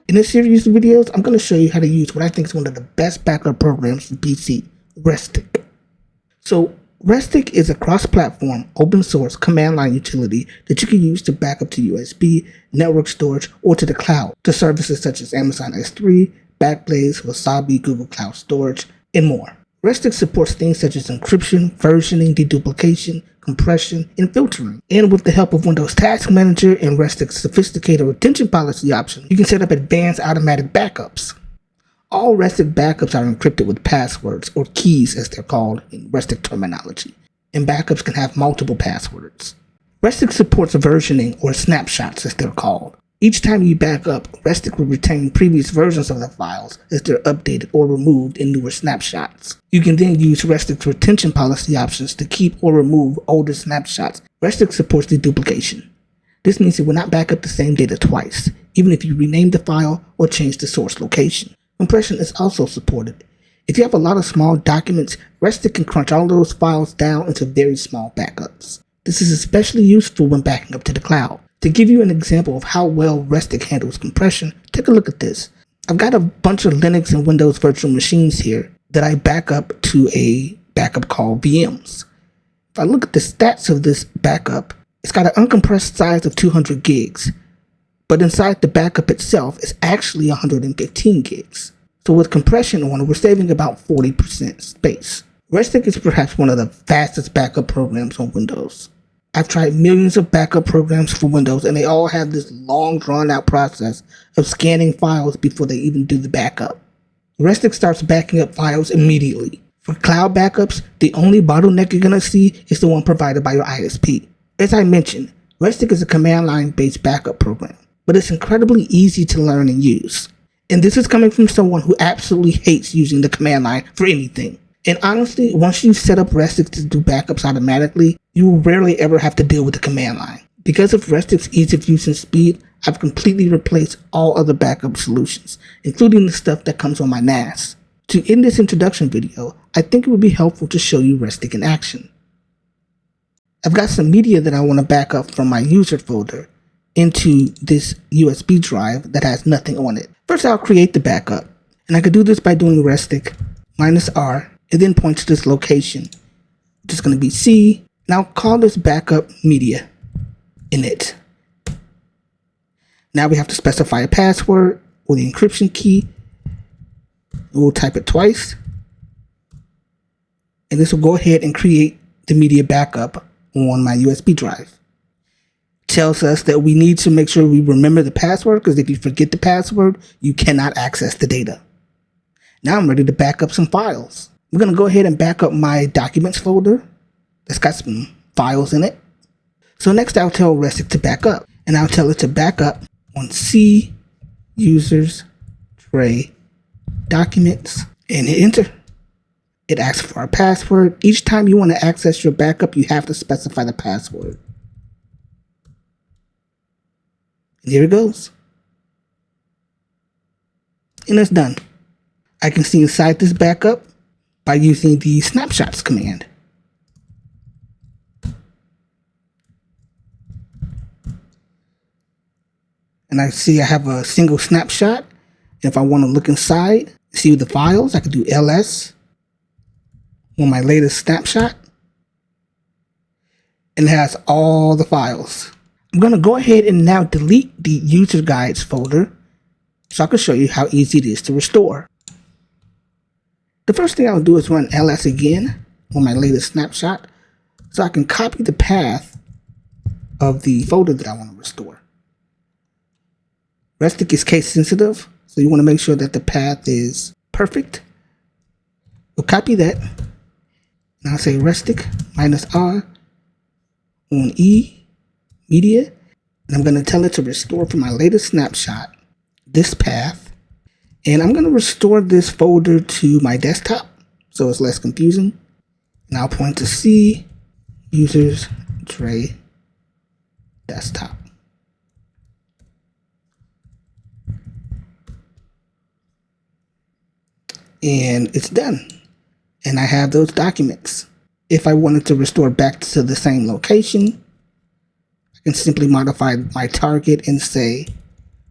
In this series of videos, I'm going to show you how to use what I think is one of the best backup programs for PC, Restic. So, Restic is a cross-platform, open-source command line utility that you can use to back up to USB, network storage, or to the cloud, to services such as Amazon S3, Backblaze, Wasabi, Google Cloud Storage, and more. Restic supports things such as encryption, versioning, deduplication, compression, and filtering. And with the help of Windows Task Manager and Restic's sophisticated retention policy option, you can set up advanced automatic backups. All Restic backups are encrypted with passwords, or keys as they're called in Restic terminology, and backups can have multiple passwords. Restic supports versioning, or snapshots as they're called. Each time you back up, Restic will retain previous versions of the files as they're updated or removed in newer snapshots. You can then use Restic's retention policy options to keep or remove older snapshots. Restic supports deduplication. This means it will not back up the same data twice, even if you rename the file or change the source location. Compression is also supported. If you have a lot of small documents, Restic can crunch all those files down into very small backups. This is especially useful when backing up to the cloud. To give you an example of how well Restic handles compression, take a look at this. I've got a bunch of Linux and Windows virtual machines here that I back up to a backup called VMs. If I look at the stats of this backup, it's got an uncompressed size of 200 gigs, but inside the backup itself is actually 115 gigs. So with compression on, we're saving about 40% space. Restic is perhaps one of the fastest backup programs on Windows. I've tried millions of backup programs for Windows, and they all have this long, drawn-out process of scanning files before they even do the backup. Restic starts backing up files immediately. For cloud backups, the only bottleneck you're going to see is the one provided by your ISP. As I mentioned, Restic is a command line-based backup program, but it's incredibly easy to learn and use. And this is coming from someone who absolutely hates using the command line for anything. And honestly, once you set up Restic to do backups automatically, you will rarely ever have to deal with the command line. Because of Restic's ease of use and speed, I've completely replaced all other backup solutions, including the stuff that comes on my NAS. To end this introduction video, I think it would be helpful to show you Restic in action. I've got some media that I want to back up from my user folder into this USB drive that has nothing on it. First, I'll create the backup, and I could do this by doing Restic -R. It then points to this location, which is going to be C, and I'll call this backup media init. Now we have to specify a password or the encryption key. We'll type it twice, and this will go ahead and create the media backup on my USB drive. It tells us that we need to make sure we remember the password, because if you forget the password, you cannot access the data. Now I'm ready to back up some files. I'm going to go ahead and back up my documents folder that's got some files in it. So next I'll tell Restic to back up, and I'll tell it to back up on C, users, tray, documents, and hit enter. It asks for a password. Each time you want to access your backup, you have to specify the password. And here it goes. And it's done. I can see inside this backup by using the Snapshots command. And I see I have a single snapshot. If I want to look inside, see the files, I could do ls on my latest snapshot. And it has all the files. I'm going to go ahead and now delete the user guides folder so I can show you how easy it is to restore. The first thing I'll do is run ls again on my latest snapshot so I can copy the path of the folder that I want to restore. Restic is case sensitive, so you want to make sure that the path is perfect. We'll copy that. Now I'll say Restic -R on E media, and I'm going to tell it to restore from my latest snapshot this path. And I'm going to restore this folder to my desktop so it's less confusing. And I'll point to C, users, tray, desktop. And it's done. And I have those documents. If I wanted to restore back to the same location, I can simply modify my target and say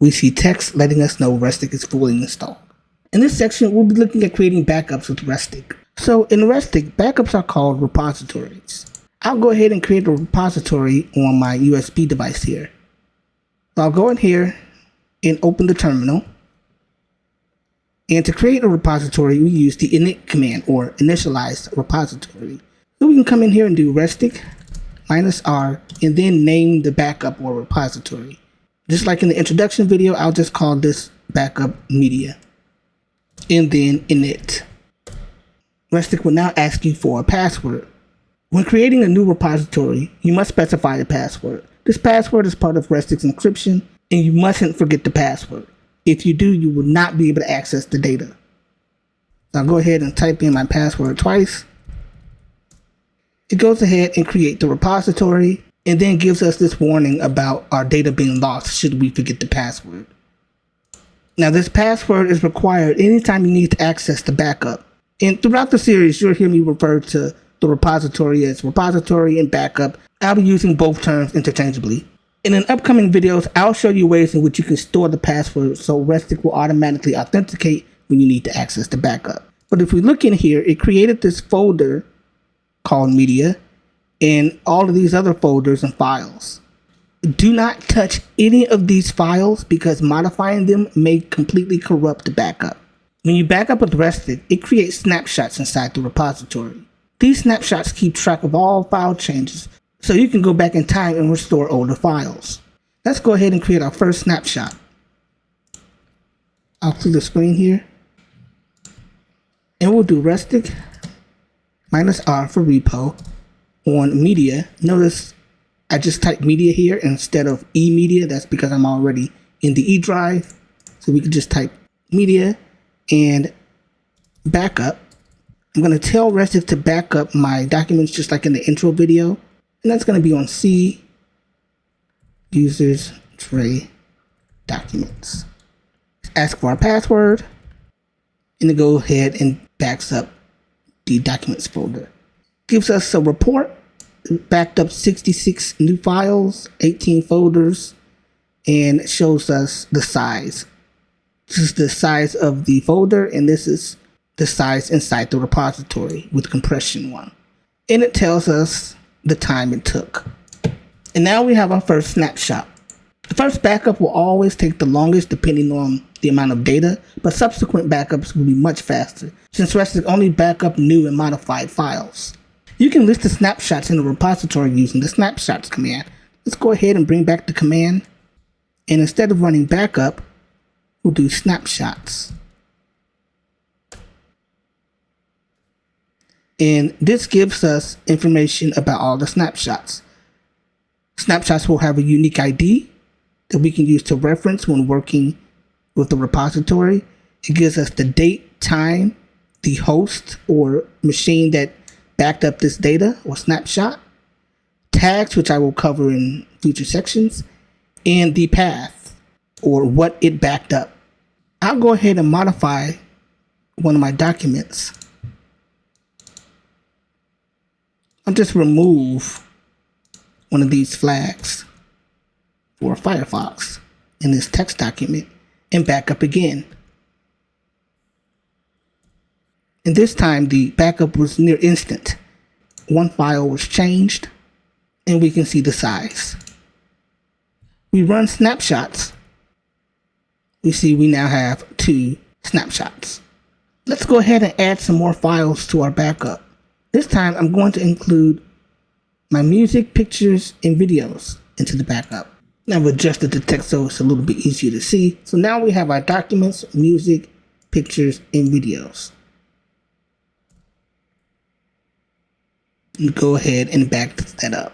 we see text letting us know Restic is fully installed. In this section, we'll be looking at creating backups with Restic. So in Restic, backups are called repositories. I'll go ahead and create a repository on my USB device here. So I'll go in here and open the terminal. And to create a repository, we use the init command, or initialize repository. So we can come in here and do restic -r and then name the backup or repository. Just like in the introduction video, I'll just call this backup media. And then init. Restic will now ask you for a password. When creating a new repository, you must specify a password. This password is part of Restic's encryption, and you mustn't forget the password. If you do, you will not be able to access the data. So I'll go ahead and type in my password twice. It goes ahead and create the repository, and then gives us this warning about our data being lost should we forget the password. Now this password is required anytime you need to access the backup. And throughout the series, you'll hear me refer to the repository as repository and backup. I'll be using both terms interchangeably. And in upcoming videos, I'll show you ways in which you can store the password so Restic will automatically authenticate when you need to access the backup. But if we look in here, it created this folder called media and all of these other folders and files. Do not touch any of these files because modifying them may completely corrupt the backup. When you back up with Restic, it creates snapshots inside the repository. These snapshots keep track of all file changes, so you can go back in time and restore older files. Let's go ahead and create our first snapshot. I'll clear the screen here. And we'll do restic -r for repo on media. Notice I just typed media here instead of eMedia. That's because I'm already in the E drive. So we could just type media and backup. I'm going to tell Restic to back up my documents just like in the intro video. And that's going to be on C, users, tray, documents. Ask for our password, and it go ahead and backs up the documents folder. Gives us a report, backed up 66 new files, 18 folders, and shows us the size. This is the size of the folder, and this is the size inside the repository with compression 1. And it tells us the time it took. And now we have our first snapshot. The first backup will always take the longest depending on the amount of data, but subsequent backups will be much faster since Restic only backup new and modified files. You can list the snapshots in the repository using the snapshots command. Let's go ahead and bring back the command, and instead of running backup, we'll do snapshots. And this gives us information about all the snapshots. Snapshots will have a unique ID that we can use to reference when working with the repository. It gives us the date, time, the host or machine that backed up this data or snapshot, tags, which I will cover in future sections, and the path or what it backed up. I'll go ahead and modify one of my documents. I'll just remove one of these flags for Firefox in this text document and back up again. And this time the backup was near instant. One file was changed and we can see the size. We run snapshots. We see we now have 2 snapshots. Let's go ahead and add some more files to our backup. This time I'm going to include my music, pictures, and videos into the backup. Now I've adjusted the text so it's a little bit easier to see. So now we have our documents, music, pictures, and videos. And go ahead and back that up.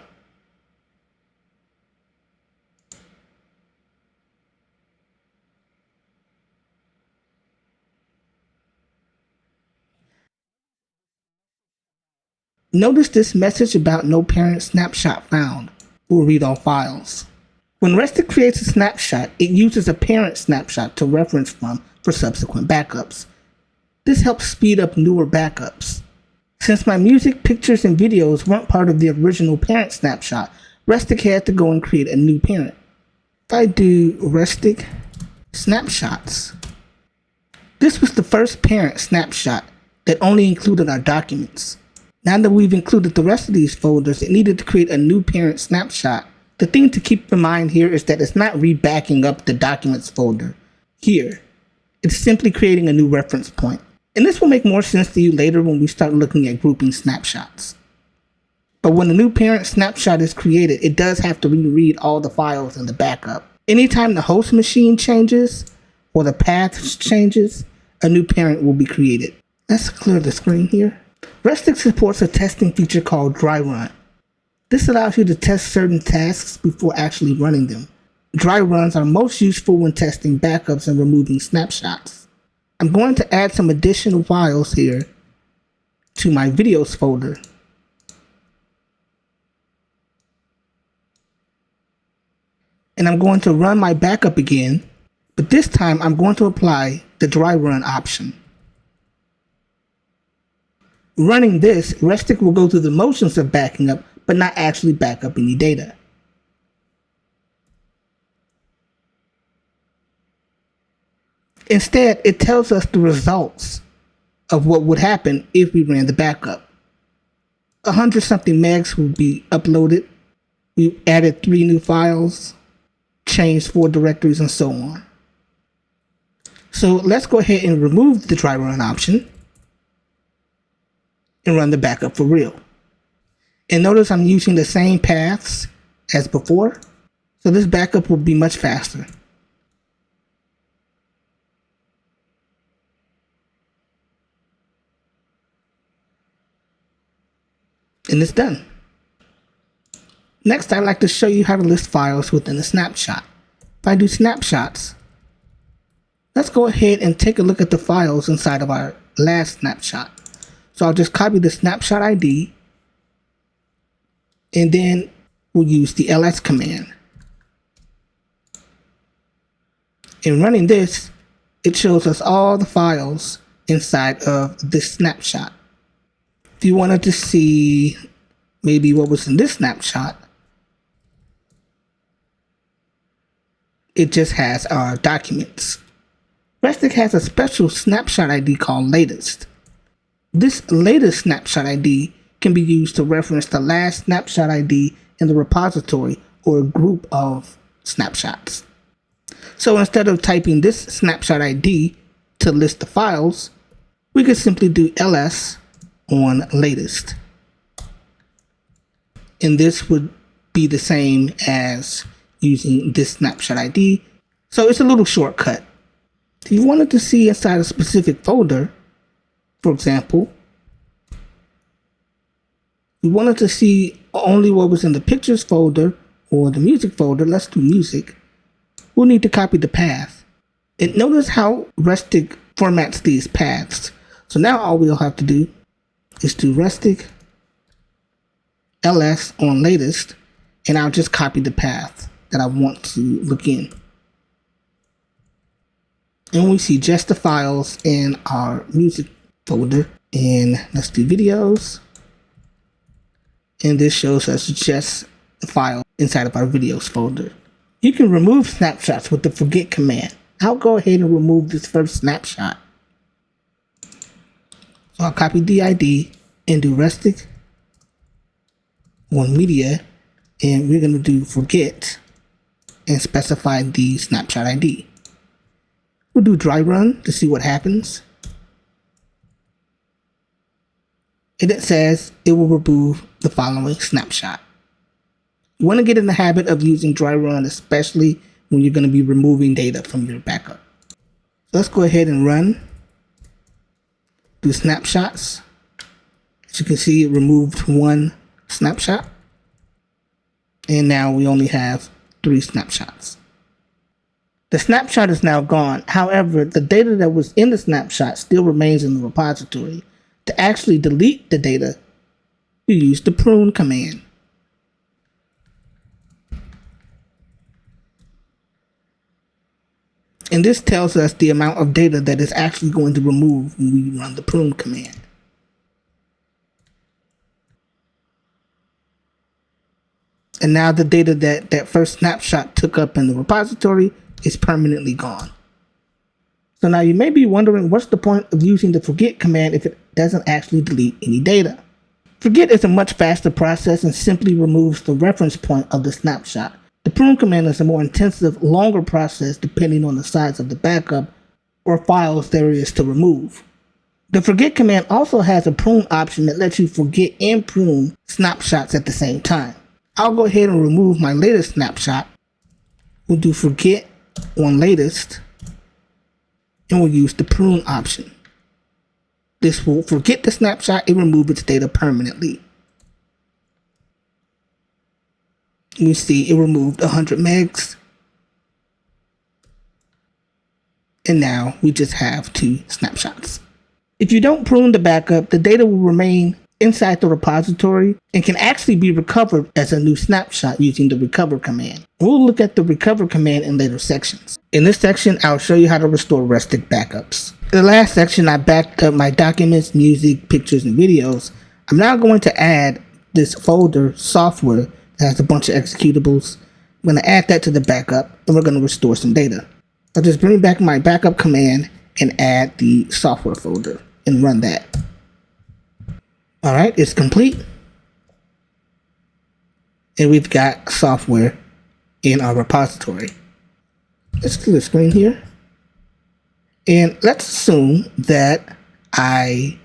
Notice this message about no parent snapshot found. We'll read all files. When Restic creates a snapshot, it uses a parent snapshot to reference from for subsequent backups. This helps speed up newer backups. Since my music, pictures, and videos weren't part of the original parent snapshot, Restic had to go and create a new parent. If I do Restic Snapshots. This was the first parent snapshot that only included our documents. Now that we've included the rest of these folders, it needed to create a new parent snapshot. The thing to keep in mind here is that it's not re-backing up the documents folder here. It's simply creating a new reference point. And this will make more sense to you later when we start looking at grouping snapshots. But when a new parent snapshot is created, it does have to reread all the files in the backup. Anytime the host machine changes or the path changes, a new parent will be created. Let's clear the screen here. Restic supports a testing feature called dry run. This allows you to test certain tasks before actually running them. Dry runs are most useful when testing backups and removing snapshots. I'm going to add some additional files here to my videos folder. And I'm going to run my backup again, but this time I'm going to apply the dry run option. Running this, Restic will go through the motions of backing up, but not actually back up any data. Instead, it tells us the results of what would happen if we ran the backup. 100-something megs will be uploaded. We added 3 new files, changed 4 directories, and so on. So let's go ahead and remove the dry run option and run the backup for real. And notice I'm using the same paths as before, so this backup will be much faster. And it's done. Next, I'd like to show you how to list files within a snapshot. If I do snapshots, let's go ahead and take a look at the files inside of our last snapshot. So I'll just copy the snapshot ID, and then we'll use the ls command. In running this, it shows us all the files inside of this snapshot. If you wanted to see maybe what was in this snapshot, it just has our documents. Restic has a special snapshot ID called latest. This latest snapshot ID can be used to reference the last snapshot ID in the repository or a group of snapshots. So instead of typing this snapshot ID to list the files, we could simply do ls on latest. And this would be the same as using this snapshot ID. So it's a little shortcut. If you wanted to see inside a specific folder, for example, we wanted to see only what was in the pictures folder or the music folder. Let's do music. We'll need to copy the path. And notice how Restic formats these paths. So now all we'll have to do is do Restic ls on latest, and I'll just copy the path that I want to look in. And we see just the files in our music folder. And let's do videos. And this shows us just the file inside of our videos folder. You can remove snapshots with the forget command. I'll go ahead and remove this first snapshot. So I'll copy the ID and do Restic on media, and we're going to do forget and specify the snapshot ID. We'll do dry run to see what happens. And it says it will remove the following snapshot. You want to get in the habit of using dry run, especially when you're going to be removing data from your backup. So let's go ahead and run. Do snapshots. As you can see, it removed 1 snapshot. And now we only have 3 snapshots. The snapshot is now gone. However, the data that was in the snapshot still remains in the repository. To actually delete the data, you use the prune command. And this tells us the amount of data that is actually going to remove when we run the prune command. And now the data that first snapshot took up in the repository is permanently gone. So now you may be wondering, what's the point of using the forget command if it doesn't actually delete any data? Forget is a much faster process and simply removes the reference point of the snapshot. The prune command is a more intensive, longer process depending on the size of the backup or files there is to remove. The forget command also has a prune option that lets you forget and prune snapshots at the same time. I'll go ahead and remove my latest snapshot. We'll do forget on latest, and we'll use the prune option. This will forget the snapshot and remove its data permanently. You see it removed 100 megs. And now we just have 2 snapshots. If you don't prune the backup, the data will remain inside the repository and can actually be recovered as a new snapshot using the recover command. We'll look at the recover command in later sections. In this section, I'll show you how to restore Restic backups. In the last section, I backed up my documents, music, pictures, and videos. I'm now going to add this folder, software, that has a bunch of executables. I'm going to add that to the backup, and we're going to restore some data. I'll just bring back my backup command and add the software folder and run that. Alright, it's complete. And we've got software in our repository. Let's clear the screen here. And let's assume that I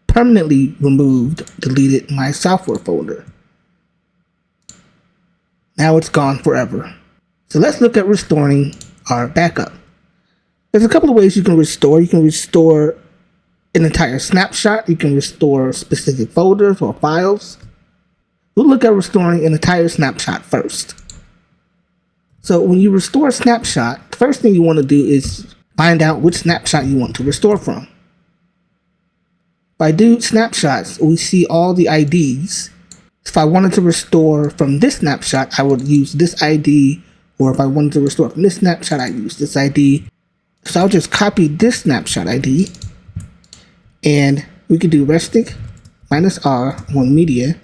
permanently deleted my software folder. Now it's gone forever. So let's look at restoring our backup. There's a couple of ways you can restore. You can restore an entire snapshot. You can restore specific folders or files. We'll look at restoring an entire snapshot first. So when you restore a snapshot, the first thing you want to do is find out which snapshot you want to restore from. By do snapshots, we see all the IDs. If I wanted to restore from this snapshot, I would use this ID, or if I wanted to restore from this snapshot, I use this ID. So I'll just copy this snapshot ID, and we could do Restic -R on media,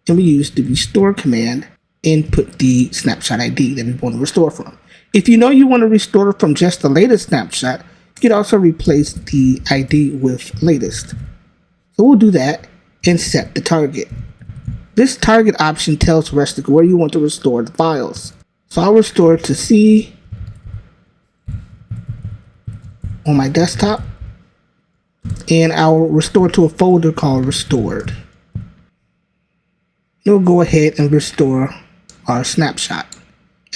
and we use the restore command and put the snapshot ID that we want to restore from. If you know you want to restore from just the latest snapshot, you could also replace the ID with latest. So we'll do that and set the target. This target option tells Restic where you want to restore the files. So I'll restore to C on my desktop, and I'll restore to a folder called restored. We'll go ahead and restore our snapshot.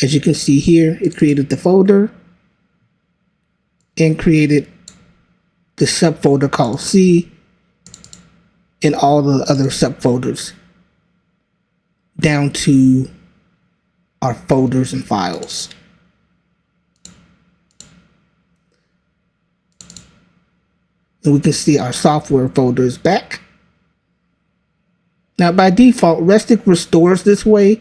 As you can see here, it created the folder and created the subfolder called C and all the other subfolders down to our folders and files. And we can see our software folder is back. Now by default, Restic restores this way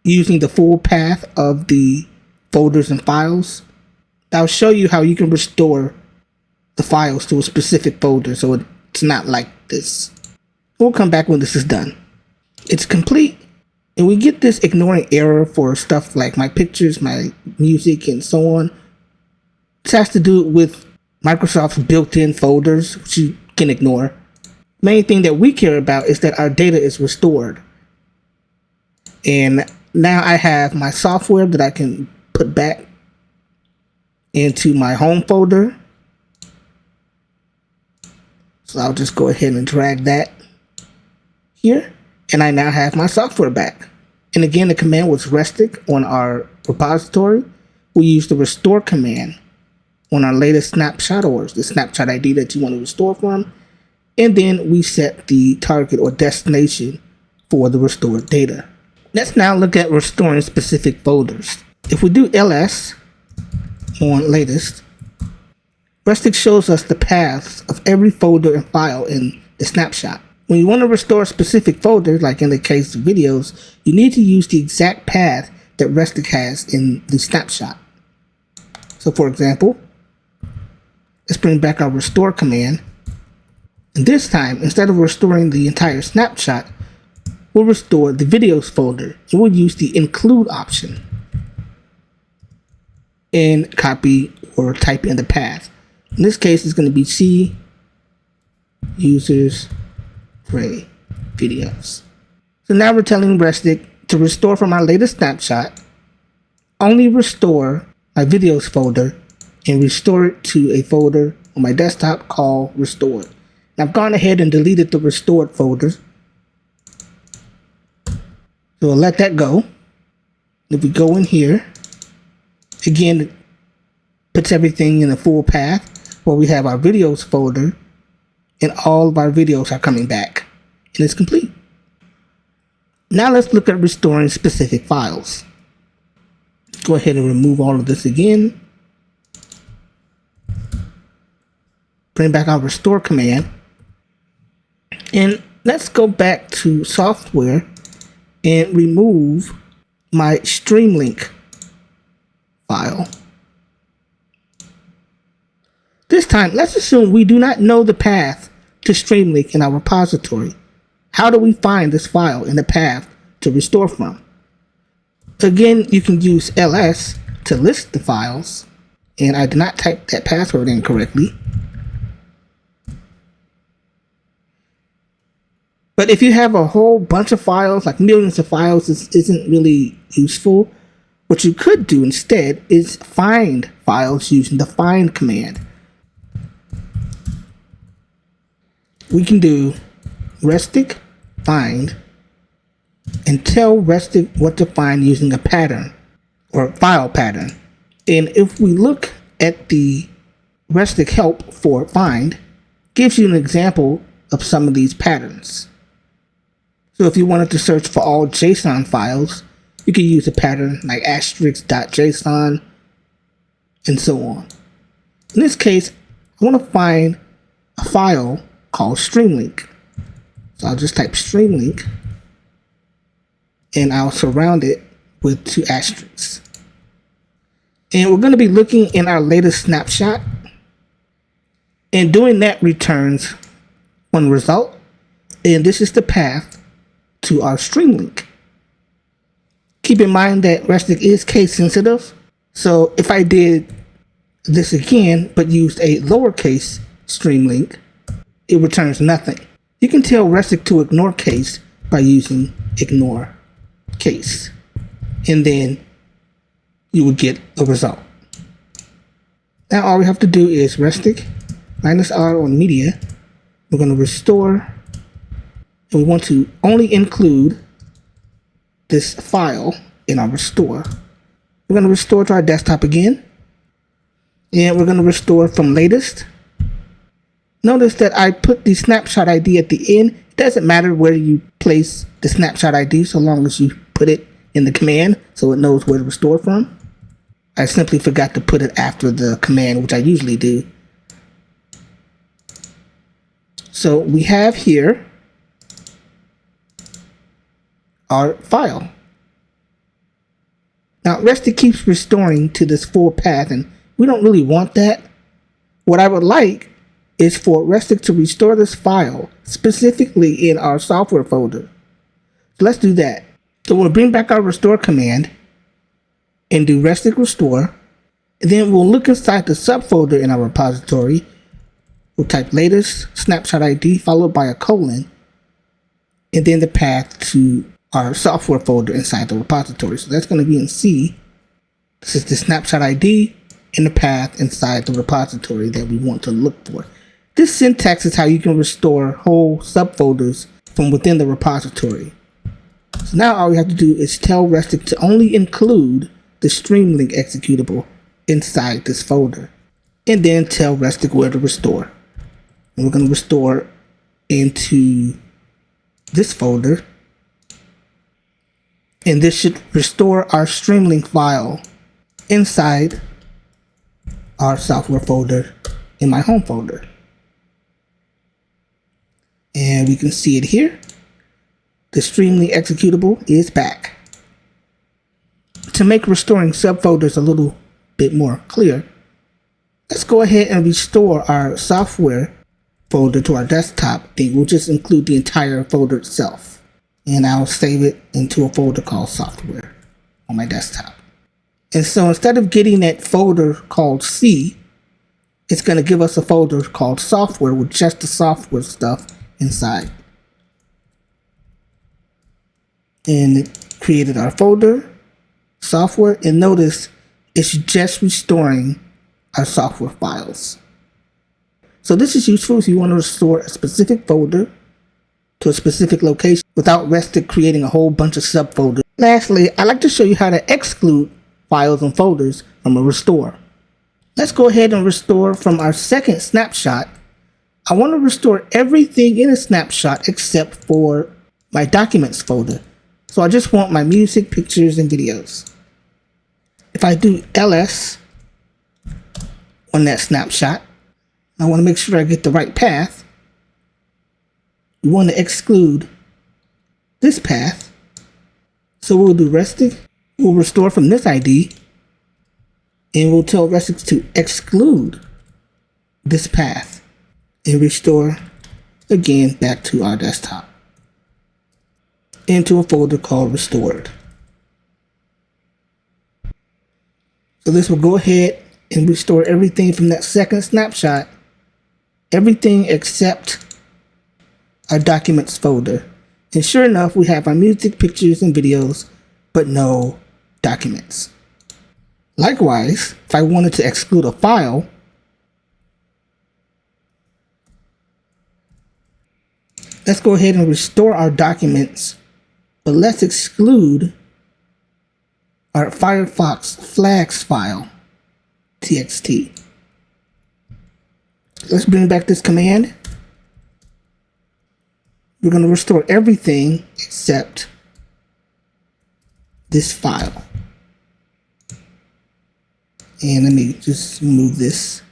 using the full path of the folders and files. I'll show you how you can restore the files to a specific folder so it's not like this. We'll come back when this is done. It's complete, and we get this ignoring error for stuff like my pictures, my music, and so on. This has to do with Microsoft's built-in folders, which you can ignore. Main thing that we care about is that our data is restored. And now I have my software that I can put back into my home folder. So I'll just go ahead and drag that here, and I now have my software back. And again, the command was Restic on our repository. We use the restore command on our latest snapshot, or the snapshot ID that you want to restore from. And then we set the target or destination for the restored data. Let's now look at restoring specific folders. If we do ls on latest, Restic shows us the paths of every folder and file in the snapshot. When you want to restore a specific folder, like in the case of videos, you need to use the exact path that Restic has in the snapshot. So for example, let's bring back our restore command. And this time, instead of restoring the entire snapshot, we'll restore the videos folder, and we'll use the include option. and copy or type in the path. In this case, it's going to be C users Ray videos. So now we're telling Restic to restore from our latest snapshot, only restore my videos folder and restore it to a folder on my desktop called restored. Now I've gone ahead and deleted the restored folder. So we'll let that go. If we go in here, again, it puts everything in a full path where we have our videos folder and all of our videos are coming back and it's complete. Now let's look at restoring specific files. Go ahead and remove all of this again. Bring back our restore command. And let's go back to software and remove my streamlink file. This time, let's assume we do not know the path to streamlink in our repository. How do we find this file in the path to restore from? Again, you can use ls to list the files, and I did not type that password in correctly. But if you have a whole bunch of files, like millions of files, this isn't really useful. What you could do instead is find files using the find command. We can do Restic find and tell Restic what to find using a pattern or file pattern. And if we look at the Restic help for find, gives you an example of some of these patterns. So if you wanted to search for all JSON files, you can use a pattern like *.json and so on. In this case, I want to find a file called streamlink. So I'll just type streamlink and I'll surround it with 2 asterisks. And we're going to be looking in our latest snapshot, and doing that returns one result, and this is the path to our streamlink. Keep in mind that Restic is case sensitive, so if I did this again but used a lowercase streamlink, it returns nothing. You can tell Restic to ignore case by using ignore case, and then you would get a result. Now all we have to do is Restic -r on media. We're going to restore, and we want to only include this file in our restore. We're going to restore to our desktop again, and we're going to restore from latest. Notice that I put the snapshot ID at the end. It doesn't matter where you place the snapshot ID so long as you put it in the command so it knows where to restore from. I simply forgot to put it after the command, which I usually do. So we have here our file. Now Restic keeps restoring to this full path, and we don't really want that. What I would like is for Restic to restore this file specifically in our software folder. So let's do that. So we'll bring back our restore command and do Restic restore. And then we'll look inside the subfolder in our repository. We'll type latest snapshot ID followed by a colon, and then the path to our software folder inside the repository. So that's going to be in C. This is the snapshot ID and the path inside the repository that we want to look for. This syntax is how you can restore whole subfolders from within the repository. So now all we have to do is tell Restic to only include the streamlink executable inside this folder, and then tell Restic where to restore. And we're going to restore into this folder, and this should restore our streamlink file inside our software folder in my home folder. And we can see it here. The streamlink executable is back. To make restoring subfolders a little bit more clear, let's go ahead and restore our software folder to our desktop. Then we'll just include the entire folder itself, and I'll save it into a folder called software on my desktop. And so instead of getting that folder called C, it's going to give us a folder called software with just the software stuff inside. And it created our folder, software, and notice it's just restoring our software files. So this is useful if you want to restore a specific folder to a specific location without Restic creating a whole bunch of subfolders. Lastly, I'd like to show you how to exclude files and folders from a restore. Let's go ahead and restore from our second snapshot. I want to restore everything in a snapshot except for my documents folder. So I just want my music, pictures, and videos. If I do ls on that snapshot, I want to make sure I get the right path. We want to exclude this path. So we'll do Restic. We'll restore from this ID. And we'll tell Restic to exclude this path and restore again back to our desktop into a folder called restored. So this will go ahead and restore everything from that second snapshot, everything except our documents folder. And sure enough, we have our music, pictures, and videos, but no documents. Likewise, if I wanted to exclude a file, let's go ahead and restore our documents, but let's exclude our Firefox flags file, txt. Let's bring back this command. We're going to restore everything except this file. And let me just move this.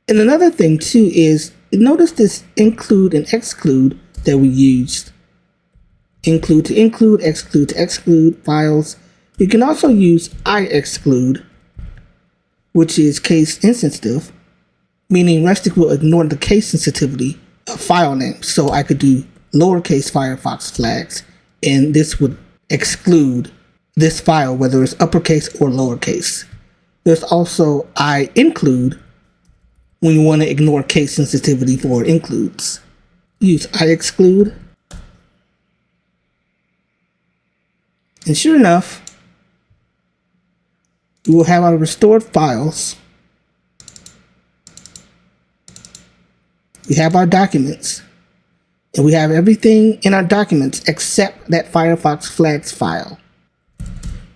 And another thing too is, notice this include and exclude that we used. Include to include, exclude to exclude files. You can also use iExclude, which is case insensitive, meaning Restic will ignore the case sensitivity of file names. So I could do lowercase Firefox flags, and this would exclude this file, whether it's uppercase or lowercase. There's also iInclude when you want to ignore case sensitivity for includes. Use iExclude. And sure enough, we will have our restored files. We have our documents, and we have everything in our documents except that Firefox flags file.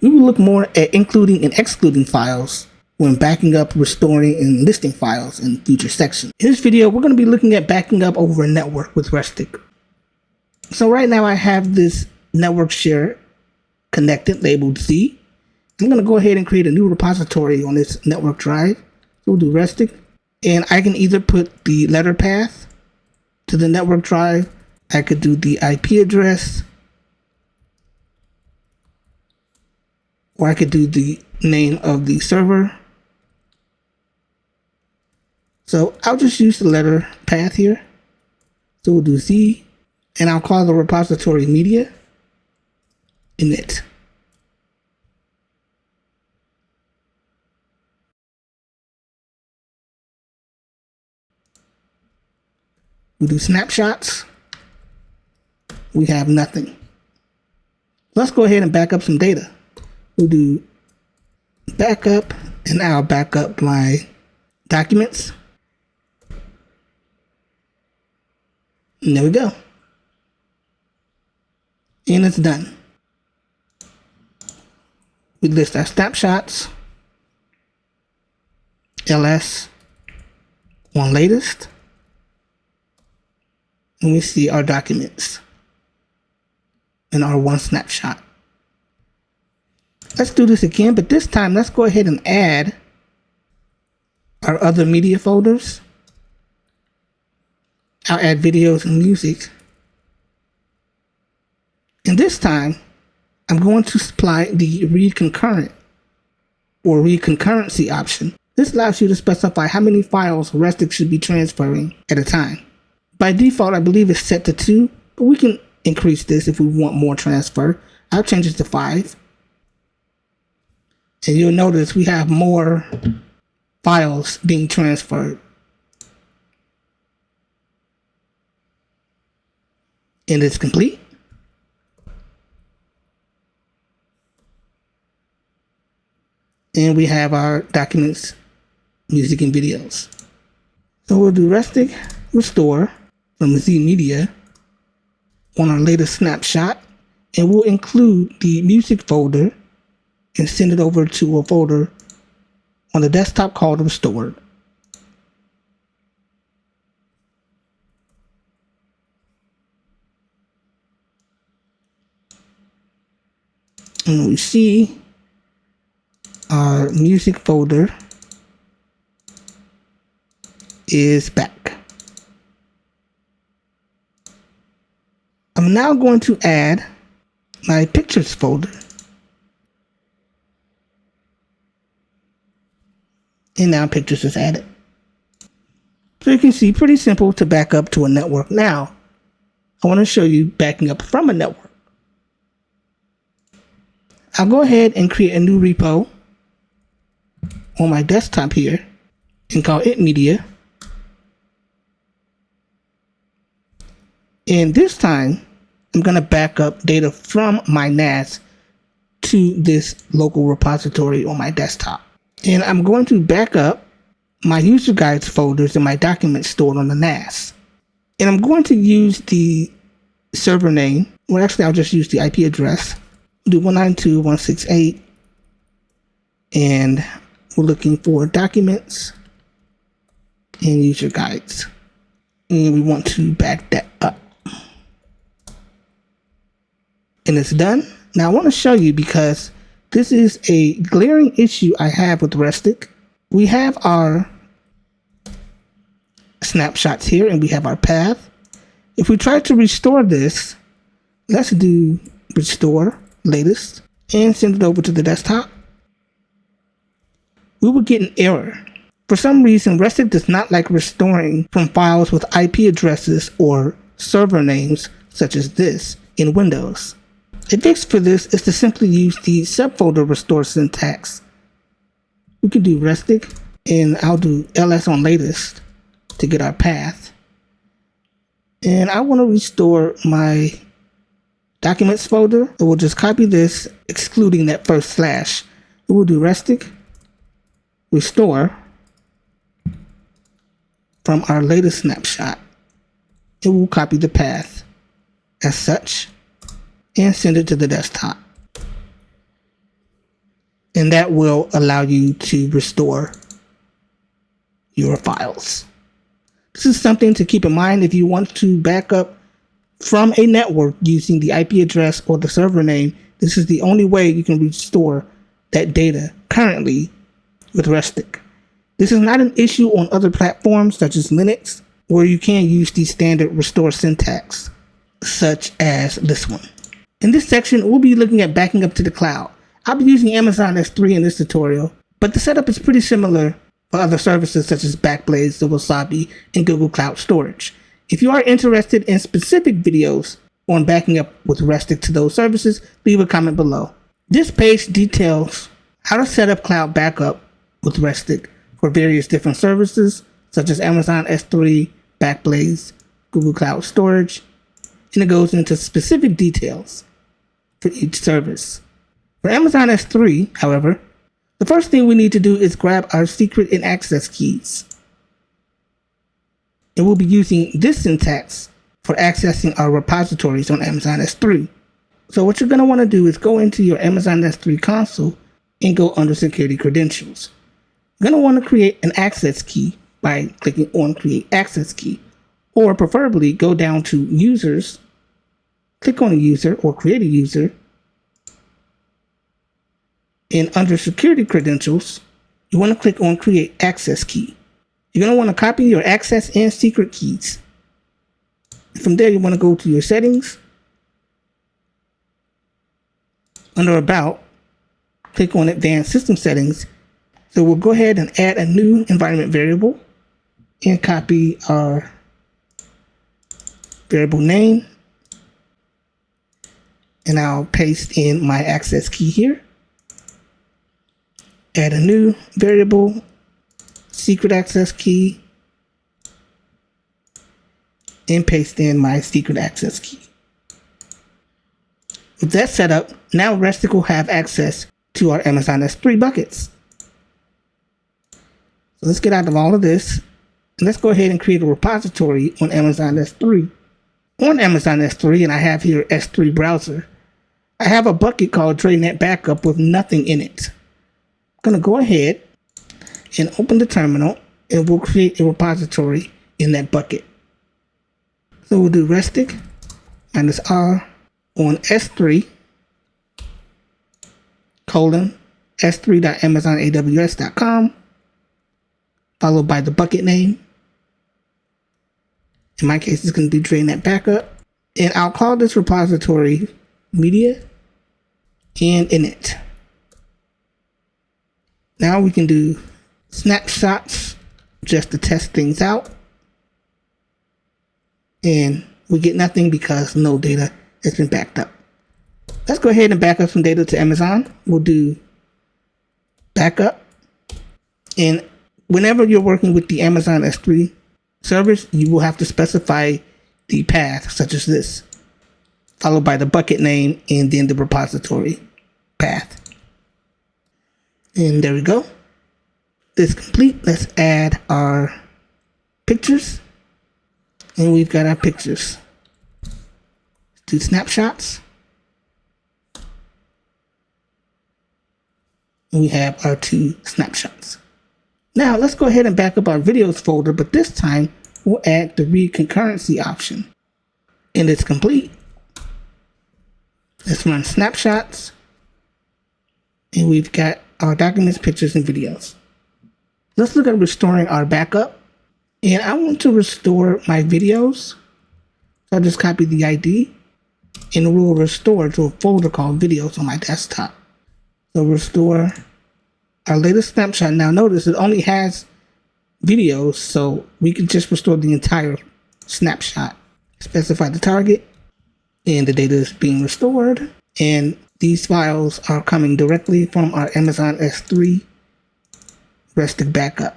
We will look more at including and excluding files when backing up, restoring, and listing files in future sections. In this video, we're going to be looking at backing up over a network with Restic. So right now I have this network share connected labeled Z. I'm going to go ahead and create a new repository on this network drive. So we'll do Restic, and I can either put the letter path to the network drive. I could do the IP address, or I could do the name of the server. So I'll just use the letter path here. So we'll do Z, and I'll call the repository media init. We do snapshots. We have nothing. Let's go ahead and back up some data. We'll do backup, and I'll back up my documents. And there we go. And it's done. We list our snapshots, ls on latest, and we see our documents in our one snapshot. Let's do this again, but this time let's go ahead and add our other media folders. I'll add videos and music. And this time, I'm going to supply the read concurrent or read concurrency option. This allows you to specify how many files Restic should be transferring at a time. By default, I believe it's set to 2, but we can increase this if we want more transfer. I'll change it to 5. And you'll notice we have more files being transferred. And it's complete. And we have our documents, music, and videos. So we'll do Restic restore from Z Media on our latest snapshot, and we'll include the music folder and send it over to a folder on the desktop called restored. And we see our music folder is back. I'm now going to add my pictures folder. And now pictures is added. So you can see, pretty simple to back up to a network. Now, I want to show you backing up from a network. I'll go ahead and create a new repo on my desktop here and call it media. And this time, I'm going to back up data from my NAS to this local repository on my desktop. And I'm going to back up my user guides folders and my documents stored on the NAS. And I'm going to use the server name. Well, actually, I'll just use the IP address. Do 192.168. And we're looking for documents and user guides. And we want to back that up. And it's done. Now I want to show you, because this is a glaring issue I have with Restic. We have our snapshots here and we have our path. If we try to restore this, let's do restore latest and send it over to the desktop. We will get an error. For some reason, Restic does not like restoring from files with IP addresses or server names such as this in Windows. A fix for this is to simply use the subfolder restore syntax. We can do Restic, and I'll do ls on latest to get our path. And I want to restore my documents folder, so we'll just copy this, excluding that first slash. We'll do Restic restore from our latest snapshot. It will copy the path as such and send it to the desktop. And that will allow you to restore your files. This is something to keep in mind if you want to back up from a network using the IP address or the server name. This is the only way you can restore that data currently with Restic. This is not an issue on other platforms such as Linux, where you can use the standard restore syntax, such as this one. In this section, we'll be looking at backing up to the cloud. I'll be using Amazon S3 in this tutorial, but the setup is pretty similar for other services such as Backblaze, the Wasabi, and Google Cloud Storage. If you are interested in specific videos on backing up with Restic to those services, leave a comment below. This page details how to set up cloud backup with Restic for various different services such as Amazon S3, Backblaze, Google Cloud Storage, and it goes into specific details for each service. For Amazon S3, however, the first thing we need to do is grab our secret and access keys. And we'll be using this syntax for accessing our repositories on Amazon S3. So what you're going to want to do is go into your Amazon S3 console and go under security credentials. You're going to want to create an access key by clicking on create access key, or preferably go down to users, click on a user or create a user, and under security credentials, you want to click on create access key. You're going to want to copy your access and secret keys. From there, you want to go to your settings. Under about, click on advanced system settings. So we'll go ahead and add a new environment variable and copy our variable name And I'll paste in my access key here. Add a new variable, secret access key, and paste in my secret access key. With that set up, now Restic will have access to our Amazon S3 buckets. So let's get out of all of this. And let's go ahead and create a repository on Amazon S3. On Amazon S3, and I have here S3 browser, I have a bucket called DreNet Backup with nothing in it. I'm going to go ahead and open the terminal, and we'll create a repository in that bucket. So we'll do Restic -r on S3 s3.amazonaws.com, followed by the bucket name. In my case, it's going to be DreNet Backup. And I'll call this repository media and init. Now we can do snapshots just to test things out. And we get nothing because no data has been backed up. Let's go ahead and back up some data to Amazon. We'll do backup. And whenever you're working with the Amazon S3 service, you will have to specify the path, such as this, followed by the bucket name and then the repository path. And there we go. This is complete. Let's add our pictures. And we've got our pictures. Let's do snapshots. And we have our 2 snapshots. Now let's go ahead and back up our videos folder, but this time we'll add the read concurrency option. And it's complete. Let's run snapshots. And we've got our documents, pictures, and videos. Let's look at restoring our backup. And I want to restore my videos. So I'll just copy the ID and we'll restore to a folder called videos on my desktop. So restore our latest snapshot. Now notice it only has videos, so we can just restore the entire snapshot. Specify the target, and the data is being restored. And these files are coming directly from our Amazon S3 Restic backup.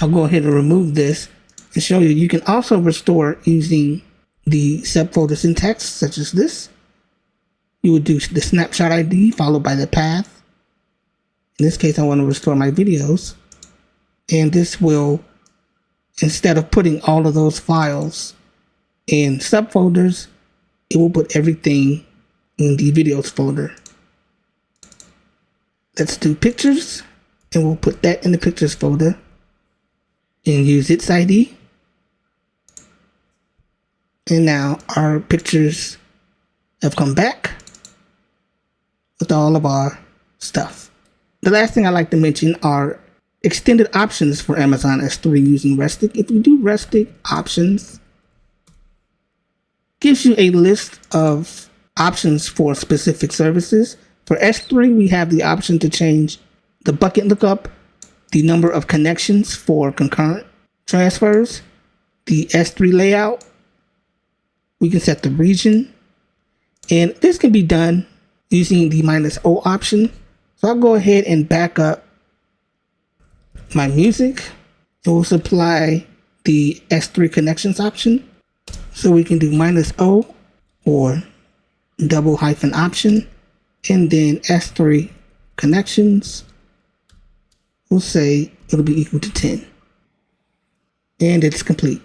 I'll go ahead and remove this and show you. You can also restore using the subfolder syntax, such as this. You would do the snapshot ID followed by the path. In this case, I want to restore my videos. And this will, instead of putting all of those files in subfolders, it will put everything in the videos folder. Let's do pictures, and we'll put that in the pictures folder and use its ID. And now our pictures have come back with all of our stuff. The last thing I'd like to mention are extended options for Amazon S3 using Restic. If you do Restic options, gives you a list of options for specific services. For S3, we have the option to change the bucket lookup, the number of connections for concurrent transfers, the S3 layout. We can set the region, and this can be done using the -O option. So I'll go ahead and back up my music. It will supply the S3 connections option. So we can do -O or _option, and then S3 connections. We'll say it'll be equal to 10. And it's complete.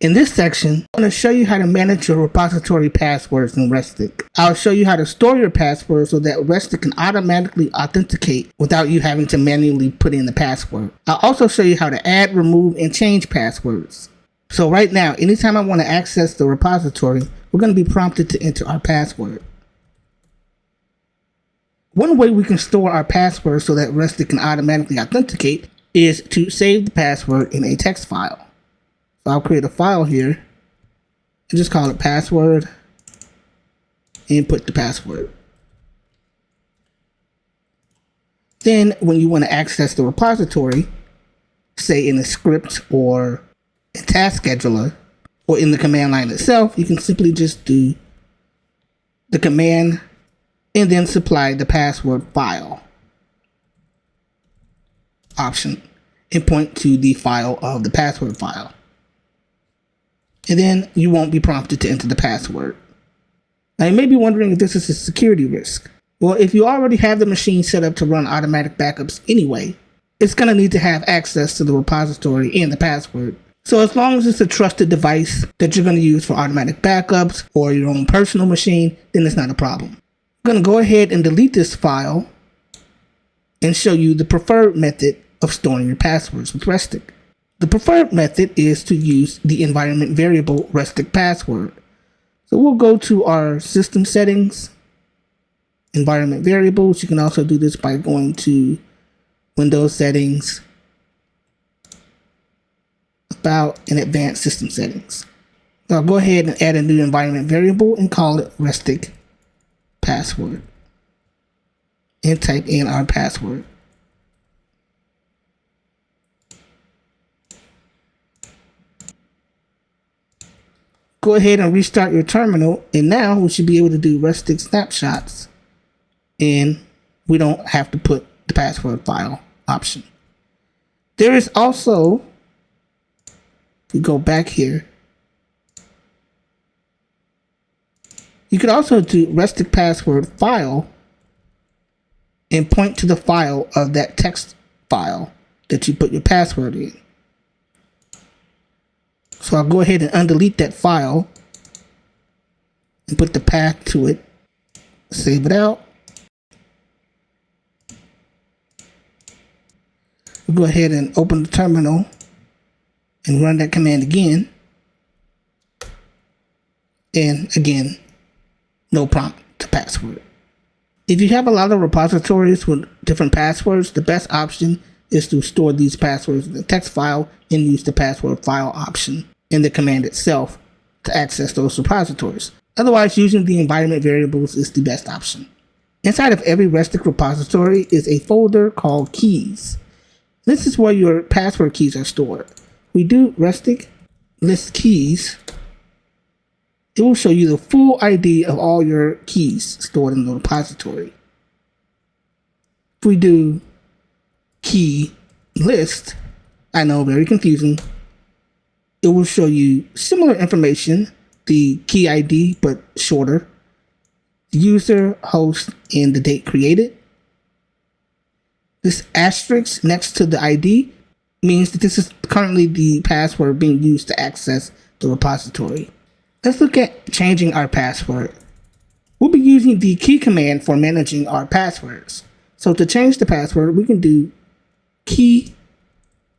In this section, I'm going to show you how to manage your repository passwords in Restic. I'll show you how to store your passwords so that Restic can automatically authenticate without you having to manually put in the password. I'll also show you how to add, remove, and change passwords. So right now, anytime I want to access the repository, we're going to be prompted to enter our password. One way we can store our password so that Restic can automatically authenticate is to save the password in a text file. So I'll create a file here and just call it password and put the password. Then when you want to access the repository, say in a script or a task scheduler or in the command line itself, you can simply just do the command and then supply the password file option and point to the file of the password file. And then you won't be prompted to enter the password. Now you may be wondering if this is a security risk. Well, if you already have the machine set up to run automatic backups anyway, it's going to need to have access to the repository and the password. So as long as it's a trusted device that you're going to use for automatic backups or your own personal machine, then it's not a problem. I'm going to go ahead and delete this file and show you the preferred method of storing your passwords with Restic. The preferred method is to use the environment variable Restic password. So we'll go to our system settings, environment variables. You can also do this by going to Windows settings, about and advanced system settings. So I'll go ahead and add a new environment variable and call it Restic password and type in our password. Go ahead and restart your terminal, and now we should be able to do Restic snapshots, and we don't have to put the password file option. There is also, if we go back here, you could also do Restic password file and point to the file of that text file that you put your password in. So I'll go ahead and undelete that file and put the path to it, save it out. We'll go ahead and open the terminal and run that command again. And again, no prompt to password. If you have a lot of repositories with different passwords, the best option is to store these passwords in the text file and use the password file option in the command itself to access those repositories. Otherwise, using the environment variables is the best option. Inside of every Restic repository is a folder called keys. This is where your password keys are stored. We do Restic list keys. It will show you the full ID of all your keys stored in the repository. If we do key list, I know, very confusing. It will show you similar information, the key ID, but shorter, the user, host, and the date created. This asterisk next to the ID means that this is currently the password being used to access the repository. Let's look at changing our password. We'll be using the key command for managing our passwords. So to change the password, we can do key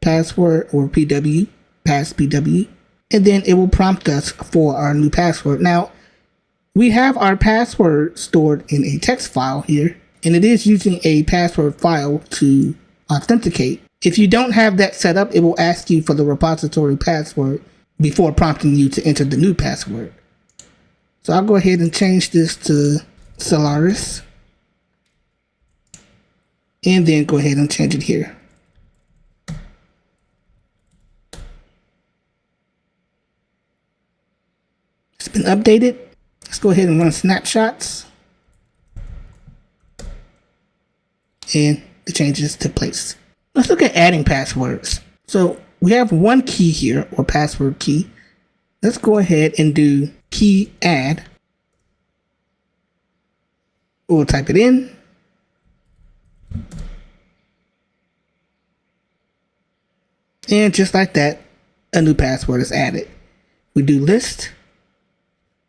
password or PW, pass PW, and then it will prompt us for our new password. Now, we have our password stored in a text file here, and it is using a password file to authenticate. If you don't have that set up, it will ask you for the repository password before prompting you to enter the new password. So I'll go ahead and change this to Solaris, and then go ahead and change it here. It's been updated. Let's go ahead and run snapshots, and the changes took place. Let's look at adding passwords. So we have one key here, or password key. Let's go ahead and do key add. We'll type it in. And just like that, a new password is added. We do list.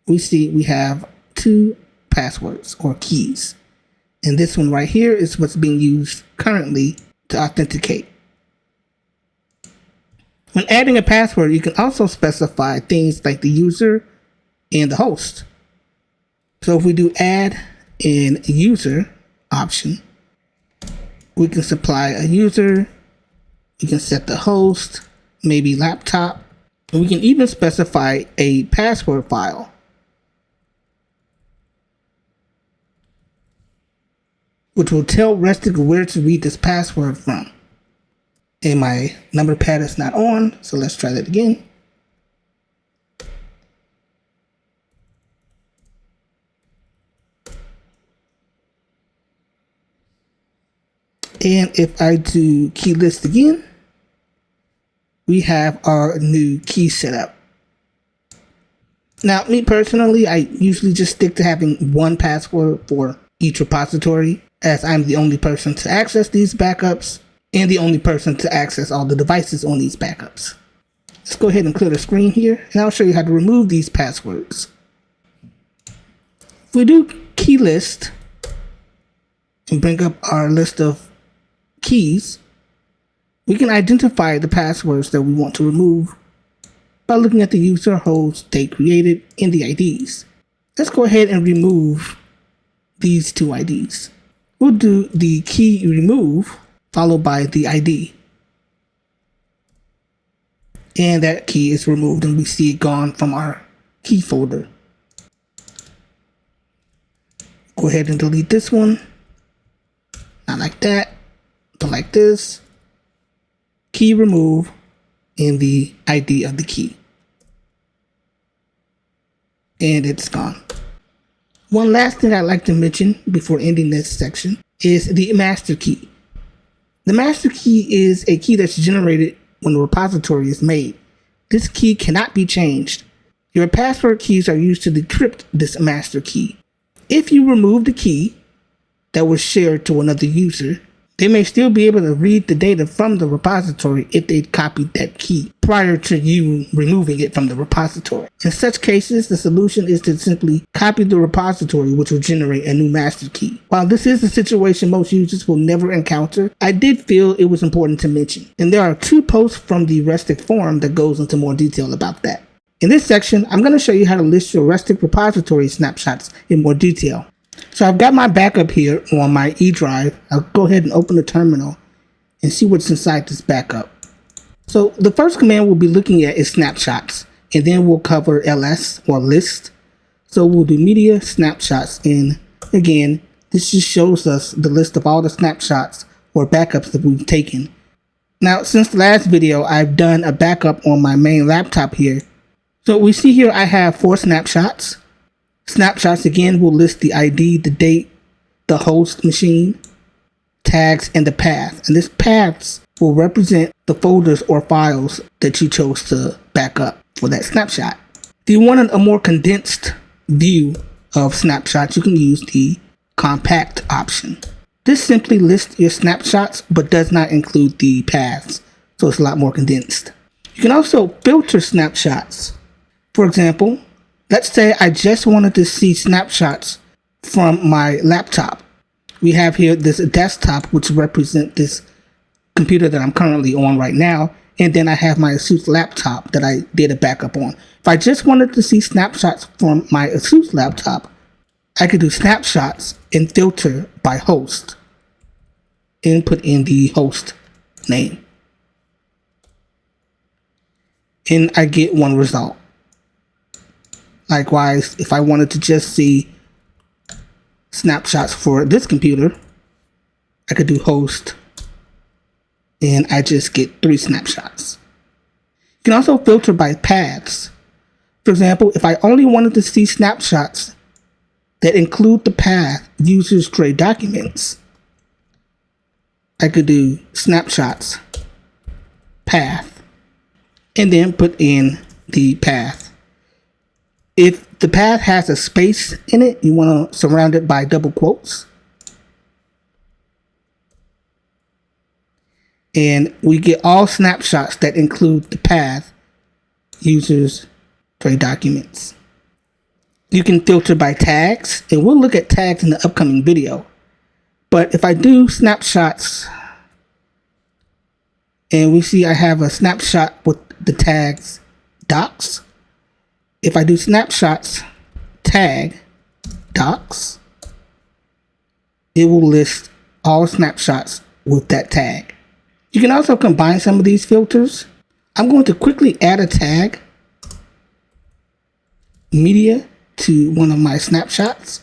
We see we have two passwords or keys. And this one right here is what's being used currently to authenticate. When adding a password, you can also specify things like the user and the host. So if we do add in user option, we can supply a user, we can set the host, maybe laptop, and we can even specify a password file. Which will tell Restic where to read this password from. And my number pad is not on, so let's try that again. And if I do key list again, we have our new key setup. Now, me personally, I usually just stick to having one password for each repository, as I'm the only person to access these backups and the only person to access all the devices on these backups. Let's go ahead and clear the screen here, and I'll show you how to remove these passwords. If we do key list and bring up our list of keys, we can identify the passwords that we want to remove by looking at the user, host, date created, and the IDs. Let's go ahead and remove these two IDs. We'll do the key remove followed by the ID. And that key is removed and we see it gone from our key folder. Go ahead and delete this one. Not like that, but like this. Key remove and the ID of the key. And it's gone. One last thing I'd like to mention before ending this section is the master key. The master key is a key that's generated when a repository is made. This key cannot be changed. Your password keys are used to decrypt this master key. If you remove the key that was shared to another user, they may still be able to read the data from the repository if they copied that key prior to you removing it from the repository. In such cases, the solution is to simply copy the repository, which will generate a new master key. While this is a situation most users will never encounter, I did feel it was important to mention. And there are 2 posts from the Restic forum that goes into more detail about that. In this section, I'm going to show you how to list your Restic repository snapshots in more detail. So I've got my backup here on my E drive. I'll go ahead and open the terminal and see what's inside this backup. So the first command we'll be looking at is snapshots, and then we'll cover ls or list. So we'll do media snapshots, and again, this just shows us the list of all the snapshots or backups that we've taken. Now, since the last video, I've done a backup on my main laptop here. So we see here I have 4 snapshots. Snapshots again will list the ID, the date, the host machine, tags, and the path. And this paths will represent the folders or files that you chose to back up for that snapshot. If you want a more condensed view of snapshots, you can use the compact option. This simply lists your snapshots but does not include the paths, so it's a lot more condensed. You can also filter snapshots. For example, let's say I just wanted to see snapshots from my laptop. We have here this desktop, which represents this computer that I'm currently on right now. And then I have my ASUS laptop that I did a backup on. If I just wanted to see snapshots from my ASUS laptop, I could do snapshots and filter by host and put in the host name. And I get one result. Likewise, if I wanted to just see snapshots for this computer, I could do host and I just get 3 snapshots. You can also filter by paths. For example, if I only wanted to see snapshots that include the path users create documents, I could do snapshots path and then put in the path. If the path has a space in it, you want to surround it by double quotes. And we get all snapshots that include the path users create documents. You can filter by tags, and we'll look at tags in the upcoming video. But if I do snapshots, and we see I have a snapshot with the tags docs. If I do snapshots tag docs, it will list all snapshots with that tag. You can also combine some of these filters. I'm going to quickly add a tag media to one of my snapshots.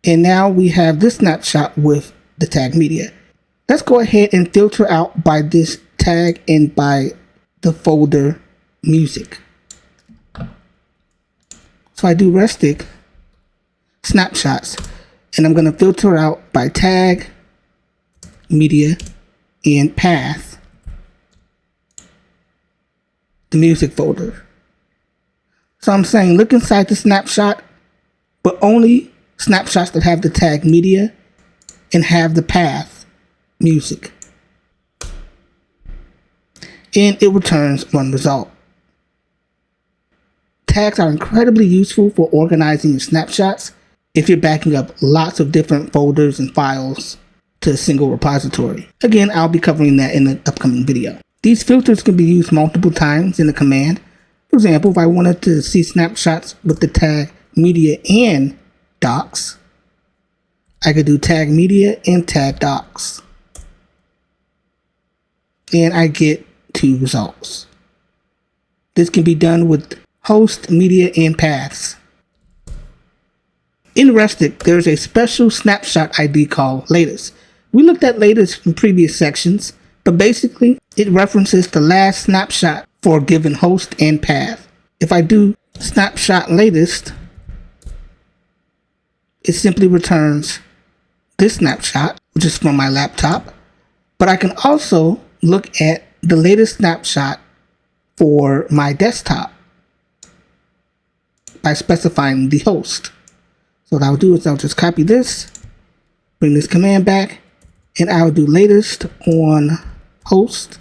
And now we have this snapshot with the tag media. Let's go ahead and filter out by this tag and by the folder music. So I do Restic snapshots, and I'm going to filter out by tag, media, and path the music folder. So I'm saying look inside the snapshot, but only snapshots that have the tag media and have the path music. And it returns one result. Tags are incredibly useful for organizing your snapshots if you're backing up lots of different folders and files to a single repository. Again, I'll be covering that in the upcoming video. These filters can be used multiple times in the command. For example, if I wanted to see snapshots with the tag media and docs, I could do tag media and tag docs. And I get 2 results. This can be done with host, media, and paths. In Restic, there's a special snapshot ID called latest. We looked at latest in previous sections, but basically it references the last snapshot for a given host and path. If I do snapshot latest, it simply returns this snapshot, which is from my laptop, but I can also look at the latest snapshot for my desktop by specifying the host. So what I'll do is I'll just copy this, bring this command back, and I'll do latest on host.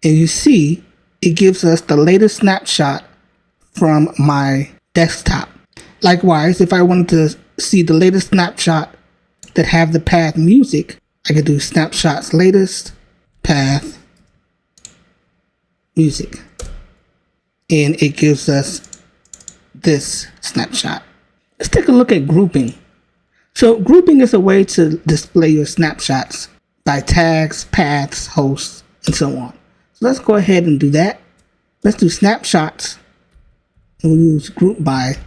And you see, it gives us the latest snapshot from my desktop. Likewise, if I wanted to see the latest snapshot that have the path music, I could do snapshots latest, path, music. And it gives us this snapshot. Let's take a look at grouping. So grouping is a way to display your snapshots by tags, paths, hosts, and so on. So let's go ahead and do that. Let's do snapshots, and we'll use group by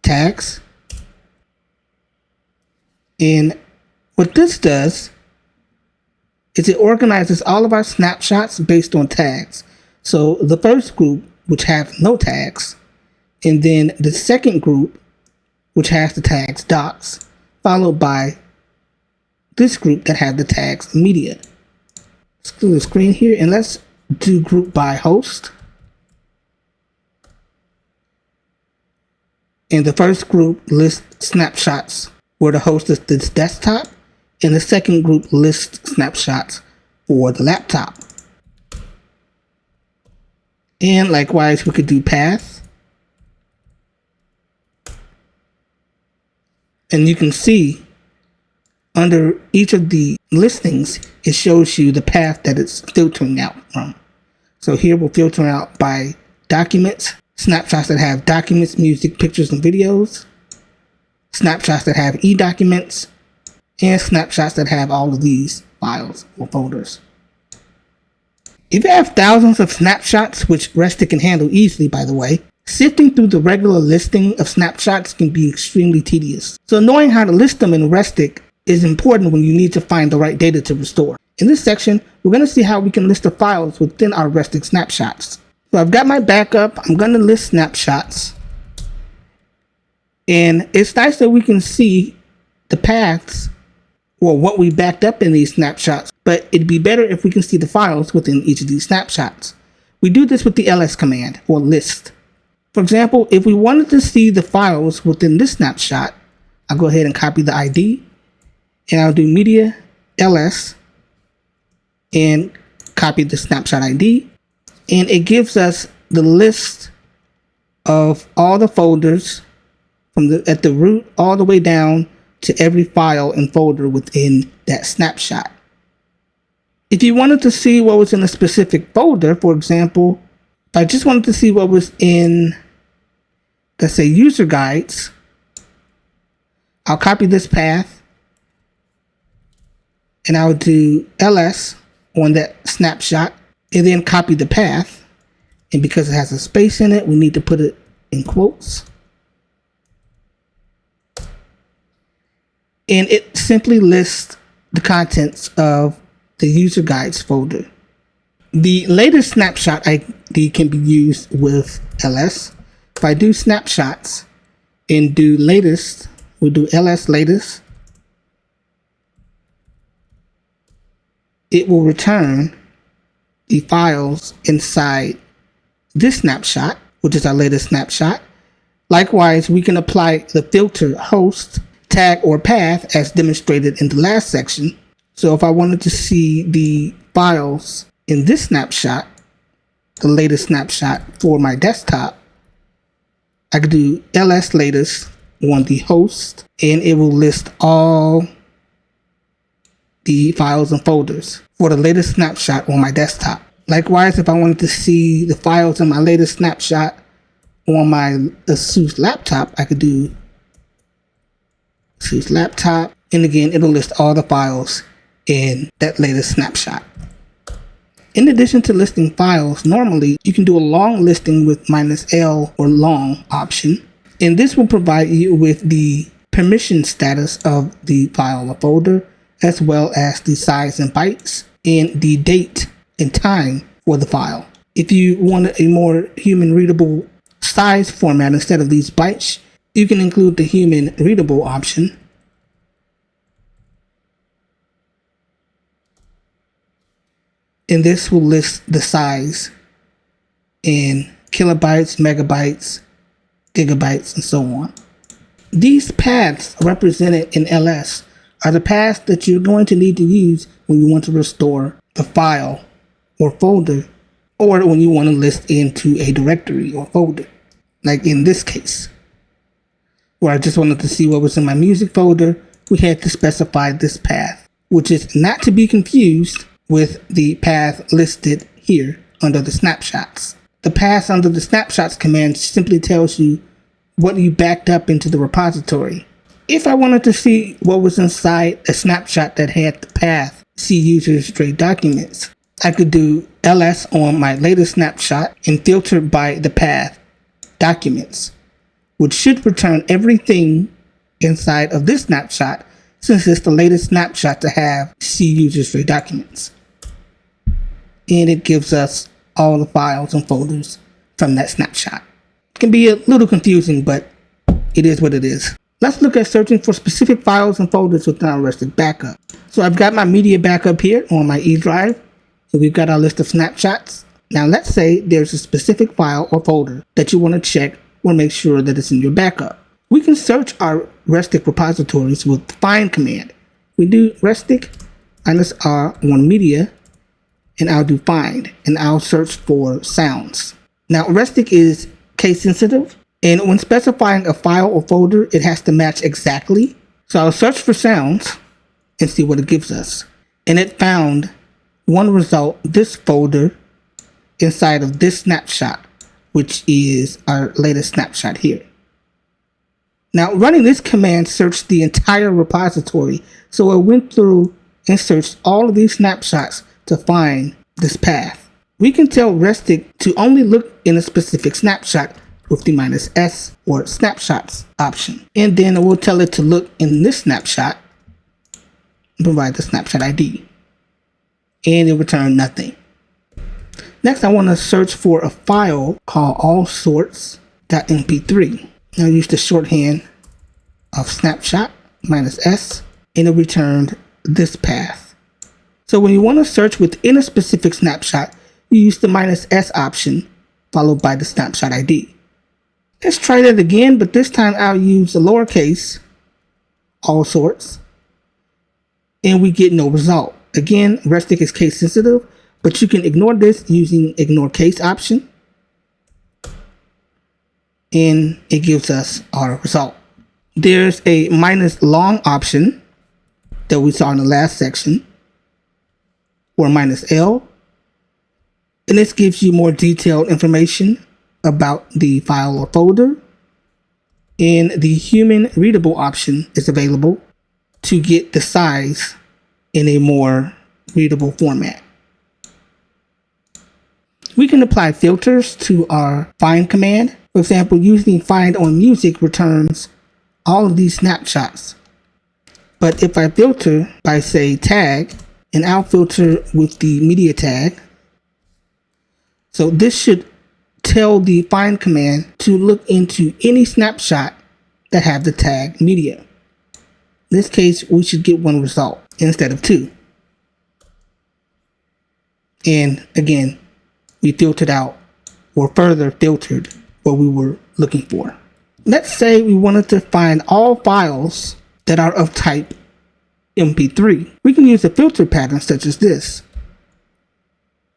tags. And what this does is it organizes all of our snapshots based on tags. So the first group, which have no tags, and then the second group, which has the tags docs, followed by this group that have the tags media. Let's do the screen here, and let's do group by host. And the first group lists snapshots where the host is this desktop, and the second group lists snapshots for the laptop. And likewise, we could do path. And you can see under each of the listings, it shows you the path that it's filtering out from. So here we're filtering out by documents, snapshots that have documents, music, pictures, and videos, snapshots that have e-documents, and snapshots that have all of these files or folders. If you have thousands of snapshots, which Restic can handle easily, by the way, sifting through the regular listing of snapshots can be extremely tedious. So knowing how to list them in Restic is important when you need to find the right data to restore. In this section, we're going to see how we can list the files within our Restic snapshots. So I've got my backup. I'm going to list snapshots. And it's nice that we can see the paths or what we backed up in these snapshots, but it'd be better if we can see the files within each of these snapshots. We do this with the ls command or list. For example, if we wanted to see the files within this snapshot, I'll go ahead and copy the ID, and I'll do media ls and copy the snapshot ID, and it gives us the list of all the folders from at the root all the way down to every file and folder within that snapshot. If you wanted to see what was in a specific folder, for example, if I just wanted to see what was in, let's say, user guides, I'll copy this path and I'll do ls on that snapshot and then copy the path. And because it has a space in it, we need to put it in quotes. And it simply lists the contents of the user guides folder. The latest snapshot ID can be used with ls. If I do snapshots and do latest, we'll do ls latest, it will return the files inside this snapshot, which is our latest snapshot. Likewise, we can apply the filter host, tag, or path as demonstrated in the last section. So if I wanted to see the files in this snapshot, the latest snapshot for my desktop, I could do ls latest on the host, and it will list all the files and folders for the latest snapshot on my desktop. Likewise, if I wanted to see the files in my latest snapshot on my ASUS laptop, I could do ASUS laptop, and again, it'll list all the files in that latest snapshot. In addition to listing files, normally you can do a long listing with -L or long option, and this will provide you with the permission status of the file or folder, as well as the size in bytes and the date and time for the file. If you want a more human readable size format instead of these bytes, you can include the human readable option. And this will list the size in kilobytes, megabytes, gigabytes, and so on. These paths represented in ls are the paths that you're going to need to use when you want to restore the file or folder, or when you want to list into a directory or folder. Like in this case, where I just wanted to see what was in my music folder, we had to specify this path, which is not to be confused with the path listed here under the snapshots. The path under the snapshots command simply tells you what you backed up into the repository. If I wanted to see what was inside a snapshot that had the path see users straight documents, I could do ls on my latest snapshot and filter by the path documents, which should return everything inside of this snapshot, since it's the latest snapshot to have see users straight documents. And it gives us all the files and folders from that snapshot. It can be a little confusing, but it is what it is. Let's look at searching for specific files and folders within our Restic backup. So I've got my media backup here on my E drive, and we've got our list of snapshots. Now let's say there's a specific file or folder that you want to check or make sure that it's in your backup. We can search our Restic repositories with the find command. We do Restic -R on media, and I'll do find, and I'll search for sounds. Now Restic is case sensitive, and when specifying a file or folder, it has to match exactly. So I'll search for sounds and see what it gives us. And it found one result, this folder inside of this snapshot, which is our latest snapshot here. Now running this command searched the entire repository, so it went through and searched all of these snapshots to find this path. We can tell Restic to only look in a specific snapshot with the -S or snapshots option. And then it will tell it to look in this snapshot and provide the snapshot ID. And it returned nothing. Next, I want to search for a file called allsorts.mp3. I'll use the shorthand of snapshot -S, and it returned this path. So when you want to search within a specific snapshot, you use the -S option followed by the snapshot ID. Let's try that again, but this time I'll use the lowercase all sorts, and we get no result. Again, Restic is case sensitive, but you can ignore this using ignore case option, and it gives us our result. There's a -long option that we saw in the last section, or -L, and this gives you more detailed information about the file or folder, and the human readable option is available to get the size in a more readable format. We can apply filters to our find command. For example, using find on music returns all of these snapshots. But if I filter by, say, tag, and I'll filter with the media tag, so this should tell the find command to look into any snapshot that have the tag media. In this case, we should get one result instead of two. And again, we filtered out or further filtered what we were looking for. Let's say we wanted to find all files that are of type MP3. We can use a filter pattern such as this,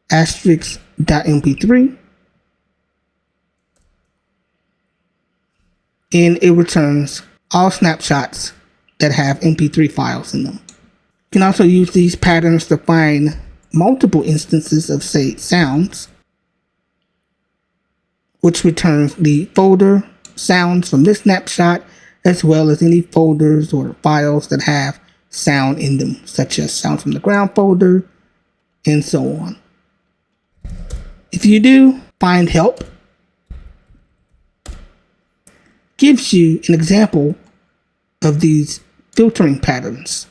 *.mp3, and it returns all snapshots that have MP3 files in them. You can also use these patterns to find multiple instances of, say, sounds, which returns the folder sounds from this snapshot, as well as any folders or files that have sound in them, such as sound from the ground folder, and so on. If you do find help, gives you an example of these filtering patterns,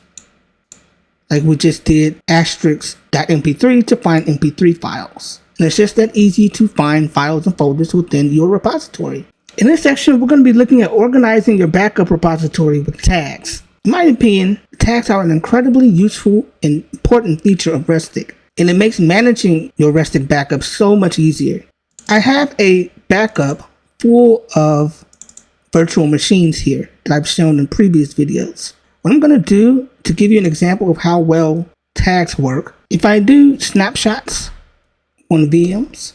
like we just did *.mp3 to find MP3 files. And it's just that easy to find files and folders within your repository. In this section, we're going to be looking at organizing your backup repository with tags. In my opinion, tags are an incredibly useful and important feature of Restic, and it makes managing your Restic backup so much easier. I have a backup full of virtual machines here that I've shown in previous videos. What I'm going to do to give you an example of how well tags work, if I do snapshots on VMs,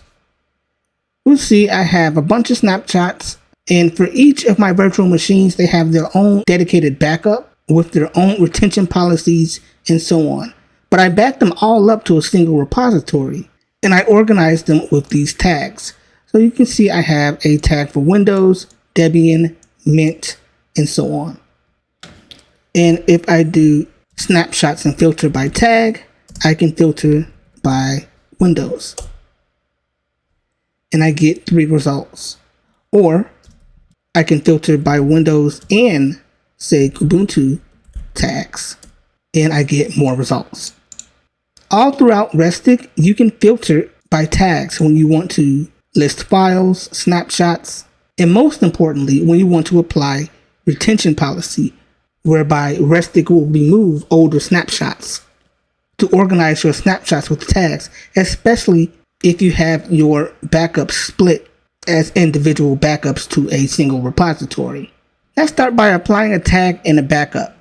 we'll see I have a bunch of snapshots, and for each of my virtual machines, they have their own dedicated backup with their own retention policies and so on. But I back them all up to a single repository, and I organize them with these tags. So you can see I have a tag for Windows, Debian, Mint, and so on. And if I do snapshots and filter by tag, I can filter by Windows, and I get 3 results. Or I can filter by Windows and, say, Ubuntu tags, and I get more results. All throughout Restic, you can filter by tags when you want to list files, snapshots, and most importantly, when you want to apply retention policy, whereby Restic will remove older snapshots to organize your snapshots with tags, especially if you have your backups split as individual backups to a single repository. Let's start by applying a tag in a backup.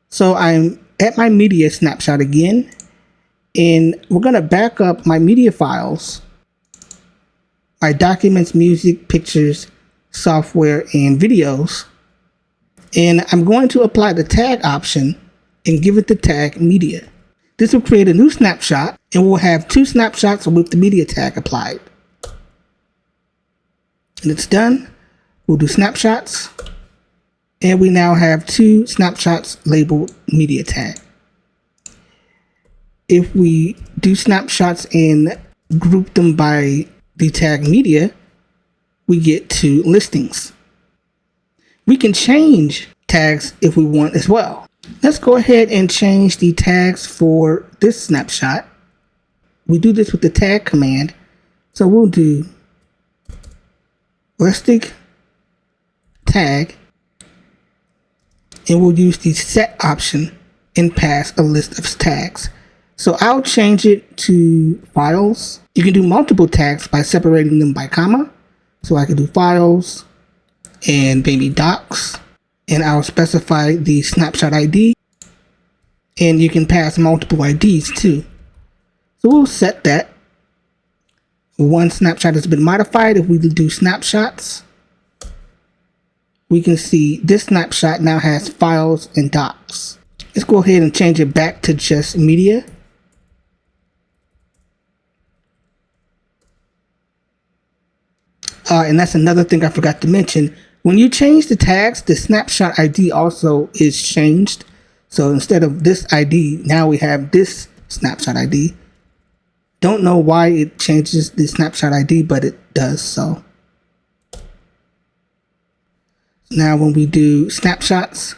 So I'm at my media snapshot again, and we're going to back up my media files, my documents, music, pictures, software, and videos. And I'm going to apply the tag option and give it the tag media. This will create a new snapshot, and we'll have 2 snapshots with the media tag applied. And it's done. We'll do snapshots, and we now have 2 snapshots labeled media tag. If we do snapshots and group them by the tag media, we get 2 listings. We can change tags if we want as well. Let's go ahead and change the tags for this snapshot. We do this with the tag command. So we'll do Restic tag, and we'll use the set option and pass a list of tags. So I'll change it to files. You can do multiple tags by separating them by comma. So I can do files and maybe docs, and I'll specify the snapshot ID, and you can pass multiple IDs too. So we'll set that. One snapshot has been modified. If we do snapshots, we can see this snapshot now has files and docs. Let's go ahead and change it back to just media. And that's another thing I forgot to mention. When you change the tags, the snapshot ID also is changed. So instead of this ID, now we have this snapshot ID. Don't know why it changes the snapshot ID, but it does so. Now when we do snapshots,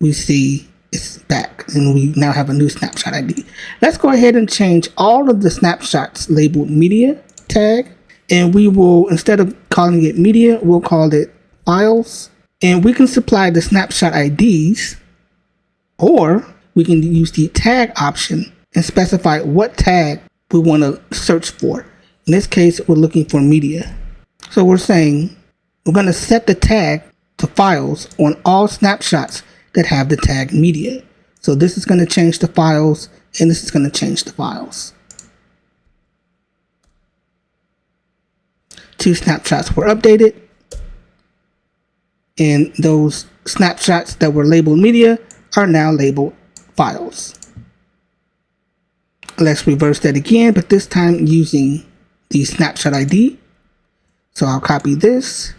we see it's back, and we now have a new snapshot ID. Let's go ahead and change all of the snapshots labeled media tag, And we will, instead of calling it media, we'll call it files. And we can supply the snapshot IDs, or we can use the tag option and specify what tag we want to search for. In this case, we're looking for media. So we're saying we're going to set the tag to files on all snapshots that have the tag media. So this is going to change the files, and this is going to change the files. 2 snapshots were updated, and those snapshots that were labeled media are now labeled files. Let's reverse that again, but this time using the snapshot ID. So I'll copy this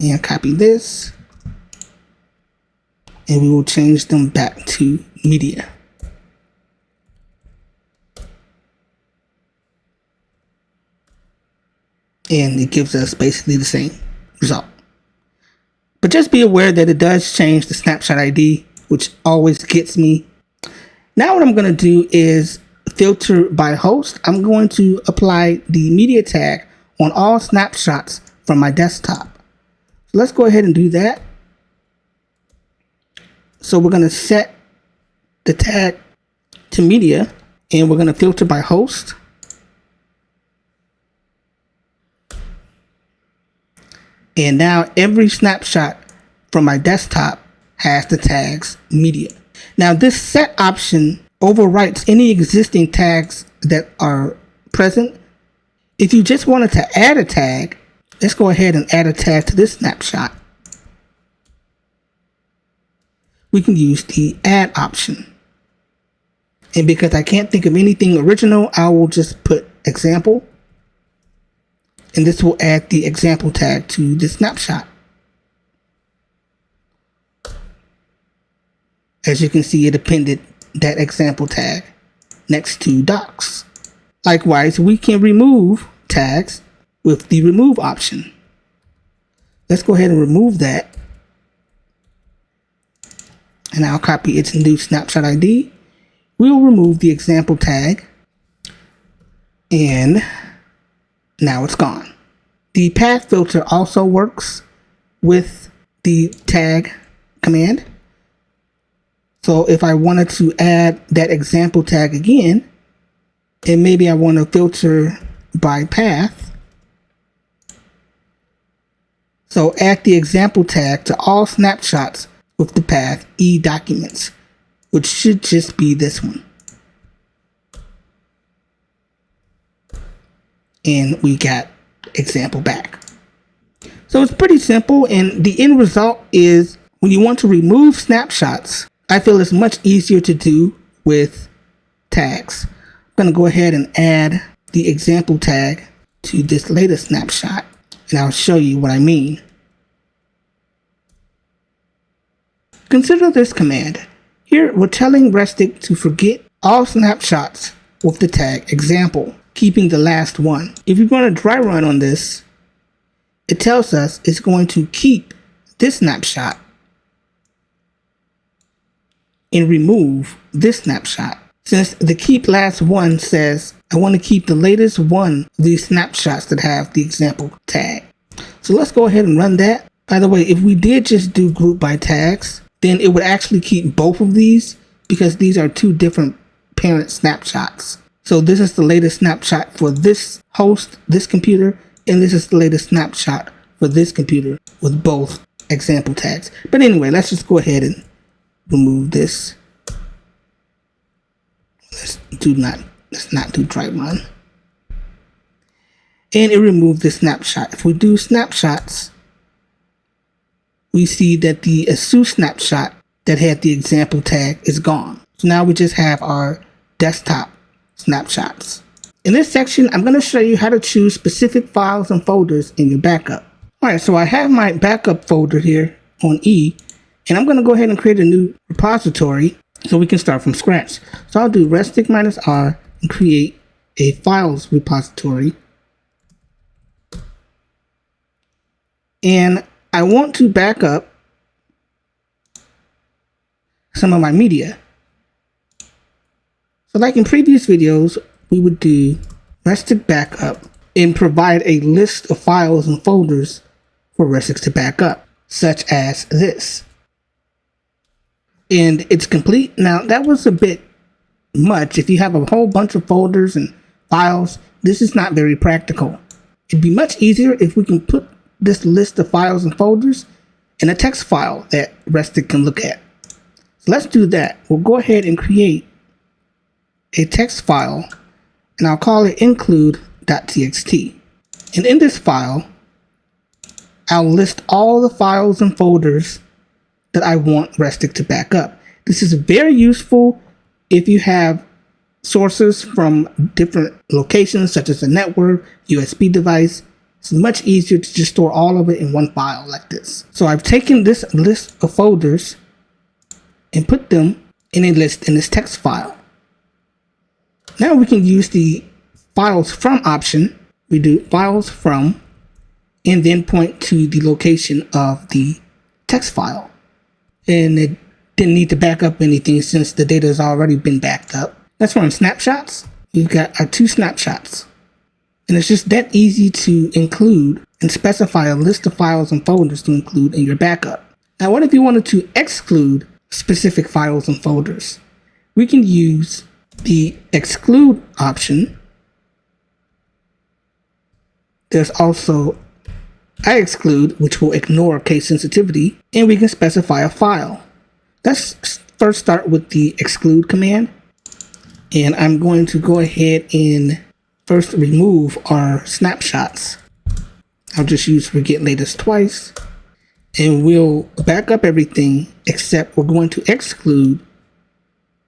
and copy this, and we will change them back to media. And it gives us basically the same result. But just be aware that it does change the snapshot ID, which always gets me. Now what I'm going to do is filter by host. I'm going to apply the media tag on all snapshots from my desktop. So let's go ahead and do that. So we're going to set the tag to media, and we're going to filter by host. And now every snapshot from my desktop has the tags media. Now this set option overwrites any existing tags that are present. If you just wanted to add a tag, let's go ahead and add a tag to this snapshot. We can use the add option. And because I can't think of anything original, I will just put example. And this will add the example tag to the snapshot. As you can see, it appended that example tag next to docs. Likewise, we can remove tags with the remove option. Let's go ahead and remove that. And I'll copy its new snapshot ID. We will remove the example tag. And now it's gone. The path filter also works with the tag command. So if I wanted to add that example tag again, and maybe I want to filter by path. So add the example tag to all snapshots with the path e-documents, which should just be this one. And we got example back. So it's pretty simple, and the end result is when you want to remove snapshots, I feel it's much easier to do with tags. I'm going to go ahead and add the example tag to this latest snapshot, and I'll show you what I mean. Consider this command. Here we're telling Restic to forget all snapshots with the tag example, keeping the last one. If you're going to dry run on this, it tells us it's going to keep this snapshot and remove this snapshot. Since the keep last one says, I want to keep the latest one of these snapshots that have the example tag. So let's go ahead and run that. By the way, if we did just do group by tags, then it would actually keep both of these because these are 2 different parent snapshots. So this is the latest snapshot for this host, this computer, and this is the latest snapshot for this computer with both example tags. But anyway, let's just go ahead and remove this. Let's not do dry run. And it removed the snapshot. If we do snapshots, we see that the ASUS snapshot that had the example tag is gone. So now we just have our desktop snapshots. In this section, I'm going to show you how to choose specific files and folders in your backup. Alright, so I have my backup folder here on E, and I'm going to go ahead and create a new repository so we can start from scratch. So I'll do restic -r and create a files repository. And I want to back up some of my media. So like in previous videos, we would do Restic backup and provide a list of files and folders for Restic to back up, such as this. And it's complete. Now, that was a bit much. If you have a whole bunch of folders and files, this is not very practical. It'd be much easier if we can put this list of files and folders in a text file that Restic can look at. So let's do that. We'll go ahead and create a text file, and I'll call it include.txt. And in this file, I'll list all the files and folders that I want Restic to back up. This is very useful if you have sources from different locations, such as a network, USB device. It's much easier to just store all of it in one file like this. So I've taken this list of folders and put them in a list in this text file. Now we can use the files from option. We do files from and then point to the location of the text file. And it didn't need to back up anything since the data has already been backed up. Let's run snapshots. We've got our 2 snapshots. And it's just that easy to include and specify a list of files and folders to include in your backup. Now, what if you wanted to exclude specific files and folders? We can use the exclude option. There's also exclude, which will ignore case sensitivity, and we can specify a file. Let's first start with the exclude command. And I'm going to go ahead and first remove our snapshots. I'll just use forget latest twice. And we'll back up everything except we're going to exclude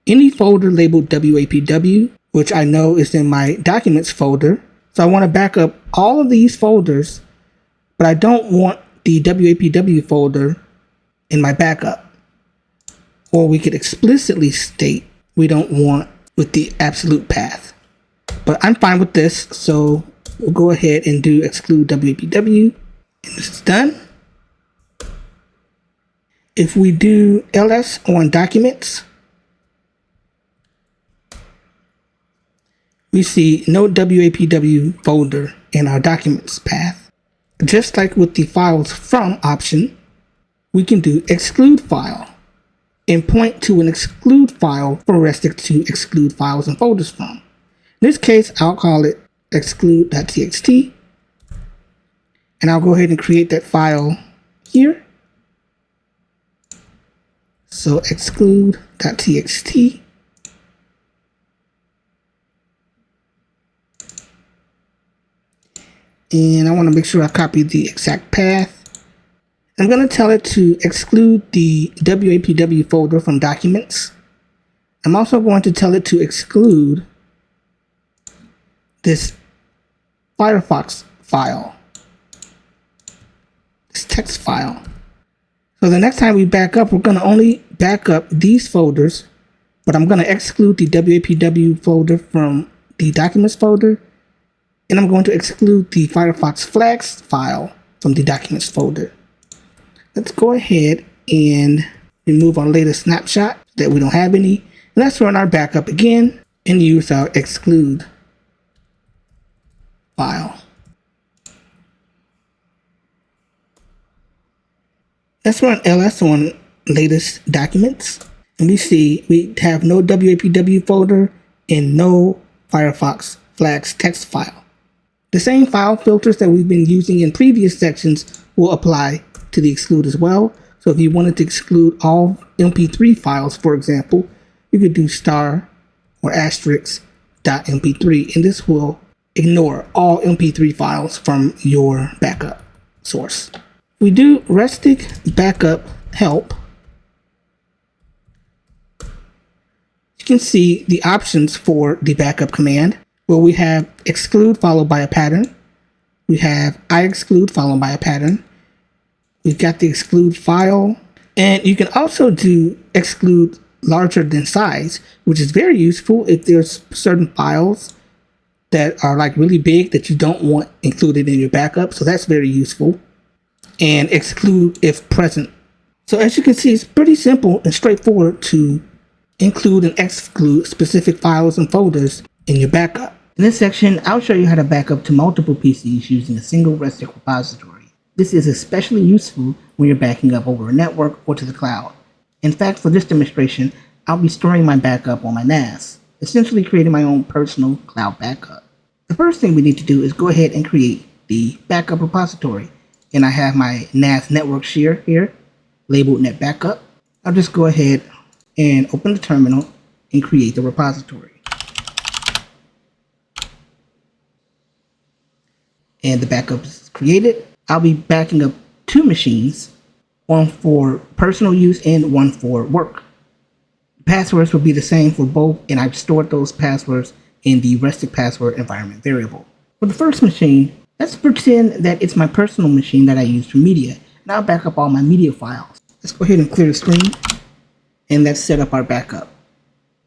any folder labeled WAPW, which I know is in my documents folder. So I want to back up all of these folders, but I don't want the WAPW folder in my backup. Or we could explicitly state we don't want with the absolute path. But I'm fine with this, so we'll go ahead and do exclude WAPW. And this is done. If we do ls on documents, we see no WAPW folder in our documents path. Just like with the files from option, we can do exclude file and point to an exclude file for Restic to exclude files and folders from. In this case, I'll call it exclude.txt, and I'll go ahead and create that file here. So exclude.txt. And I want to make sure I copy the exact path. I'm going to tell it to exclude the WAPW folder from documents. I'm also going to tell it to exclude this Firefox file, this text file. So the next time we back up, we're going to only back up these folders, but I'm going to exclude the WAPW folder from the documents folder, and I'm going to exclude the Firefox flags file from the documents folder. Let's go ahead and remove our latest snapshot that we don't have any. And let's run our backup again and use our exclude file. Let's run ls on latest documents. And we see we have no WAPW folder and no Firefox flags text file. The same file filters that we've been using in previous sections will apply to the exclude as well. So if you wanted to exclude all MP3 files, for example, you could do star or asterisk.mp3, and this will ignore all MP3 files from your backup source. We do Restic backup help. You can see the options for the backup command, where we have exclude followed by a pattern. We have exclude followed by a pattern. We've got the exclude file, and you can also do exclude larger than size, which is very useful if there's certain files that are like really big that you don't want included in your backup. So that's very useful. And exclude if present. So as you can see, it's pretty simple and straightforward to include and exclude specific files and folders in your backup. In this section, I'll show you how to back up to multiple PCs using a single Restic repository. This is especially useful when you're backing up over a network or to the cloud. In fact, for this demonstration, I'll be storing my backup on my NAS, essentially creating my own personal cloud backup. The first thing we need to do is go ahead and create the backup repository. And I have my NAS network share here, labeled net backup. I'll just go ahead and open the terminal and create the repository. And the backup is created. I'll be backing up 2 machines, one for personal use and one for work. Passwords will be the same for both, and I've stored those passwords in the Restic password environment variable. For the first machine, let's pretend that it's my personal machine that I use for media, and I'll back up all my media files. Let's go ahead and clear the screen, and let's set up our backup.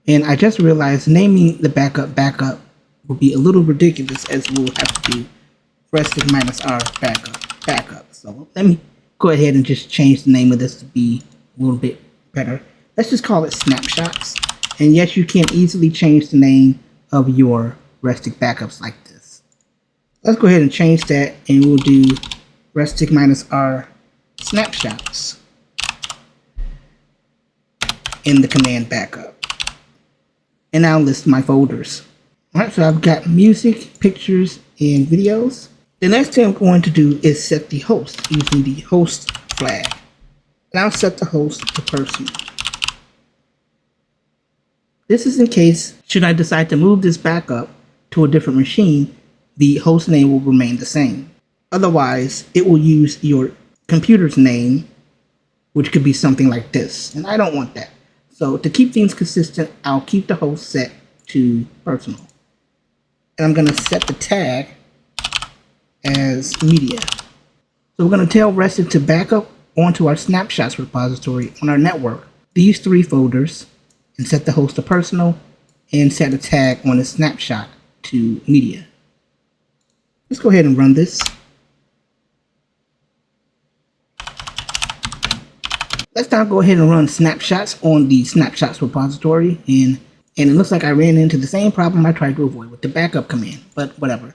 And I just realized naming the backup will be a little ridiculous, as we'll have to do Restic -r backup. So let me go ahead and just change the name of this to be a little bit better. Let's just call it Snapshots. And yes, you can easily change the name of your Restic backups like this. Let's go ahead and change that, and we'll do Restic -r Snapshots in the command backup. And I'll list my folders. Alright, so I've got music, pictures, and videos. The next thing I'm going to do is set the host using the host flag. And I'll set the host to personal. This is in case, should I decide to move this backup to a different machine, the host name will remain the same. Otherwise, it will use your computer's name, which could be something like this. And I don't want that. So to keep things consistent, I'll keep the host set to personal. And I'm going to set the tag as media. So we're going to tell Restic to back up onto our Snapshots repository on our network, these 3 folders, and set the host to personal, and set a tag on the snapshot to media. Let's go ahead and run this. Let's now go ahead and run snapshots on the Snapshots repository, and it looks like I ran into the same problem I tried to avoid with the backup command, but whatever.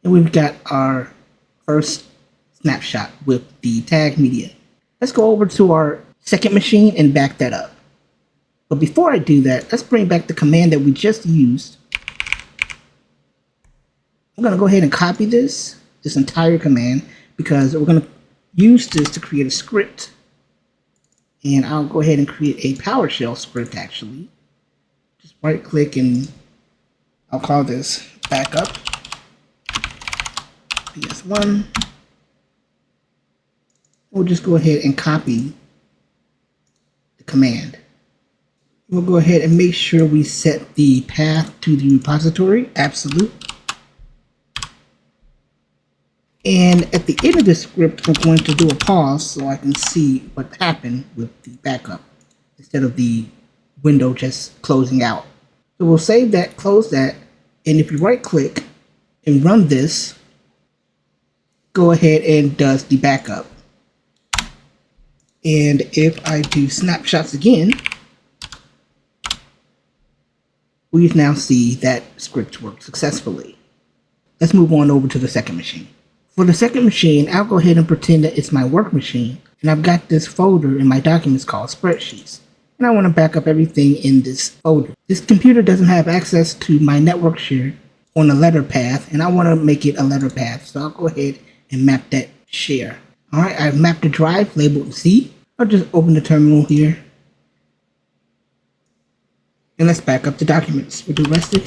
And we've got our first snapshot with the tag media. Let's go over to our second machine and back that up. But before I do that, let's bring back the command that we just used. I'm going to go ahead and copy this entire command, because we're going to use this to create a script. And I'll go ahead and create a PowerShell script, actually. Just right click, and I'll call this backup PS1. We'll just go ahead and copy the command. We'll go ahead and make sure we set the path to the repository absolute. And at the end of the script, we're going to do a pause so I can see what happened with the backup instead of the window just closing out. So we'll save that, close that, and if you right click and run this, go ahead and does the backup. And if I do snapshots again, we now see that script worked successfully. Let's move on over to the second machine. For the second machine, I'll go ahead and pretend that it's my work machine, and I've got this folder in my documents called spreadsheets, and I want to back up everything in this folder. This computer doesn't have access to my network share on a letter path, and I want to make it a letter path, so I'll go ahead and map that share. Alright, I've mapped the drive labeled Z. I'll just open the terminal here, and let's back up the documents. We'll do Restic.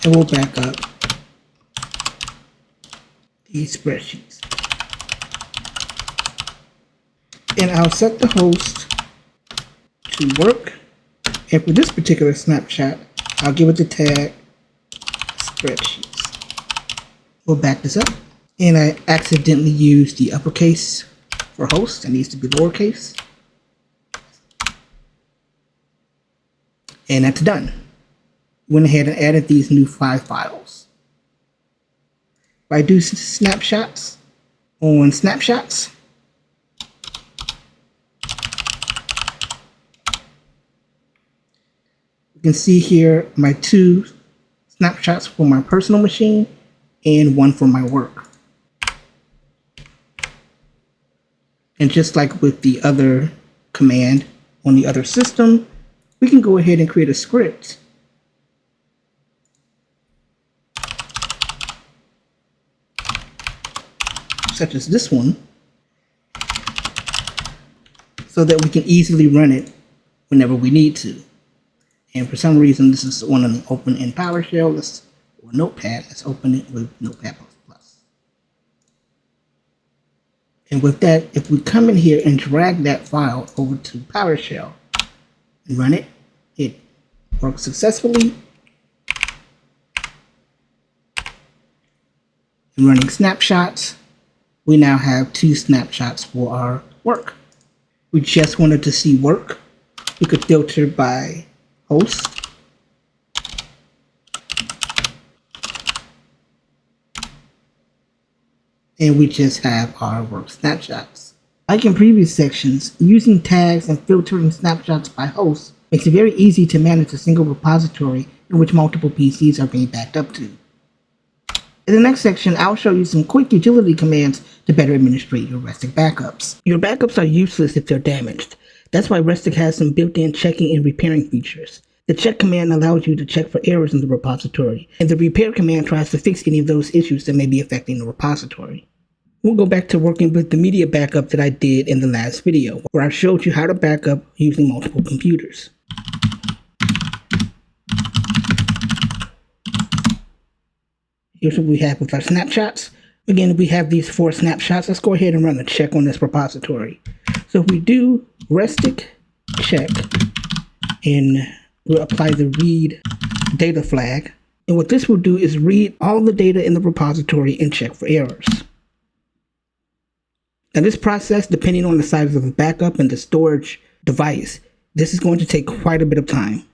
And we'll back up these spreadsheets. And I'll set the host to work. And for this particular snapshot, I'll give it the tag spreadsheets. We'll back this up. And I accidentally used the uppercase for host. It needs to be lowercase. And that's done. Went ahead and added these new 5 files. If I do snapshots on snapshots, You can see here my 2 snapshots for my personal machine and 1 for my work. And just like with the other command on the other system, we can go ahead and create a script such as this one, so that we can easily run it whenever we need to. And for some reason, this is one on the open in PowerShell or Notepad. Let's open it with Notepad++. And with that, if we come in here and drag that file over to PowerShell and run it, it works successfully. And running snapshots, we now have 2 snapshots for our work. We just wanted to see work. We could filter by host. And we just have our work snapshots. Like in previous sections, using tags and filtering snapshots by host makes it very easy to manage a single repository in which multiple PCs are being backed up to. In the next section, I'll show you some quick utility commands to better administrate your Restic backups. Your backups are useless if they're damaged. That's why Restic has some built-in checking and repairing features. The check command allows you to check for errors in the repository, and the repair command tries to fix any of those issues that may be affecting the repository. We'll go back to working with the media backup that I did in the last video, where I showed you how to back up using multiple computers. Here's what we have with our snapshots. Again, we have these 4 snapshots. Let's go ahead and run a check on this repository. So if we do Restic check, and we'll apply the read data flag. And what this will do is read all the data in the repository and check for errors. Now this process, depending on the size of the backup and the storage device, this is going to take quite a bit of time.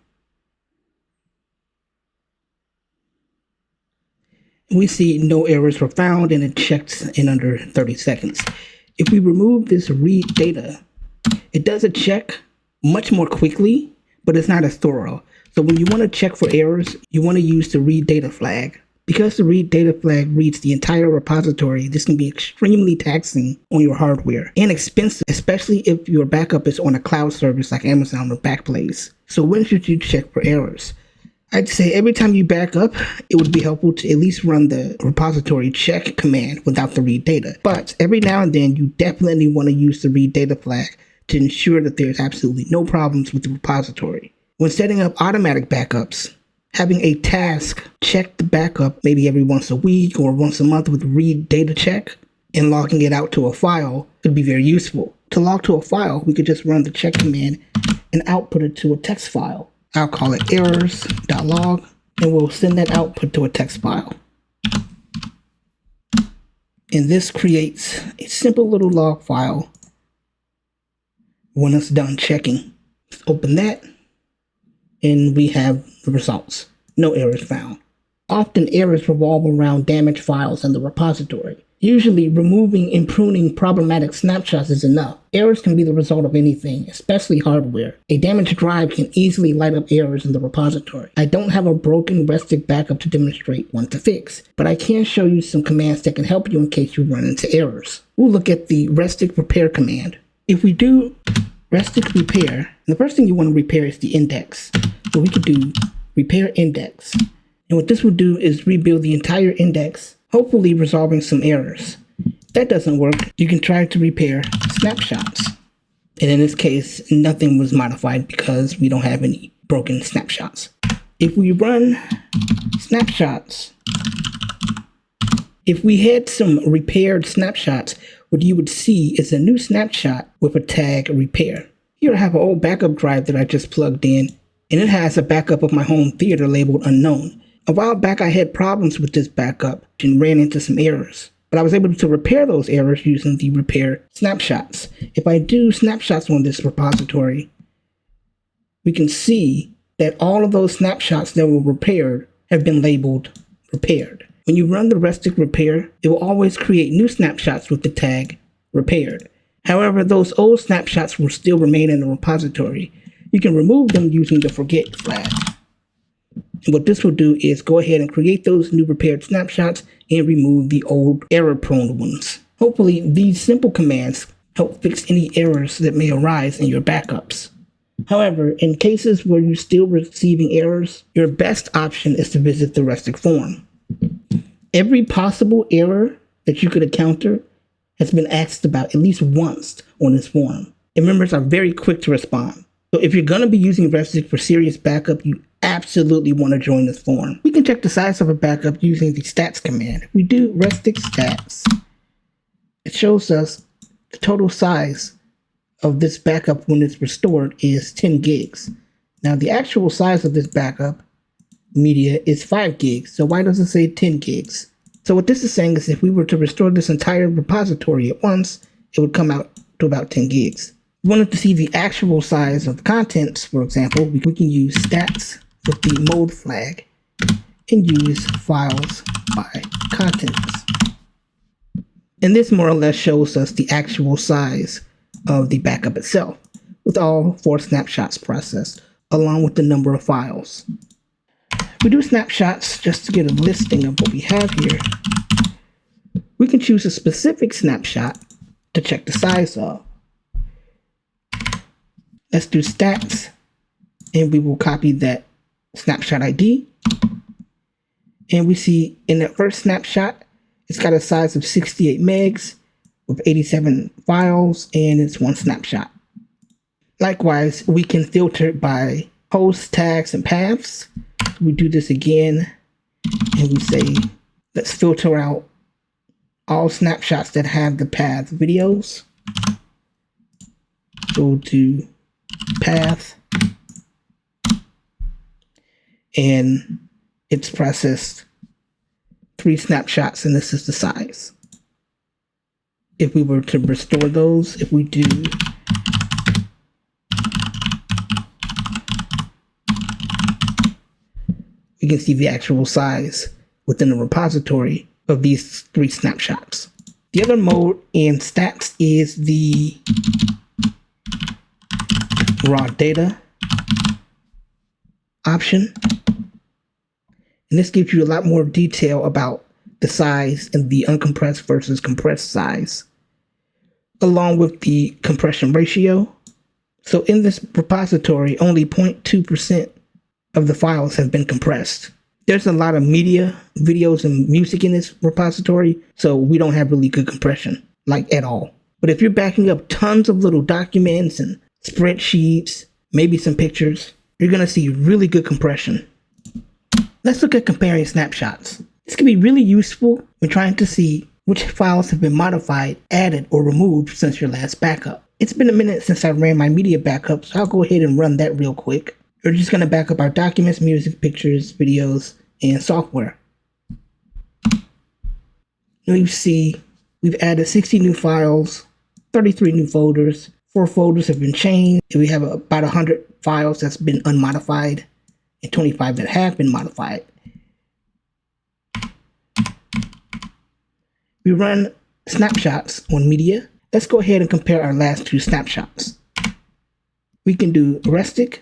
We see no errors were found and it checks in under 30 seconds. If we remove this read data, it does a check much more quickly, but it's not as thorough. So when you want to check for errors, you want to use the read data flag. Because the read data flag reads the entire repository, this can be extremely taxing on your hardware and expensive, especially if your backup is on a cloud service like Amazon or Backblaze. So when should you check for errors? I'd say every time you back up, it would be helpful to at least run the repository check command without the read data. But every now and then, you definitely want to use the read data flag to ensure that there's absolutely no problems with the repository. When setting up automatic backups, having a task check the backup maybe every once a week or once a month with read data check and logging it out to a file could be very useful. To log to a file, we could just run the check command and output it to a text file. I'll call it errors.log, and we'll send that output to a text file. And this creates a simple little log file when it's done checking. Let's open that, and we have the results. No errors found. Often errors revolve around damaged files in the repository. Usually, removing and pruning problematic snapshots is enough. Errors can be the result of anything, especially hardware. A damaged drive can easily light up errors in the repository. I don't have a broken Restic backup to demonstrate one to fix, but I can show you some commands that can help you in case you run into errors. We'll look at the Restic repair command. If we do Restic repair, the first thing you want to repair is the index. So we could do repair index. And what this will do is rebuild the entire index, hopefully resolving some errors. If that doesn't work, you can try to repair snapshots. And in this case, nothing was modified because we don't have any broken snapshots. If we run snapshots, if we had some repaired snapshots, what you would see is a new snapshot with a tag repair. Here I have an old backup drive that I just plugged in, and it has a backup of my home theater labeled unknown. A while back, I had problems with this backup and ran into some errors, but I was able to repair those errors using the repair snapshots. If I do snapshots on this repository, we can see that all of those snapshots that were repaired have been labeled repaired. When you run the Restic repair, it will always create new snapshots with the tag repaired. However, those old snapshots will still remain in the repository. You can remove them using the forget flag. And what this will do is go ahead and create those new repaired snapshots and remove the old error-prone ones. Hopefully, these simple commands help fix any errors that may arise in your backups. However, in cases where you're still receiving errors, your best option is to visit the Restic forum. Every possible error that you could encounter has been asked about at least once on this forum, and members are very quick to respond. So if you're going to be using Restic for serious backup, you absolutely want to join this forum. We can check the size of a backup using the stats command. If we do Restic stats, it shows us the total size of this backup when it's restored is 10 gigs. Now the actual size of this backup media is 5 gigs. So why does it say 10 gigs? So what this is saying is if we were to restore this entire repository at once, it would come out to about 10 gigs. If we wanted to see the actual size of the contents, for example, we can use stats with the mode flag and use files by contents. And this more or less shows us the actual size of the backup itself, with all 4 snapshots processed, along with the number of files. We do snapshots just to get a listing of what we have here. We can choose a specific snapshot to check the size of. Let's do stats, and we will copy that snapshot ID. And we see in that first snapshot, it's got a size of 68 megs with 87 files, and it's 1 snapshot. Likewise, we can filter by host, tags, and paths. We do this again, and we say, let's filter out all snapshots that have the path videos. Go to path, and it's processed 3 snapshots, and this is the size. If we were to restore those, if we do we can see the actual size within the repository of these 3 snapshots. The other mode in stats is the raw data option. And this gives you a lot more detail about the size and the uncompressed versus compressed size, along with the compression ratio. So in this repository, only 0.2% of the files have been compressed. There's a lot of media, videos, and music in this repository, so we don't have really good compression, like at all. But if you're backing up tons of little documents and spreadsheets, maybe some pictures, you're gonna see really good compression. Let's look at comparing snapshots. This can be really useful when trying to see which files have been modified, added, or removed since your last backup. It's been a minute since I ran my media backup, so I'll go ahead and run that real quick. We're just going to back up our documents, music, pictures, videos, and software. Now you see we've added 60 new files, 33 new folders, 4 folders have been changed, and we have about 100 files that's been unmodified, and 25 that have been modified. We run snapshots on media. Let's go ahead and compare our last 2 snapshots. We can do Restic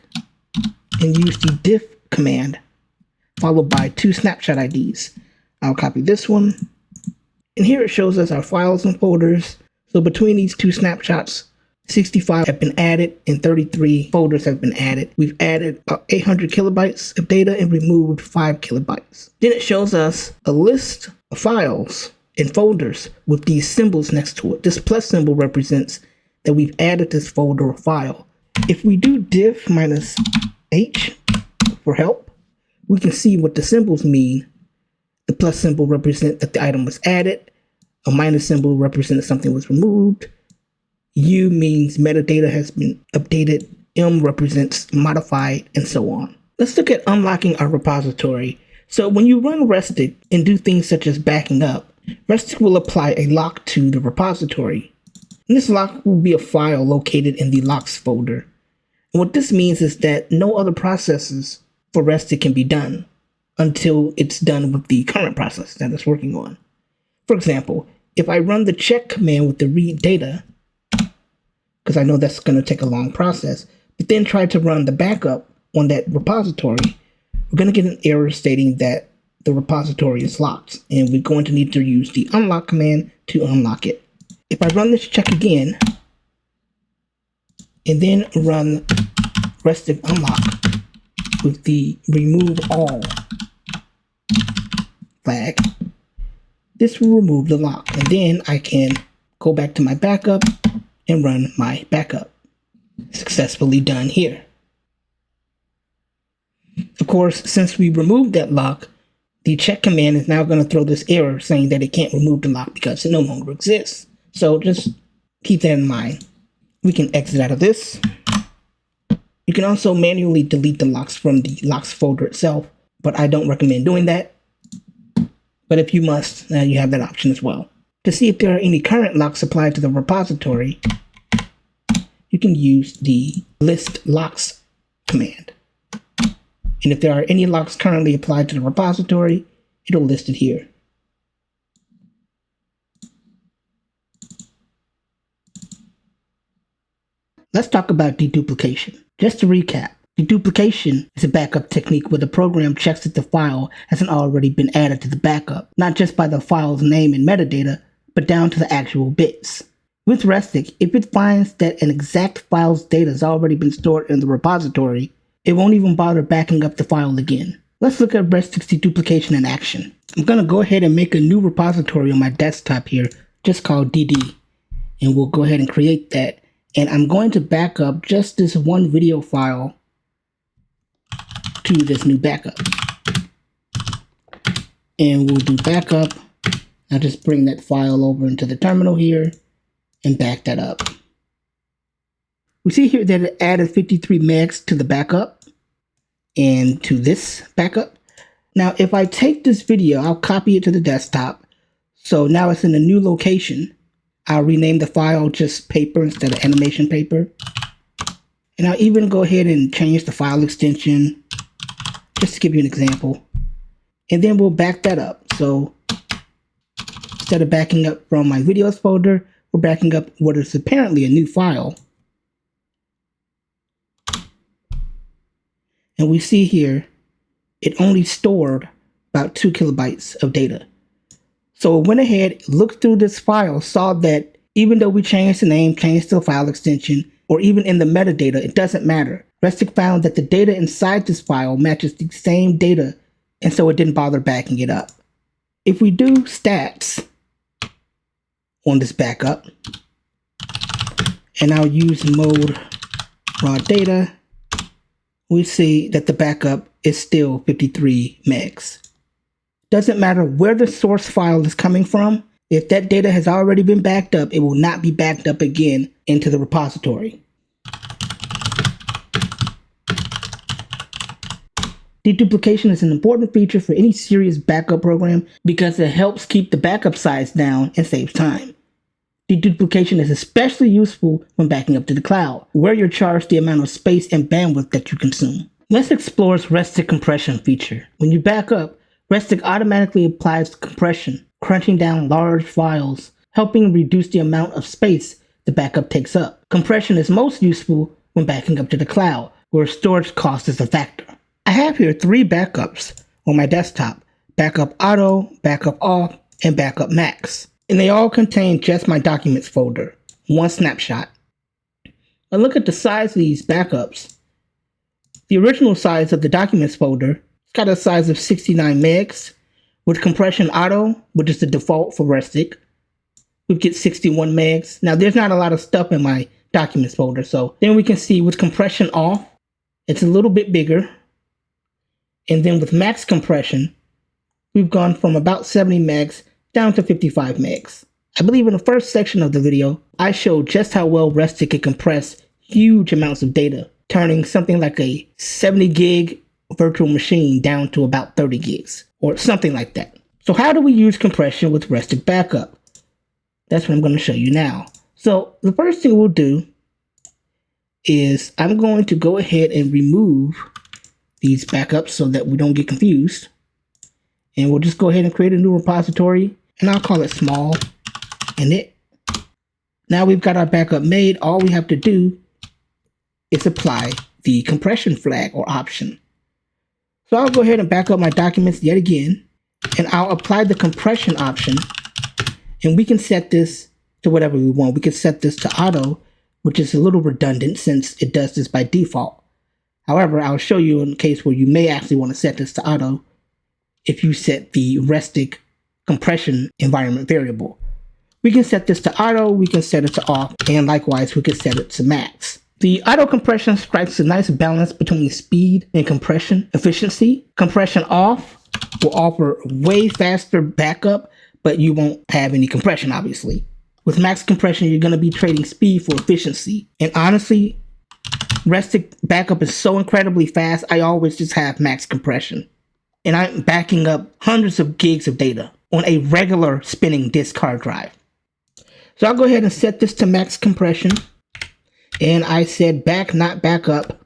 and use the diff command followed by 2 snapshot IDs. I'll copy this one. And here it shows us our files and folders. So between these 2 snapshots, 65 have been added and 33 folders have been added. We've added about 800 kilobytes of data and removed 5 kilobytes. Then it shows us a list of files and folders with these symbols next to it. This plus symbol represents that we've added this folder or file. If we do diff minus H for help, we can see what the symbols mean. The plus symbol represents that the item was added. A minus symbol represents something was removed. U means metadata has been updated. M represents modified, and so on. Let's look at unlocking our repository. So when you run Restic and do things such as backing up, Restic will apply a lock to the repository. And this lock will be a file located in the locks folder. And what this means is that no other processes for Restic can be done until it's done with the current process that it's working on. For example, if I run the check command with the read data, because I know that's going to take a long process, but then try to run the backup on that repository, we're going to get an error stating that the repository is locked, and we're going to need to use the unlock command to unlock it. If I run this check again, and then run Restic unlock with the remove all flag, this will remove the lock, and then I can go back to my backup and run my backup. Successfully done here. Of course, since we removed that lock, the check command is now going to throw this error saying that it can't remove the lock because it no longer exists. So just keep that in mind. We can exit out of this. You can also manually delete the locks from the locks folder itself, but I don't recommend doing that. But if you must, you have that option as well. To see if there are any current locks applied to the repository, you can use the list locks command. And if there are any locks currently applied to the repository, it'll list it here. Let's talk about deduplication. Just to recap, deduplication is a backup technique where the program checks that the file hasn't already been added to the backup, not just by the file's name and metadata, but down to the actual bits. With Restic, if it finds that an exact file's data has already been stored in the repository, it won't even bother backing up the file again. Let's look at Restic's deduplication in action. I'm going to go ahead and make a new repository on my desktop here, just called DD. And we'll go ahead and create that. And I'm going to back up just this one video file to this new backup. And we'll do backup. I'll just bring that file over into the terminal here and back that up. We see here that it added 53 megs to the backup and to this backup. Now, if I take this video, I'll copy it to the desktop. So now it's in a new location. I'll rename the file just paper instead of animation paper. And I'll even go ahead and change the file extension, just to give you an example. And then we'll back that up. So instead of backing up from my videos folder, we're backing up what is apparently a new file. And we see here, it only stored about 2 kilobytes of data. So it went ahead, looked through this file, saw that even though we changed the name, changed the file extension, or even in the metadata, it doesn't matter. Restic found that the data inside this file matches the same data, and so it didn't bother backing it up. If we do stats on this backup, and I'll use mode raw data, we see that the backup is still 53 megs. Doesn't matter where the source file is coming from. If that data has already been backed up, it will not be backed up again into the repository. Deduplication is an important feature for any serious backup program because it helps keep the backup size down and saves time. Deduplication is especially useful when backing up to the cloud, where you're charged the amount of space and bandwidth that you consume. Let's explore its Restic compression feature. When you back up, Restic automatically applies compression, crunching down large files, helping reduce the amount of space the backup takes up. Compression is most useful when backing up to the cloud, where storage cost is a factor. I have here 3 backups on my desktop: Backup Auto, Backup Off, and Backup Max. And they all contain just my documents folder, 1 snapshot. Now look at the size of these backups. The original size of the documents folder, it's got a size of 69 megs. With Compression Auto, which is the default for Restic, we get 61 megs. Now there's not a lot of stuff in my documents folder, so then we can see with Compression Off, it's a little bit bigger. And then with Max Compression, we've gone from about 70 megs down to 55 megs. I believe in the first section of the video, I showed just how well Restic can compress huge amounts of data, turning something like a 70 gig virtual machine down to about 30 gigs, or something like that. So how do we use compression with Restic Backup? That's what I'm going to show you now. So the first thing we'll do is I'm going to go ahead and remove these backups so that we don't get confused. And we'll just go ahead and create a new repository, and I'll call it small init. Now we've got our backup made. All we have to do is apply the compression flag or option. So I'll go ahead and back up my documents yet again, and I'll apply the compression option, and we can set this to whatever we want. We can set this to auto, which is a little redundant since it does this by default. However, I'll show you in a case where you may actually want to set this to auto if you set the Restic compression environment variable. We can set this to auto, we can set it to off, and likewise we can set it to max. The auto compression strikes a nice balance between speed and compression efficiency. Compression off will offer way faster backup, but you won't have any compression, obviously. With max compression, you're going to be trading speed for efficiency. And honestly, Restic backup is so incredibly fast, I always just have max compression. And I'm backing up hundreds of gigs of data on a regular spinning disk hard drive. So I'll go ahead and set this to max compression. And I said back, not back up.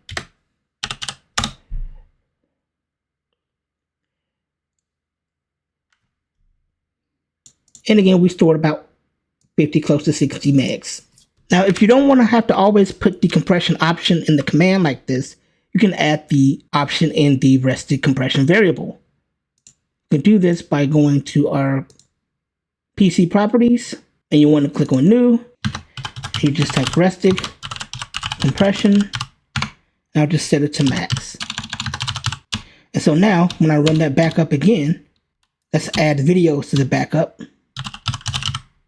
And again, we stored about 50, close to 60 megs. Now, if you don't want to have to always put the compression option in the command like this, you can add the option in the Restic compression variable. You can do this by going to our PC properties, and you want to click on new. You just type Restic compression, and I'll just set it to max. And so now, when I run that backup again, let's add videos to the backup.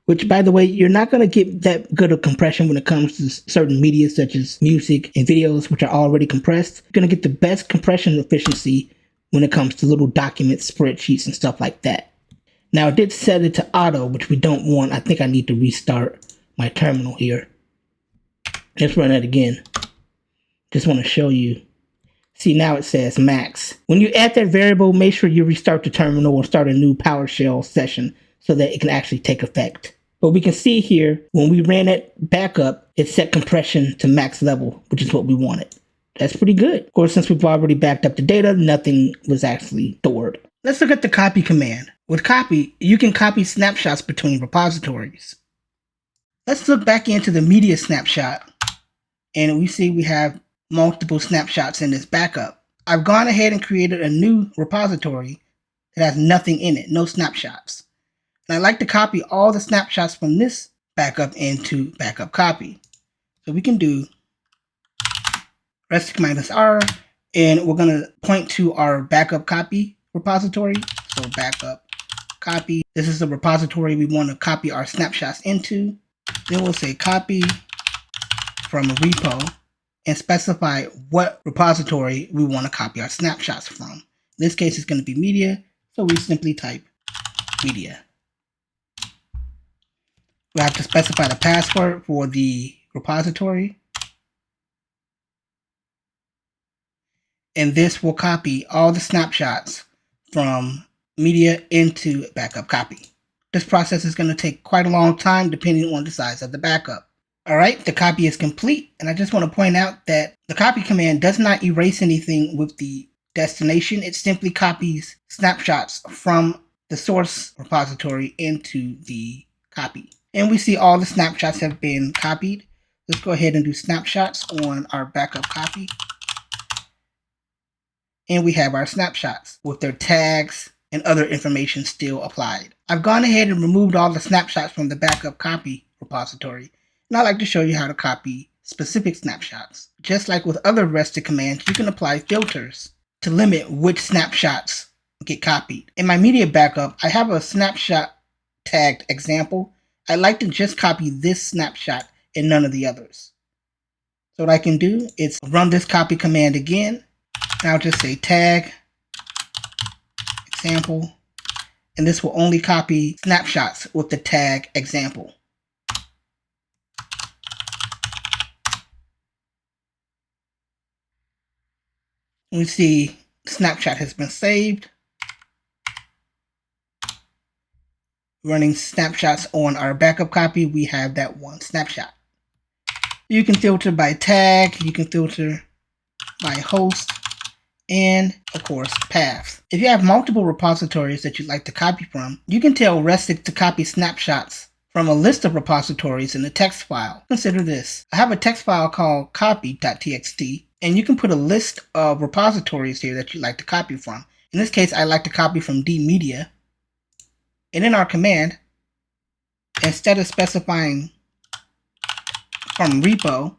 Which, by the way, you're not going to get that good of compression when it comes to certain media such as music and videos, which are already compressed. You're going to get the best compression efficiency when it comes to little documents, spreadsheets, and stuff like that. Now, I did set it to auto, which we don't want. I think I need to restart my terminal here. Let's run that again. Just want to show you. See, now it says max. When you add that variable, make sure you restart the terminal or start a new PowerShell session so that it can actually take effect. But we can see here, when we ran it back up, it set compression to max level, which is what we wanted. That's pretty good. Of course, since we've already backed up the data, nothing was actually stored. Let's look at the copy command. With copy, you can copy snapshots between repositories. Let's look back into the media snapshot, and we see we have multiple snapshots in this backup. I've gone ahead and created a new repository that has nothing in it, no snapshots. And I like to copy all the snapshots from this backup into backup copy. So we can do Restic -R, and we're going to point to our backup copy repository. So backup copy. This is the repository we want to copy our snapshots into. Then we'll say copy from a repo and specify what repository we want to copy our snapshots from. In this case, it's going to be media. So we simply type media. We have to specify the password for the repository. And this will copy all the snapshots from media into backup copy. This process is going to take quite a long time depending on the size of the backup. Alright, the copy is complete, and I just want to point out that the copy command does not erase anything with the destination. It simply copies snapshots from the source repository into the copy. And we see all the snapshots have been copied. Let's go ahead and do snapshots on our backup copy. And we have our snapshots with their tags and other information still applied. I've gone ahead and removed all the snapshots from the backup copy repository. And I'd like to show you how to copy specific snapshots. Just like with other Restic commands, you can apply filters to limit which snapshots get copied. In my media backup, I have a snapshot tagged example. I like to just copy this snapshot and none of the others. So what I can do is run this copy command again. And I'll just say tag example, and this will only copy snapshots with the tag example. We see snapshot has been saved. Running snapshots on our backup copy, we have that one snapshot. You can filter by tag, you can filter by host, and of course paths. If you have multiple repositories that you'd like to copy from, you can tell Restic to copy snapshots from a list of repositories in a text file. Consider this. I have a text file called copy.txt, And you can put a list of repositories here that you'd like to copy from. In this case, I like to copy from D-media. And in our command, instead of specifying from repo,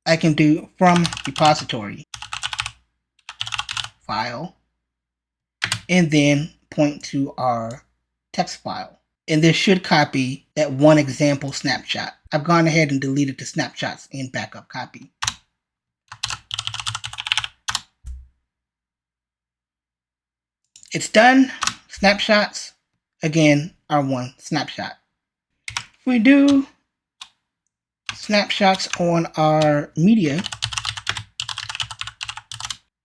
I can do from repository file, and then point to our text file. And this should copy that one example snapshot. I've gone ahead and deleted the snapshots in backup copy. It's done. Snapshots, again, are one snapshot. If we do snapshots on our media,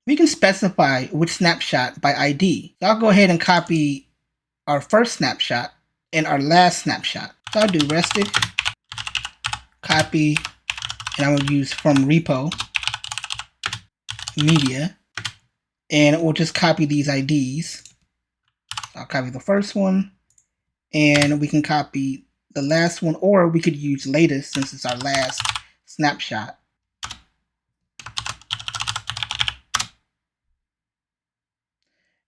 we can specify which snapshot by ID. So I'll go ahead and copy our first snapshot and our last snapshot. So I'll do Restic, copy, and I will use from repo, media, and we'll just copy these IDs. I'll copy the first one, and we can copy the last one, or we could use latest since it's our last snapshot.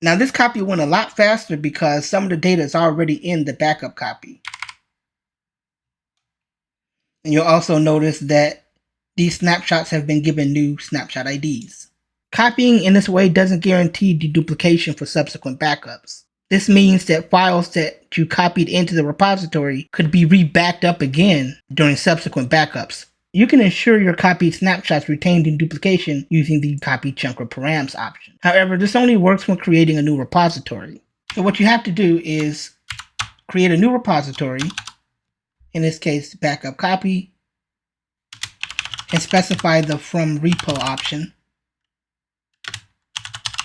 Now this copy went a lot faster because some of the data is already in the backup copy. And you'll also notice that these snapshots have been given new snapshot IDs. Copying in this way doesn't guarantee deduplication for subsequent backups. This means that files that you copied into the repository could be re-backed up again during subsequent backups. You can ensure your copied snapshots retained in duplication using the copy chunk or params option. However, this only works when creating a new repository. So what you have to do is create a new repository, in this case backup copy, and specify the from repo option.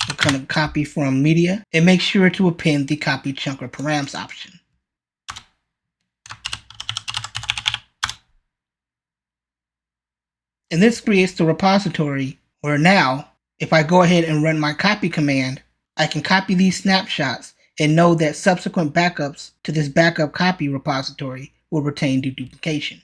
We're going to copy from media, and make sure to append the copy chunk or params option. And this creates the repository where now, if I go ahead and run my copy command, I can copy these snapshots and know that subsequent backups to this backup copy repository will retain deduplication.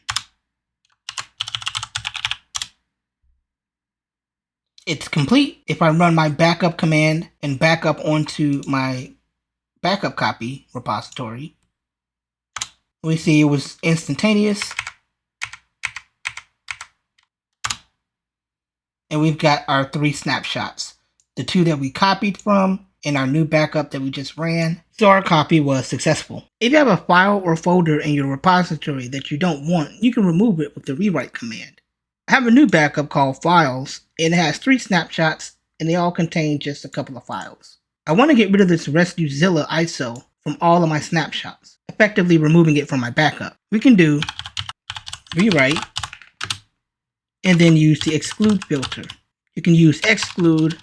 It's complete. If I run my backup command and back up onto my backup copy repository, we see it was instantaneous. And we've got our 3 snapshots, the 2 that we copied from and our new backup that we just ran. So our copy was successful. If you have a file or folder in your repository that you don't want, you can remove it with the rewrite command. I have a new backup called files, and it has 3 snapshots, and they all contain just a couple of files. I want to get rid of this Restic ISO from all of my snapshots, effectively removing it from my backup. We can do rewrite, and then use the exclude filter. You can use exclude,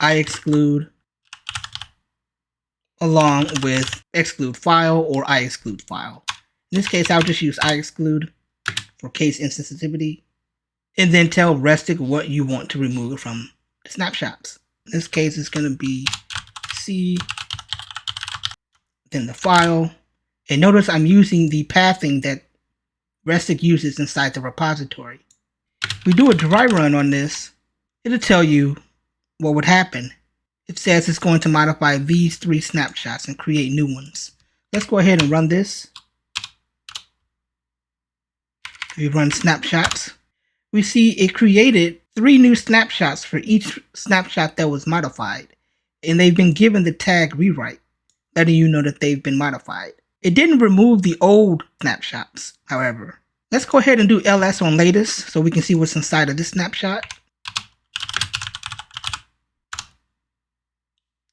exclude, along with exclude file or exclude file. In this case, I'll just use exclude for case insensitivity, and then tell Restic what you want to remove from the snapshots. In this case, it's going to be C, then the file, and notice I'm using the pathing that Restic uses inside the repository. We do a dry run on this, it'll tell you what would happen. It says it's going to modify these 3 snapshots and create new ones. Let's go ahead and run this. We run snapshots. We see it created 3 new snapshots for each snapshot that was modified, and they've been given the tag rewrite, letting you know that they've been modified. It didn't remove the old snapshots, however. Let's go ahead and do ls on latest so we can see what's inside of this snapshot.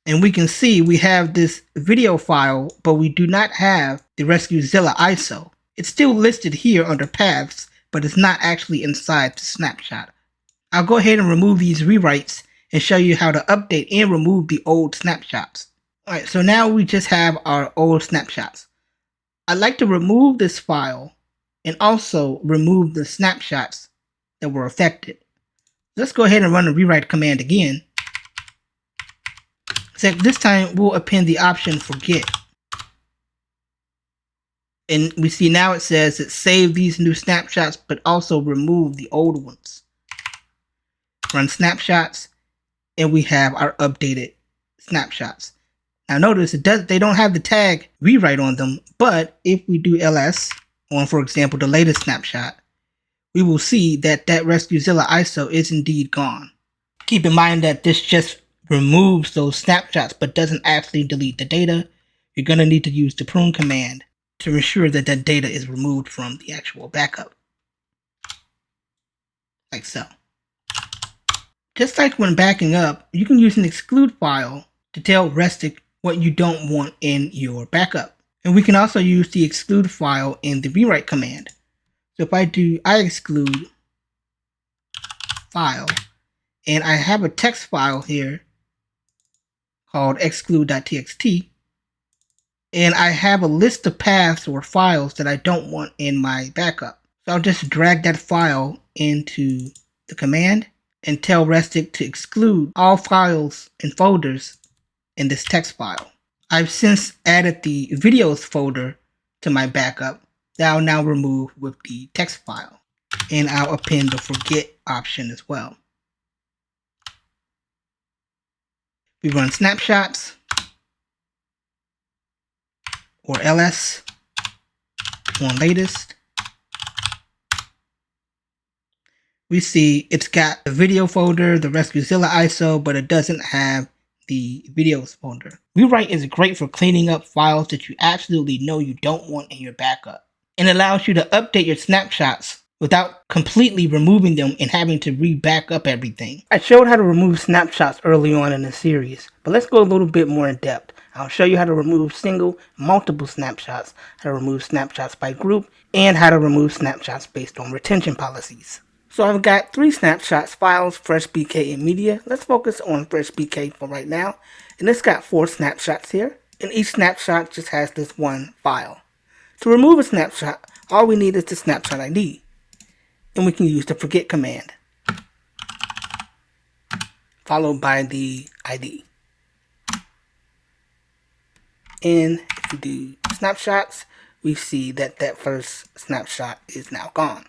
And we can see we have this video file, but we do not have the Restic ISO. It's still listed here under paths, but it's not actually inside the snapshot. I'll go ahead and remove these rewrites and show you how to update and remove the old snapshots. Alright, so now we just have our old snapshots. I'd like to remove this file and also remove the snapshots that were affected. Let's go ahead and run the rewrite command again. Except this time we'll append the option forget. And we see now it says it saved these new snapshots but also removed the old ones. run snapshots, and we have our updated snapshots. Now notice they don't have the tag rewrite on them, but if we do ls on, for example, the latest snapshot, we will see that that RescueZilla ISO is indeed gone. Keep in mind that this just removes those snapshots but doesn't actually delete the data. You're going to need to use the prune command to ensure that that data is removed from the actual backup. Like so. Just like when backing up, you can use an exclude file to tell Restic what you don't want in your backup. And we can also use the exclude file in the rewrite command. So if I do exclude file, and I have a text file here called exclude.txt, and I have a list of paths or files that I don't want in my backup. So I'll just drag that file into the command and tell Restic to exclude all files and folders in this text file. I've since added the videos folder to my backup that I'll now remove with the text file. And I'll append the forget option as well. We run snapshots or ls on latest. We see it's got the video folder, the RescueZilla ISO, but it doesn't have the videos folder. Rewrite is great for cleaning up files that you absolutely know you don't want in your backup, and allows you to update your snapshots without completely removing them and having to re-back up everything. I showed how to remove snapshots early on in the series, but let's go a little bit more in depth. I'll show you how to remove single, multiple snapshots, how to remove snapshots by group, and how to remove snapshots based on retention policies. So I've got 3 snapshots files, FreshBK and media. Let's focus on FreshBK for right now. And it's got 4 snapshots here, and each snapshot just has this one file. To remove a snapshot, all we need is the snapshot ID, and we can use the forget command, followed by the ID. And if we do snapshots, we see that that first snapshot is now gone.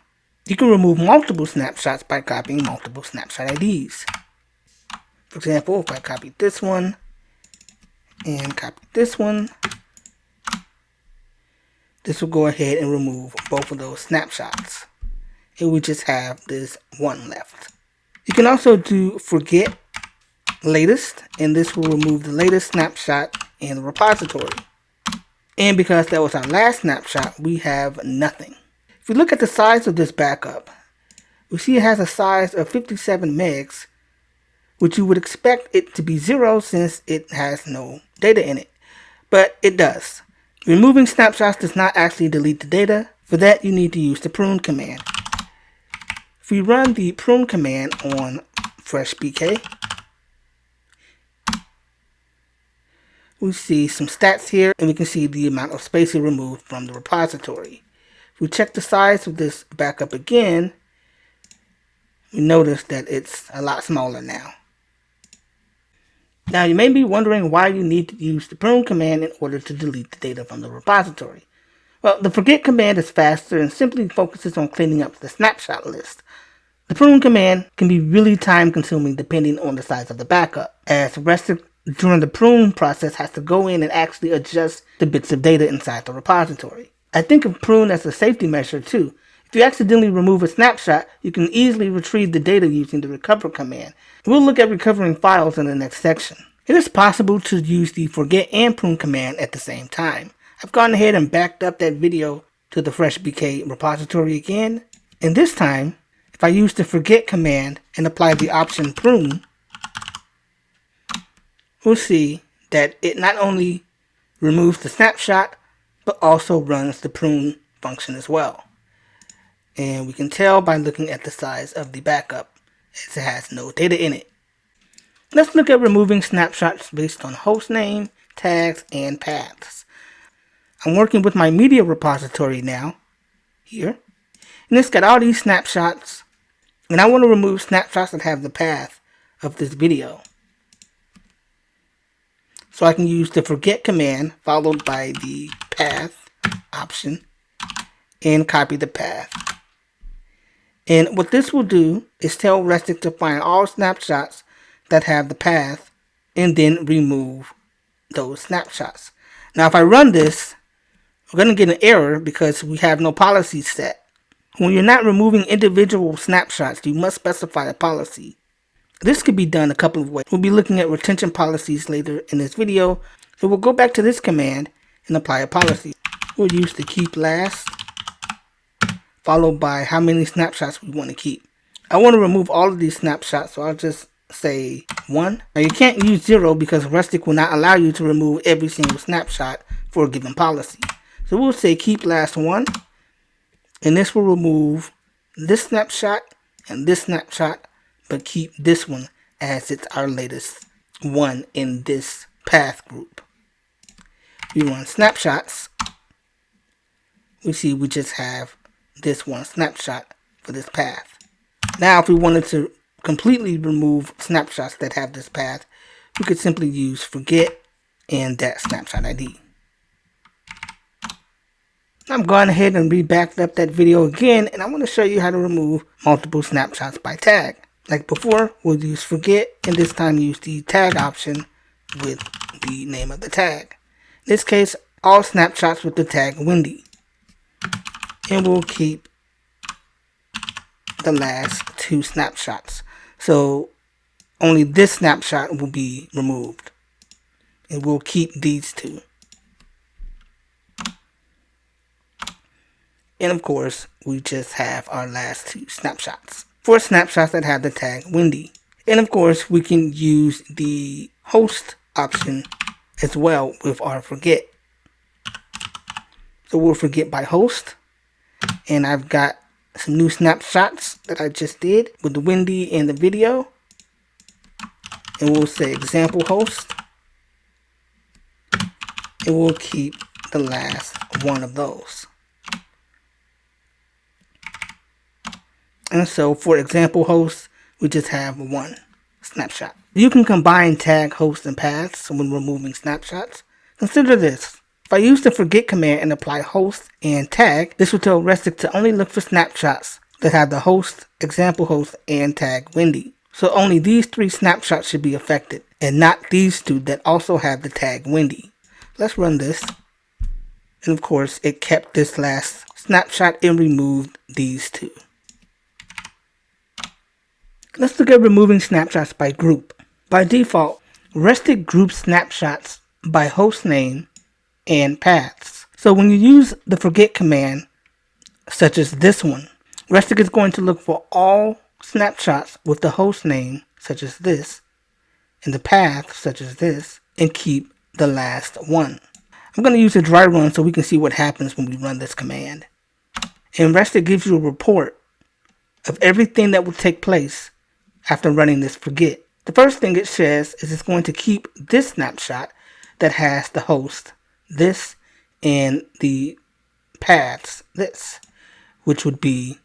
You can remove multiple snapshots by copying multiple snapshot IDs. For example, if I copy this one and copy this one, this will go ahead and remove both of those snapshots. And we just have this one left. You can also do forget latest, and this will remove the latest snapshot in the repository. And because that was our last snapshot, we have nothing. If we look at the size of this backup, we see it has a size of 57 megs, which you would expect it to be 0 since it has no data in it. But it does. Removing snapshots does not actually delete the data. For that, you need to use the prune command. If we run the prune command on FreshBK, we see some stats here, and we can see the amount of space it removed from the repository. If we check the size of this backup again, we notice that it's a lot smaller now. Now you may be wondering why you need to use the prune command in order to delete the data from the repository. Well, the forget command is faster and simply focuses on cleaning up the snapshot list. The prune command can be really time consuming depending on the size of the backup, as Restic during the prune process has to go in and actually adjust the bits of data inside the repository. I think of prune as a safety measure too. If you accidentally remove a snapshot, you can easily retrieve the data using the recover command. We'll look at recovering files in the next section. It is possible to use the forget and prune command at the same time. I've gone ahead and backed up that video to the FreshBK repository again, and this time, if I use the forget command and apply the option prune, we'll see that it not only removes the snapshot, but also runs the prune function as well. And we can tell by looking at the size of the backup, as it has no data in it. Let's look at removing snapshots based on hostname, tags, and paths. I'm working with my media repository now, here, and it's got all these snapshots, and I want to remove snapshots that have the path of this video. So I can use the forget command followed by the path option and copy the path. And what this will do is tell Restic to find all snapshots that have the path and then remove those snapshots. Now if I run this, we're going to get an error because we have no policy set. When you're not removing individual snapshots, you must specify a policy. This could be done a couple of ways. We'll be looking at retention policies later in this video. So we'll go back to this command and apply a policy. We'll use the keep last, followed by how many snapshots we want to keep. I want to remove all of these snapshots, so I'll just say 1. Now you can't use 0 because Restic will not allow you to remove every single snapshot for a given policy. So we'll say keep last 1, and this will remove this snapshot and this snapshot, but keep this one as it's our latest one in this path group. We run snapshots. We see we just have this one snapshot for this path. Now if we wanted to completely remove snapshots that have this path, we could simply use forget and that snapshot ID. I'm going ahead and re-backed up that video again, and I want to show you how to remove multiple snapshots by tag. Like before, we'll use forget, and this time use the tag option with the name of the tag. In this case, all snapshots with the tag Wendy. And we'll keep the last 2 snapshots. So only this snapshot will be removed. And we'll keep these 2. And of course, we just have our last 2 snapshots. 4 snapshots that have the tag Wendy. And of course, we can use the host option as well with our forget. So we'll forget by host. And I've got some new snapshots that I just did with the Wendy and the video. And we'll say example host. And we'll keep the last one of those. And so for example host, we just have 1 snapshot. You can combine tag, host, and paths when removing snapshots. Consider this. If I use the forget command and apply host and tag, this will tell Restic to only look for snapshots that have the host, example host, and tag Wendy. So only these 3 snapshots should be affected, and not these 2 that also have the tag Wendy. Let's run this. And of course, it kept this last snapshot and removed these 2. Let's look at removing snapshots by group. By default, Restic groups snapshots by host name and paths. So when you use the forget command, such as this one, Restic is going to look for all snapshots with the host name, such as this, and the path, such as this, and keep the last one. I'm going to use a dry run so we can see what happens when we run this command. And Restic gives you a report of everything that will take place after running this forget. The first thing it says is it's going to keep this snapshot that has the host, this, and the paths, this, which would be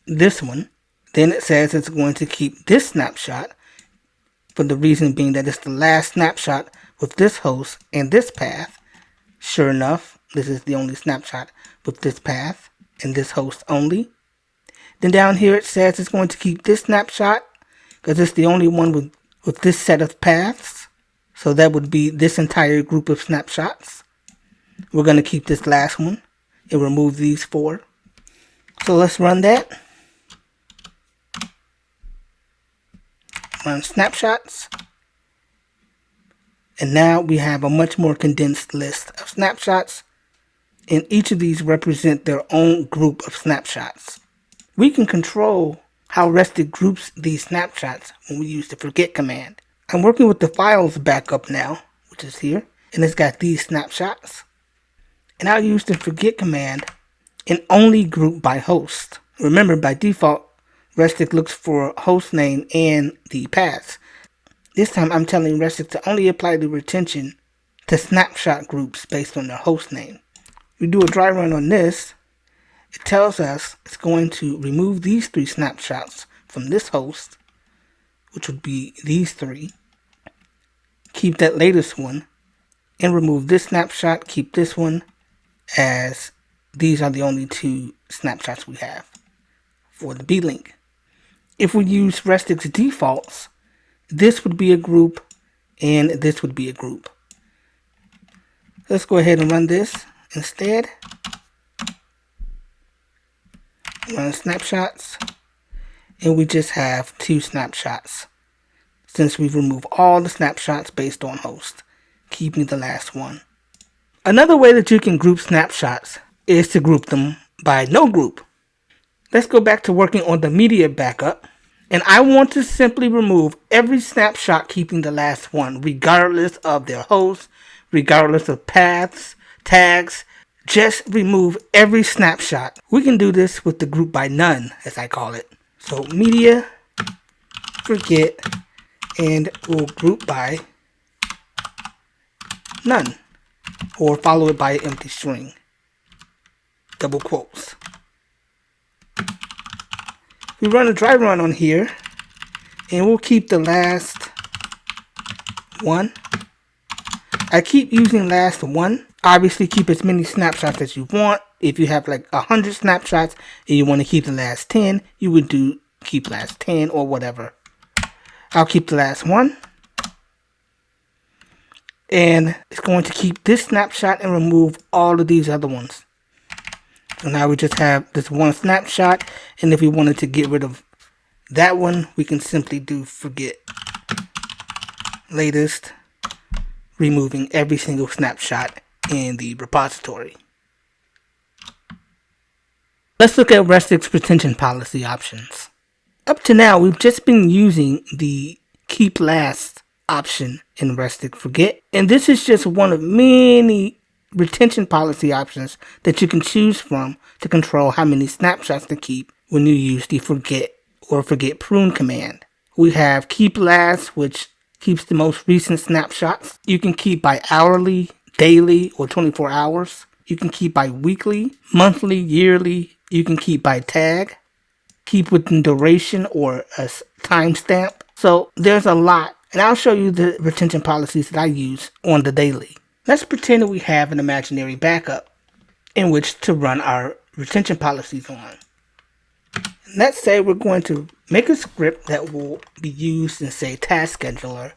this one. Then it says it's going to keep this snapshot for the reason being that it's the last snapshot with this host and this path. Sure enough, this is the only snapshot with this path and this host only. Then down here it says it's going to keep this snapshot because it's the only one with this set of paths. So that would be this entire group of snapshots. We're going to keep this last one and remove these 4. So let's run that. Run snapshots. And now we have a much more condensed list of snapshots. And each of these represent their own group of snapshots. We can control how Restic groups these snapshots when we use the forget command. I'm working with the files backup now, which is here, and it's got these snapshots. And I'll use the forget command and only group by host. Remember, by default, Restic looks for host name and the paths. This time I'm telling Restic to only apply the retention to snapshot groups based on their host name. We do a dry run on this. It tells us it's going to remove these 3 snapshots from this host, which would be these 3. Keep that latest one and remove this snapshot, keep this one, as these are the only 2 snapshots we have. for the B link. If we use Restic's defaults, this would be a group and this would be a group. Let's go ahead and run this instead. Run snapshots, and we just have 2 snapshots since we've removed all the snapshots based on host, keeping the last one. Another way that you can group snapshots is to group them by no group. Let's go back to working on the media backup, and I want to simply remove every snapshot keeping the last one, regardless of their host, regardless of paths, tags. Just remove every snapshot. We can do this with the group by none, as I call it. So media, forget, and we'll group by none, or follow it by an empty string, double quotes. We run a dry run on here, and we'll keep the last one. I keep using last one. Obviously, keep as many snapshots as you want. If you have like 100 snapshots and you want to keep the last 10, you would do keep last 10 or whatever. I'll keep the last one. And it's going to keep this snapshot and remove all of these other ones. So now we just have this one snapshot. And if we wanted to get rid of that one, we can simply do forget latest, removing every single snapshot in the repository. Let's look at Restic's retention policy options. Up to now, we've just been using the keep last option in Restic forget, and this is just one of many retention policy options that you can choose from to control how many snapshots to keep when you use the forget or forget prune command. We have keep last, which keeps the most recent snapshots. You can keep by hourly, daily, or 24 hours. You can keep by weekly, monthly, yearly. You can keep by tag, keep within duration or a timestamp. So there's a lot, and I'll show you the retention policies that I use on the daily. Let's pretend that we have an imaginary backup in which to run our retention policies on. Let's say we're going to make a script that will be used in, say, Task Scheduler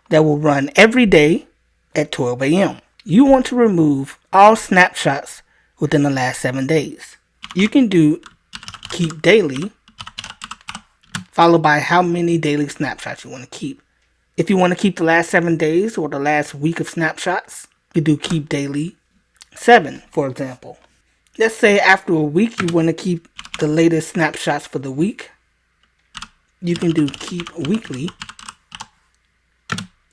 that will run every day at 12 a.m. You want to remove all snapshots within the last 7 days. You can do keep daily, followed by how many daily snapshots you want to keep. If you want to keep the last 7 days or the last week of snapshots, you do keep daily 7, for example. Let's say after a week you want to keep the latest snapshots for the week. You can do keep weekly.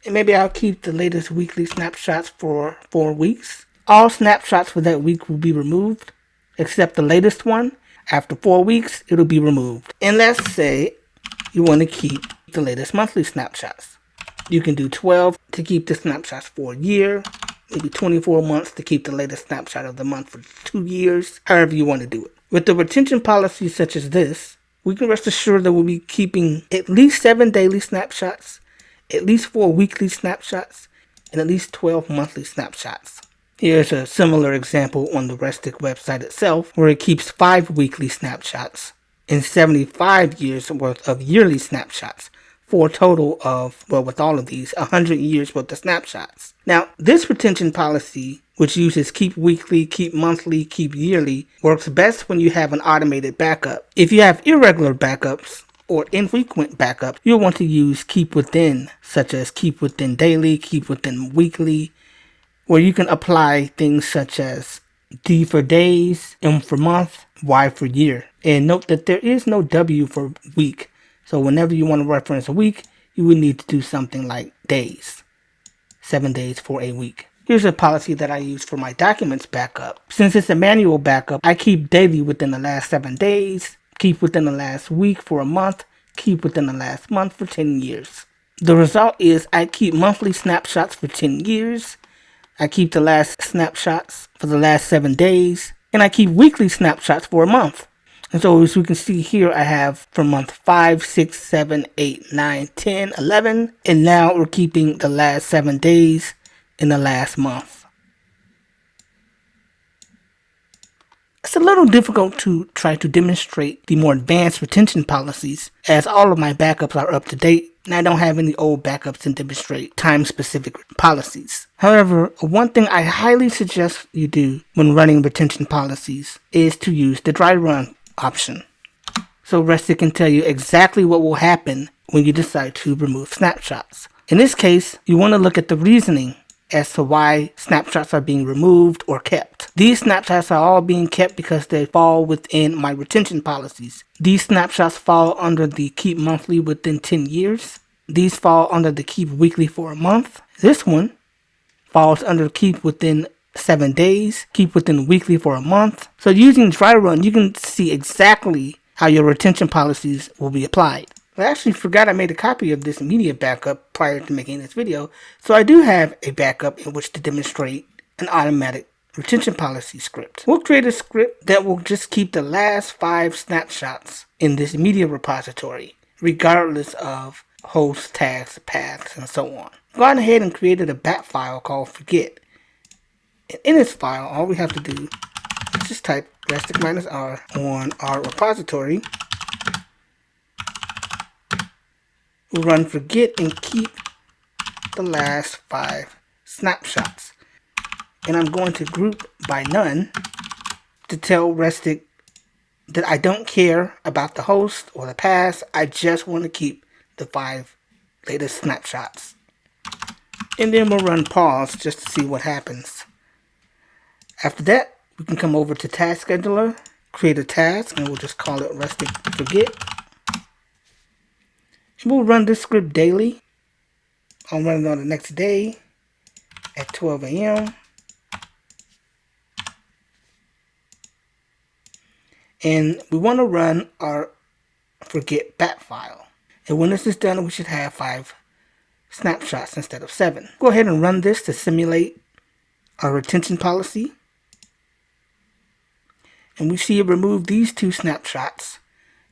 And maybe I'll keep the latest weekly snapshots for 4 weeks. All snapshots for that week will be removed, except the latest one. After 4 weeks, it'll be removed. And let's say you want to keep the latest monthly snapshots. You can do 12 to keep the snapshots for a year, maybe 24 months to keep the latest snapshot of the month for 2 years, however you want to do it. With the retention policy such as this, we can rest assured that we'll be keeping at least 7 daily snapshots, at least 4 weekly snapshots, and at least 12 monthly snapshots. Here's a similar example on the Restic website itself, where it keeps 5 weekly snapshots and 75 years worth of yearly snapshots, for a total of, well, with all of these, 100 years worth of snapshots. Now, this retention policy, which uses keep weekly, keep monthly, keep yearly, works best when you have an automated backup. If you have irregular backups or infrequent backups, you'll want to use keep within, such as keep within daily, keep within weekly, where you can apply things such as D for days, M for month, Y for year. And note that there is no W for week. So whenever you want to reference a week, you would need to do something like days. 7 days for a week. Here's a policy that I use for my documents backup. Since it's a manual backup, I keep daily within the last 7 days, keep within the last week for a month, keep within the last month for 10 years. The result is I keep monthly snapshots for 10 years, I keep the last snapshots for the last 7 days, and I keep weekly snapshots for a month. And so as we can see here, I have for month 5, 6, 7, 8, 9, 10, 11. And now we're keeping the last 7 days in the last month. It's a little difficult to try to demonstrate the more advanced retention policies, as all of my backups are up to date and I don't have any old backups to demonstrate time-specific policies. However, one thing I highly suggest you do when running retention policies is to use the dry run option. So Restic can tell you exactly what will happen when you decide to remove snapshots. In this case, you want to look at the reasoning as to why snapshots are being removed or kept. These snapshots are all being kept because they fall within my retention policies. These snapshots fall under the keep monthly within 10 years. These fall under the keep weekly for a month. This one falls under keep within 7 days, keep within weekly for a month. So using dry run, you can see exactly how your retention policies will be applied. I actually forgot I made a copy of this media backup prior to making this video, so I do have a backup in which to demonstrate an automatic retention policy script. We'll create a script that will just keep the last 5 snapshots in this media repository, regardless of host, tags, paths, and so on. Gone ahead and created a bat file called forget. And in this file, all we have to do is just type restic -r on our repository. We'll run forget and keep the last 5 snapshots. And I'm going to group by none to tell Restic that I don't care about the host or the path. I just want to keep the 5 latest snapshots. And then we'll run pause just to see what happens. After that, we can come over to Task Scheduler, create a task, and we'll just call it Restic forget. We'll run this script daily. I'll run it on the next day at 12 a.m. And we want to run our forget bat file. And when this is done, we should have 5 snapshots instead of 7. Go ahead and run this to simulate our retention policy. And we see it removed these 2 snapshots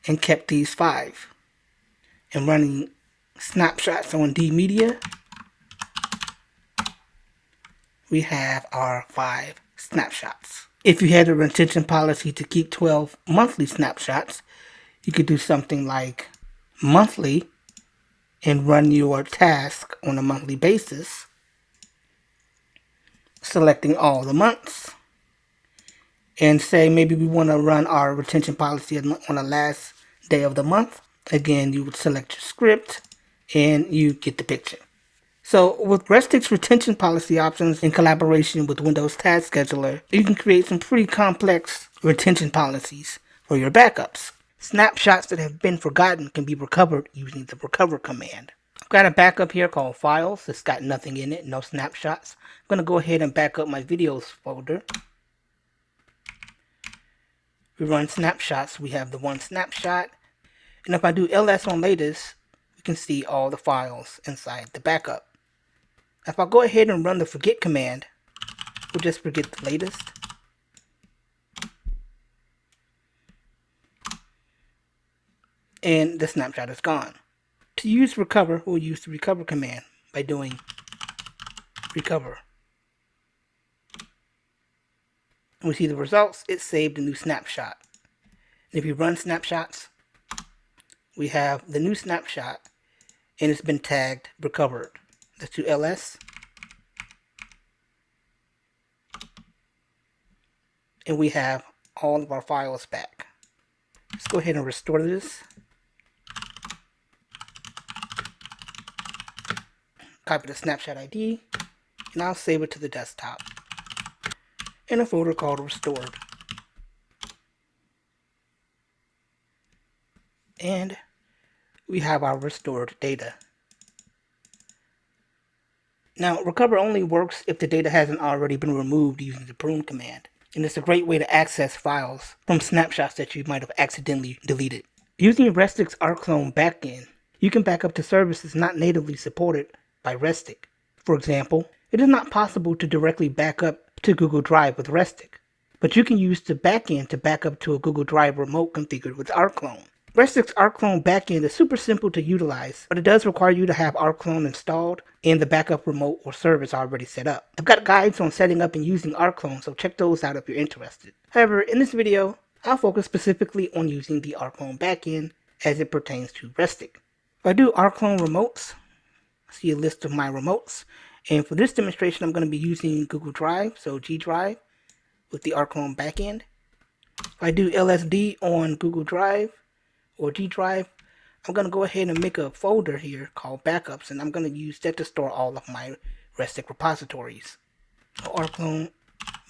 and kept these 5. And running snapshots on dmedia, we have our 5 snapshots. If you had a retention policy to keep 12 monthly snapshots, you could do something like monthly and run your task on a monthly basis, selecting all the months, and say maybe we want to run our retention policy on the last day of the month. Again, you would select your script and you get the picture. So with Restic's retention policy options in collaboration with Windows Task Scheduler, you can create some pretty complex retention policies for your backups. Snapshots that have been forgotten can be recovered using the recover command. I've got a backup here called files. It's got nothing in it, no snapshots. I'm going to go ahead and back up my videos folder. We run snapshots. We have the 1 snapshot. And if I do ls on latest, we can see all the files inside the backup. If I go ahead and run the forget command, we'll just forget the latest. And the snapshot is gone. To use recover, we'll use the recover command by doing recover. And we see the results. It saved a new snapshot. And if you run snapshots, we have the new snapshot and it's been tagged recovered. Let's do ls. And we have all of our files back. Let's go ahead and restore this. Copy the snapshot ID and I'll save it to the desktop in a folder called restored. And we have our restored data. Now, recover only works if the data hasn't already been removed using the prune command. And it's a great way to access files from snapshots that you might have accidentally deleted. Using Restic's RCLONE backend, you can back up to services not natively supported by Restic. For example, it is not possible to directly back up to Google Drive with Restic, but you can use the backend to back up to a Google Drive remote configured with RCLONE. Restic's RCLONE backend is super simple to utilize, but it does require you to have RCLONE installed and the backup remote or service already set up. I've got guides on setting up and using RCLONE, so check those out if you're interested. However, in this video, I'll focus specifically on using the RCLONE backend as it pertains to Restic. If I do RCLONE remotes, see a list of my remotes, and for this demonstration I'm going to be using Google Drive, so G Drive, with the RCLONE backend. If I do LSD on Google Drive or G Drive, I'm going to go ahead and make a folder here called backups, and I'm going to use that to store all of my Restic repositories. So RCLONE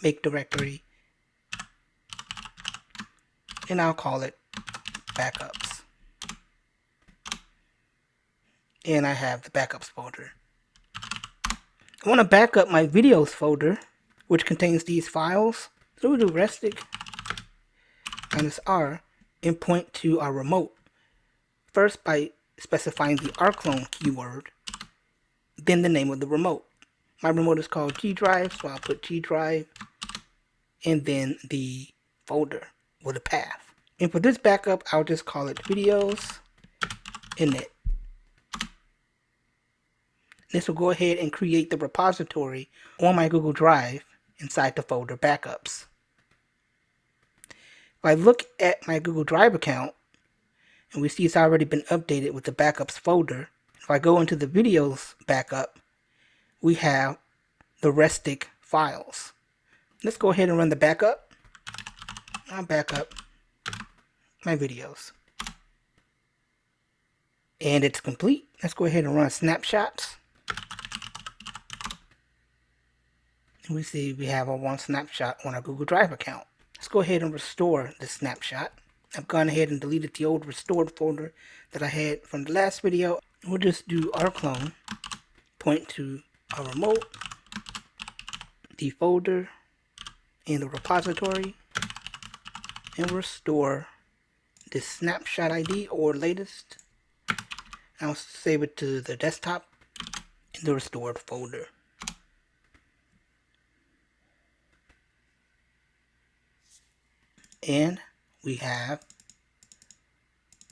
make directory, and I'll call it backups. And I have the backups folder. I want to back up my videos folder, which contains these files. So we'll do Restic -R and point to our remote. First by specifying the RCLONE keyword, then the name of the remote. My remote is called G Drive, so I'll put G Drive and then the folder with a path. And for this backup, I'll just call it videos init. This will go ahead and create the repository on my Google Drive inside the folder backups. If I look at my Google Drive account, and we see it's already been updated with the backups folder, if I go into the videos backup, we have the Restic files. Let's go ahead and run the backup. I'll back up my videos. And it's complete. Let's go ahead and run Snapshots. We see we have a one snapshot on our Google Drive account. Let's go ahead and restore the snapshot. I've gone ahead and deleted the old restored folder that I had from the last video. We'll just do RCLONE, point to our remote, the folder, and the repository, and restore this snapshot ID or latest. I'll save it to the desktop in the restored folder. And we have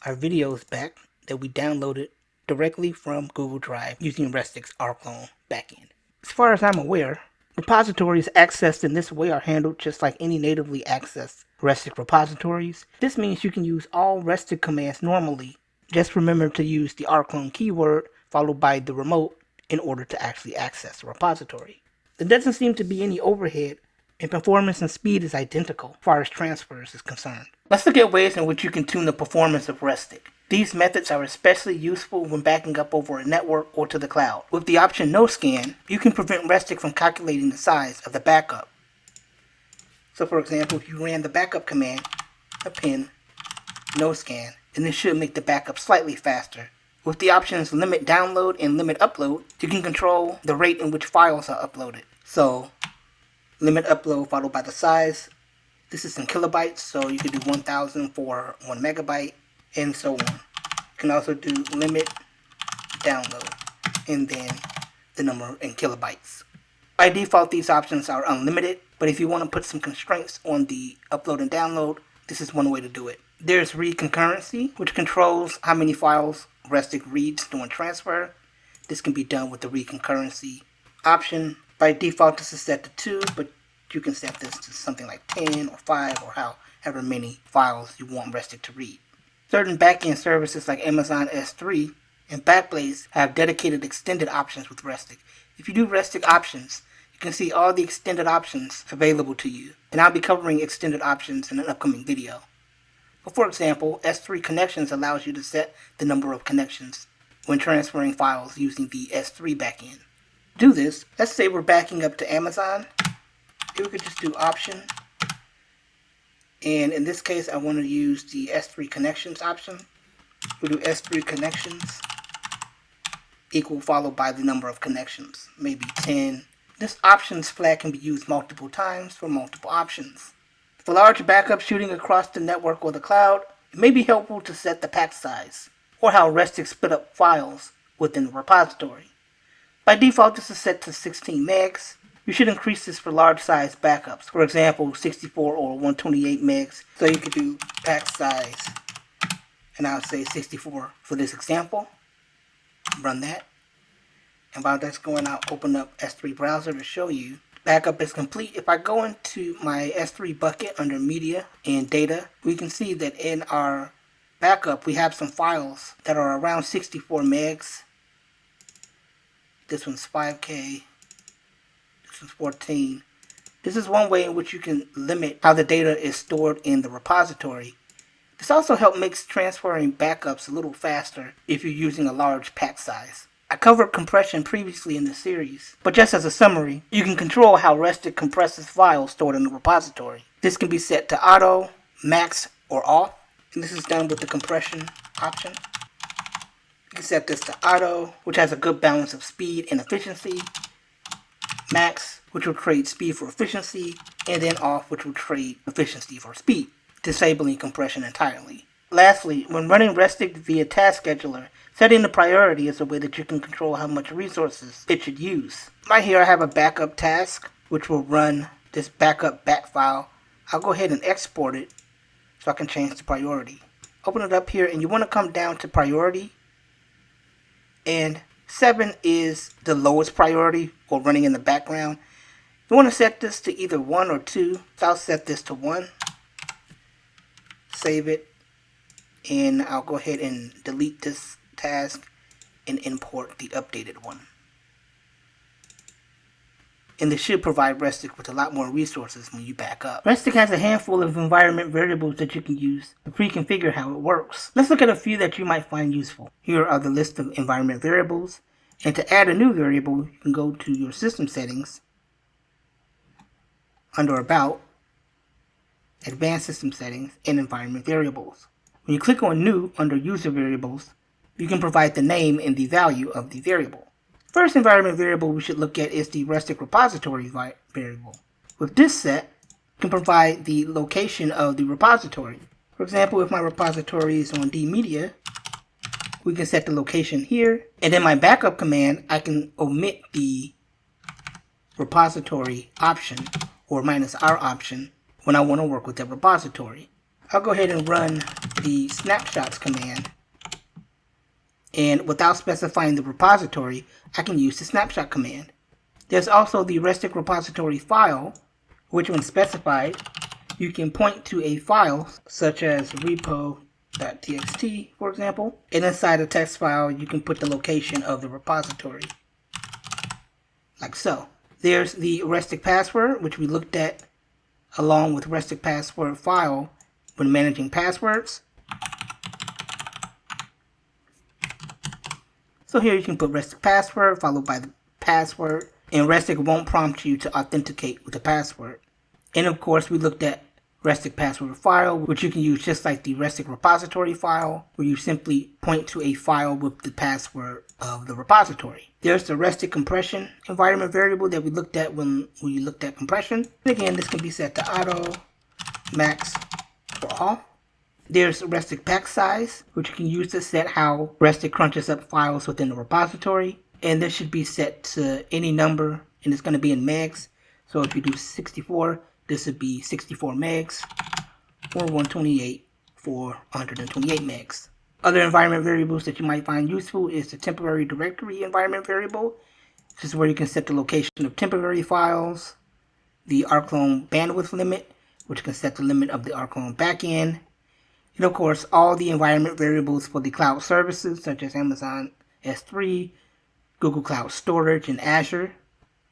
our videos back that we downloaded directly from Google Drive using Restic's RCLONE backend. As far as I'm aware, repositories accessed in this way are handled just like any natively accessed Restic repositories. This means you can use all Restic commands normally. Just remember to use the RCLONE keyword followed by the remote in order to actually access the repository. There doesn't seem to be any overhead, and performance and speed is identical as far as transfers is concerned. Let's look at ways in which you can tune the performance of Restic. These methods are especially useful when backing up over a network or to the cloud. With the option no scan, you can prevent Restic from calculating the size of the backup. So for example, if you ran the backup command, append no scan, then this should make the backup slightly faster. With the options limit download and limit upload, you can control the rate in which files are uploaded. So limit upload followed by the size. This is in kilobytes, so you can do 1000 for 1 megabyte and so on. You can also do limit download and then the number in kilobytes. By default, these options are unlimited, but if you want to put some constraints on the upload and download, this is one way to do it. There's read concurrency, which controls how many files Restic reads during transfer. This can be done with the read concurrency option. By default, this is set to 2, but you can set this to something like 10 or 5 or however many files you want Restic to read. Certain backend services like Amazon S3 and Backblaze have dedicated extended options with Restic. If you do Restic options, you can see all the extended options available to you. And I'll be covering extended options in an upcoming video. But for example, S3 connections allows you to set the number of connections when transferring files using the S3 backend. To do this, let's say we're backing up to Amazon. Here we could just do option. And in this case, I want to use the S3 connections option. We'll do S3 connections equal followed by the number of connections, maybe 10. This options flag can be used multiple times for multiple options. For large backup shooting across the network or the cloud, it may be helpful to set the pack size, or how Restic split up files within the repository. By default, this is set to 16 megs. You should increase this for large size backups. For example, 64 or 128 megs. So you could do pack size and I'll say 64 for this example. Run that. And while that's going, I'll open up S3 browser to show you. Backup is complete. If I go into my S3 bucket under media and data, we can see that in our backup we have some files that are around 64 megs. This one's 5K. This one's 14. This is one way in which you can limit how the data is stored in the repository. This also helps make transferring backups a little faster if you're using a large patch size. I covered compression previously in the series, but just as a summary, you can control how Restic compresses files stored in the repository. This can be set to auto, max, or off, and this is done with the compression option. You can set this to auto, which has a good balance of speed and efficiency, max, which will trade speed for efficiency, and then off, which will trade efficiency for speed, disabling compression entirely. Lastly, when running Restic via Task Scheduler, setting the priority is a way that you can control how much resources it should use. Right here I have a backup task, which will run this backup bat file. I'll go ahead and export it so I can change the priority. Open it up here, and you want to come down to priority, and 7 is the lowest priority or running in the background. You want to set this to either 1 or 2, so I'll set this to 1. Save it, and I'll go ahead and delete this task and import the updated one. And this should provide Restic with a lot more resources when you back up. Restic has a handful of environment variables that you can use to pre-configure how it works. Let's look at a few that you might find useful. Here are the list of environment variables, and to add a new variable, you can go to your system settings, under About, Advanced System Settings, and Environment Variables. When you click on New under User Variables, you can provide the name and the value of the variable. First environment variable we should look at is the Restic repository variable. With this set, you can provide the location of the repository. For example, if my repository is on dmedia, we can set the location here, and in my backup command, I can omit the repository option or -R option when I want to work with that repository. I'll go ahead and run the Snapshots command, and without specifying the repository, I can use the snapshot command. There's also the Restic repository file, which when specified, you can point to a file such as repo.txt, for example, and inside a text file you can put the location of the repository, like so. There's the Restic password, which we looked at along with Restic password file when managing passwords. So here you can put Restic password followed by the password, and Restic won't prompt you to authenticate with the password. And of course we looked at Restic password file, which you can use just like the Restic repository file, where you simply point to a file with the password of the repository. There's the Restic compression environment variable that we looked at when we looked at compression. And again, this can be set to auto, max, or off. There's Restic pack size, which you can use to set how Restic crunches up files within the repository. And this should be set to any number, and it's going to be in megs. So if you do 64, this would be 64 megs, or 128 for 128 megs. Other environment variables that you might find useful is the temporary directory environment variable. This is where you can set the location of temporary files, the RCLONE bandwidth limit, which can set the limit of the RCLONE backend, and of course all the environment variables for the cloud services such as Amazon S3, Google Cloud Storage, and Azure.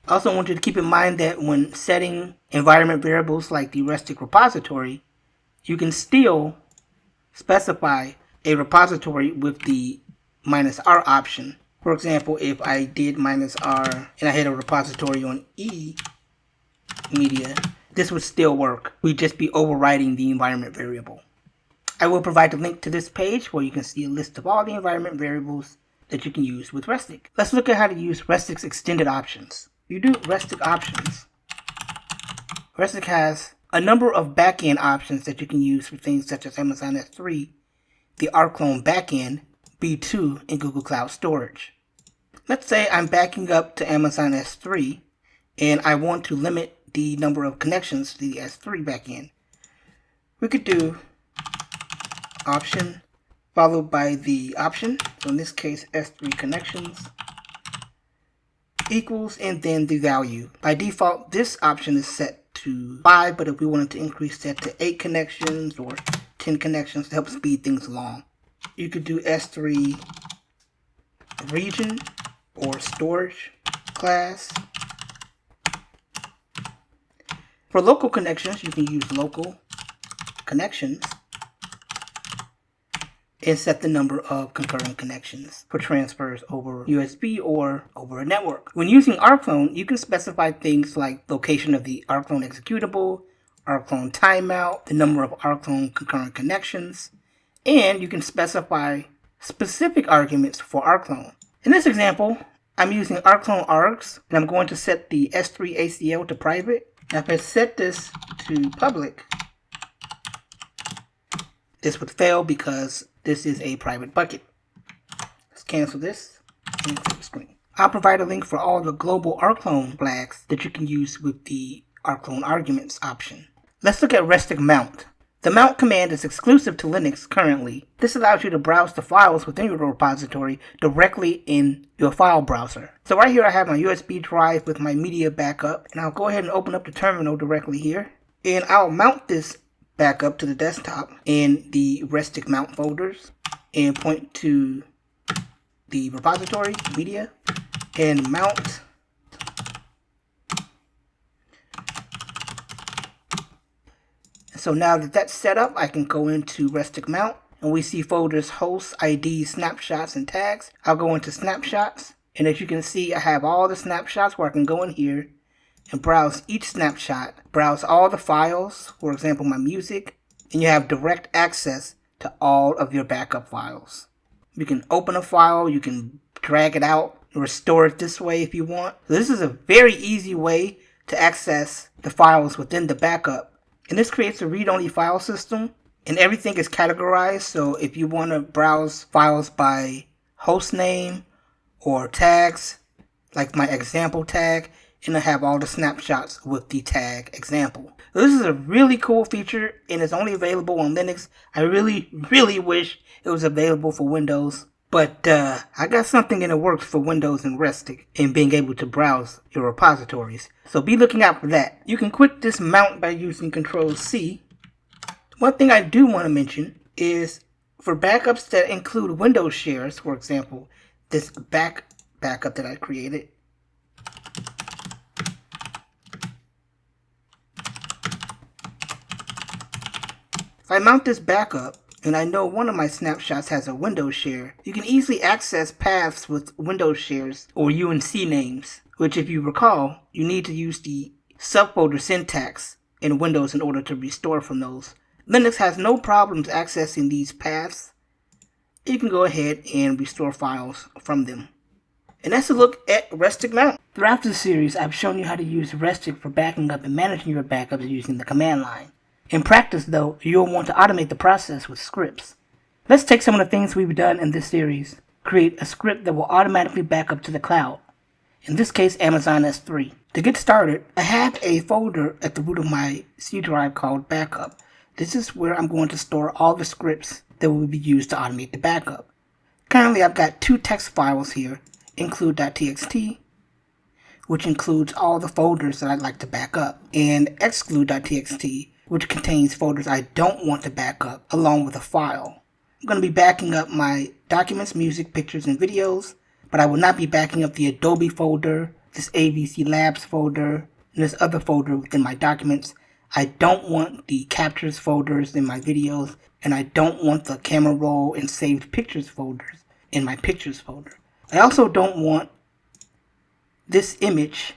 I also want you to keep in mind that when setting environment variables like the Restic repository, you can still specify a repository with the -R option. For example, if I did -R and I had a repository on E media, this would still work. We'd just be overriding the environment variable. I will provide a link to this page where you can see a list of all the environment variables that you can use with Restic. Let's look at how to use Restic's extended options. You do Restic options. Restic has a number of backend options that you can use for things such as Amazon S3, the RCLONE backend, B2, and Google Cloud Storage. Let's say I'm backing up to Amazon S3 and I want to limit the number of connections to the S3 backend. We could do option followed by the option. So in this case, S3 connections equals, and then the value. By default, this option is set to 5, but if we wanted to increase that to 8 connections or 10 connections to help speed things along, you could do S3 region or storage class. For local connections, you can use local connections and set the number of concurrent connections for transfers over USB or over a network. When using RCLONE, you can specify things like location of the RCLONE executable, RCLONE timeout, the number of RCLONE concurrent connections, and you can specify specific arguments for RCLONE. In this example, I'm using RCLONE args, and I'm going to set the S3 ACL to private. Now if I set this to public, this would fail because this is a private bucket. Let's cancel this and clear the screen. I'll provide a link for all the global RCLONE flags that you can use with the RCLONE arguments option. Let's look at Restic mount. The mount command is exclusive to Linux currently. This allows you to browse the files within your repository directly in your file browser. So right here I have my USB drive with my media backup, and I'll go ahead and open up the terminal directly here. And I'll mount this backup to the desktop in the Restic mount folders and point to the repository media and mount. So now that that's set up, I can go into Restic mount and we see folders hosts, IDs, snapshots, and tags. I'll go into snapshots, and as you can see, I have all the snapshots where I can go in here and browse each snapshot, browse all the files, for example my music, and you have direct access to all of your backup files. You can open a file, you can drag it out, and restore it this way if you want. So this is a very easy way to access the files within the backup. And this creates a read-only file system, and everything is categorized, so if you want to browse files by host name or tags, like my example tag, and I have all the snapshots with the tag example. So this is a really cool feature, and it's only available on Linux. I really wish it was available for Windows, but I got something in the works for Windows and Restic and being able to browse your repositories. So be looking out for that. You can quit this mount by using Control-C. One thing I do want to mention is for backups that include Windows shares, for example, this backup that I created. If I mount this backup, and I know one of my snapshots has a Windows share, you can easily access paths with Windows shares or UNC names, which if you recall, you need to use the subfolder syntax in Windows in order to restore from those. Linux has no problems accessing these paths. You can go ahead and restore files from them. And that's a look at Restic mount. Throughout this series, I've shown you how to use Restic for backing up and managing your backups using the command line. In practice, though, you'll want to automate the process with scripts. Let's take some of the things we've done in this series. Create a script that will automatically back up to the cloud. In this case, Amazon S3. To get started, I have a folder at the root of my C drive called Backup. This is where I'm going to store all the scripts that will be used to automate the backup. Currently, I've got 2 text files here, include.txt, which includes all the folders that I'd like to back up, and exclude.txt, which contains folders I don't want to back up, along with a file. I'm going to be backing up my documents, music, pictures, and videos, but I will not be backing up the Adobe folder, this AVC Labs folder, and this other folder within my documents. I don't want the captures folders in my videos, and I don't want the camera roll and saved pictures folders in my pictures folder. I also don't want this image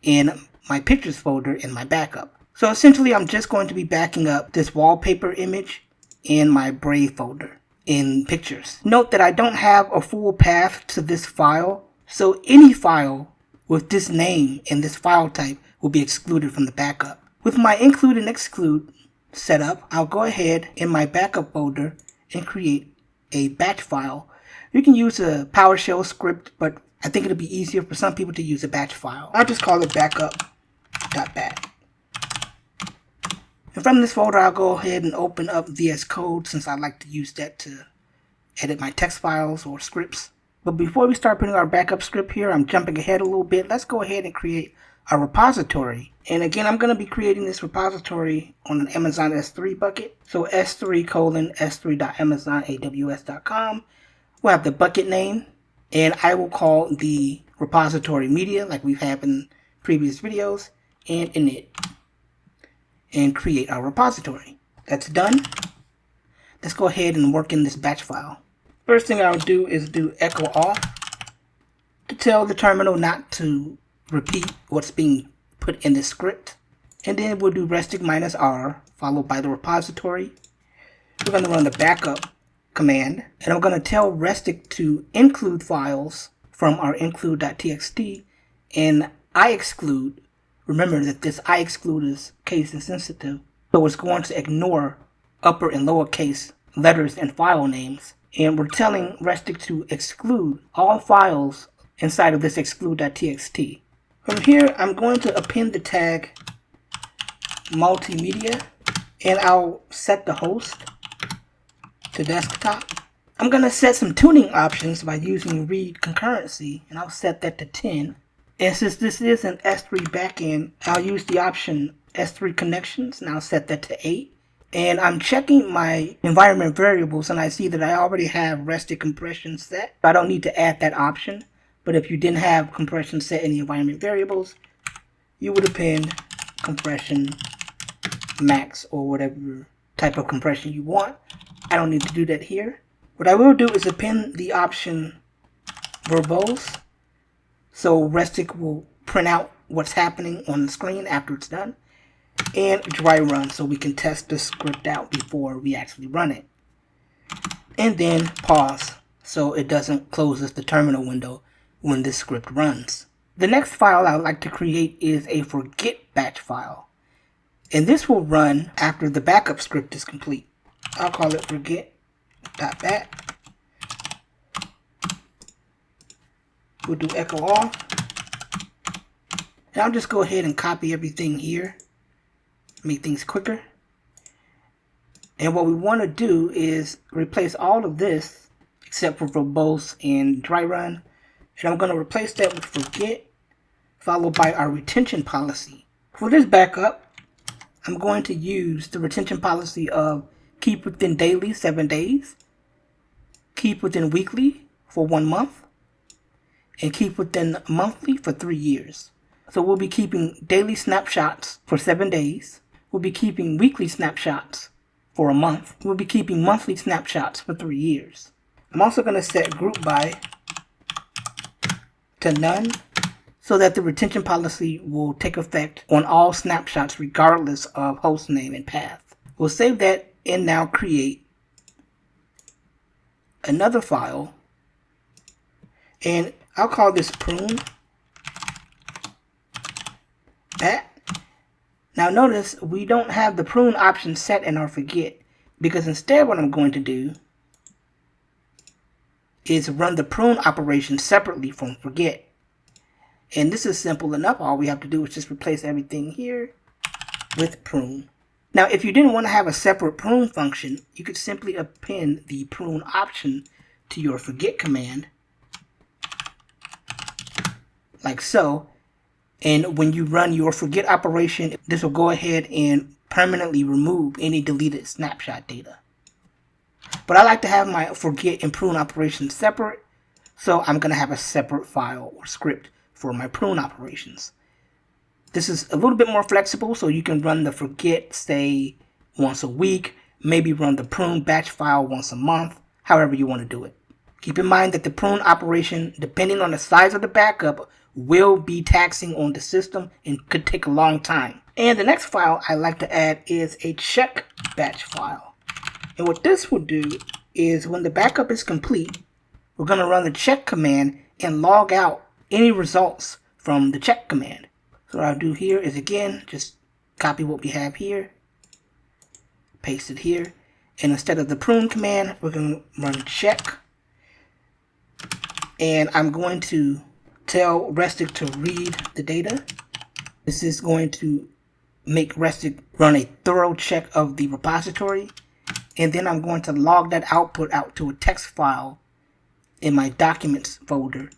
in my pictures folder in my backup. So essentially, I'm just going to be backing up this wallpaper image in my Brave folder in pictures. Note that I don't have a full path to this file, so any file with this name and this file type will be excluded from the backup. With my include and exclude setup, I'll go ahead in my backup folder and create a batch file. You can use a PowerShell script, but I think it'll be easier for some people to use a batch file. I'll just call it backup.bat. And from this folder, I'll go ahead and open up VS Code since I like to use that to edit my text files or scripts. But before we start putting our backup script here, I'm jumping ahead a little bit. Let's go ahead and create a repository. And again, I'm going to be creating this repository on an Amazon S3 bucket. So s3:s3.amazonaws.com. We'll have the bucket name, and I will call the repository media like we've had in previous videos, and init, and create our repository. That's done. Let's go ahead and work in this batch file. First thing I'll do is do echo off to tell the terminal not to repeat what's being put in the script. And then we'll do restic -r followed by the repository. We're going to run the backup command, and I'm going to tell restic to include files from our include.txt and exclude. Remember that this exclude is case insensitive, so it's going to ignore upper and lowercase letters and file names. And we're telling restic to exclude all files inside of this exclude.txt. From here, I'm going to append the tag multimedia, and I'll set the host to desktop. I'm going to set some tuning options by using read concurrency, and I'll set that to 10. And since this is an S3 backend, I'll use the option S3 connections, and I'll set that to 8. And I'm checking my environment variables, and I see that I already have restic compression set. I don't need to add that option. But if you didn't have compression set in the environment variables, you would append compression max or whatever type of compression you want. I don't need to do that here. What I will do is append the option verbose, so restic will print out what's happening on the screen after it's done, and dry run, so we can test the script out before we actually run it. And then pause, so it doesn't close the terminal window when this script runs. The next file I would like to create is a forget batch file, and this will run after the backup script is complete. I'll call it forget.bat. We'll do echo off, and I'll just go ahead and copy everything here, make things quicker. And what we want to do is replace all of this except for verbose and dry run. And I'm going to replace that with forget, followed by our retention policy. For this backup, I'm going to use the retention policy of keep within daily 7 days, keep within weekly for 1 month, and keep within monthly for 3 years. So we'll be keeping daily snapshots for 7 days. We'll be keeping weekly snapshots for a month. We'll be keeping monthly snapshots for 3 years. I'm also going to set group by to none, so that the retention policy will take effect on all snapshots regardless of host name and path. We'll save that and now create another file, and I'll call this prune bat. Now notice we don't have the prune option set in our forget, because instead what I'm going to do is run the prune operation separately from forget. And this is simple enough. All we have to do is just replace everything here with prune. Now, if you didn't want to have a separate prune function, you could simply append the prune option to your forget command, like so. And when you run your forget operation, this will go ahead and permanently remove any deleted snapshot data. But I like to have my forget and prune operations separate, so I'm going to have a separate file or script for my prune operations. This is a little bit more flexible, so you can run the forget, say, once a week, maybe run the prune batch file once a month, however you want to do it. Keep in mind that the prune operation, depending on the size of the backup, will be taxing on the system and could take a long time. And the next file I like to add is a check batch file. And what this will do is when the backup is complete, we're going to run the check command and log out any results from the check command. So what I'll do here is, again, just copy what we have here, paste it here, and instead of the prune command, we're going to run check. And I'm going to tell Restic to read the data. This is going to make Restic run a thorough check of the repository. and then I'm going to log that output out to a text file in my documents folder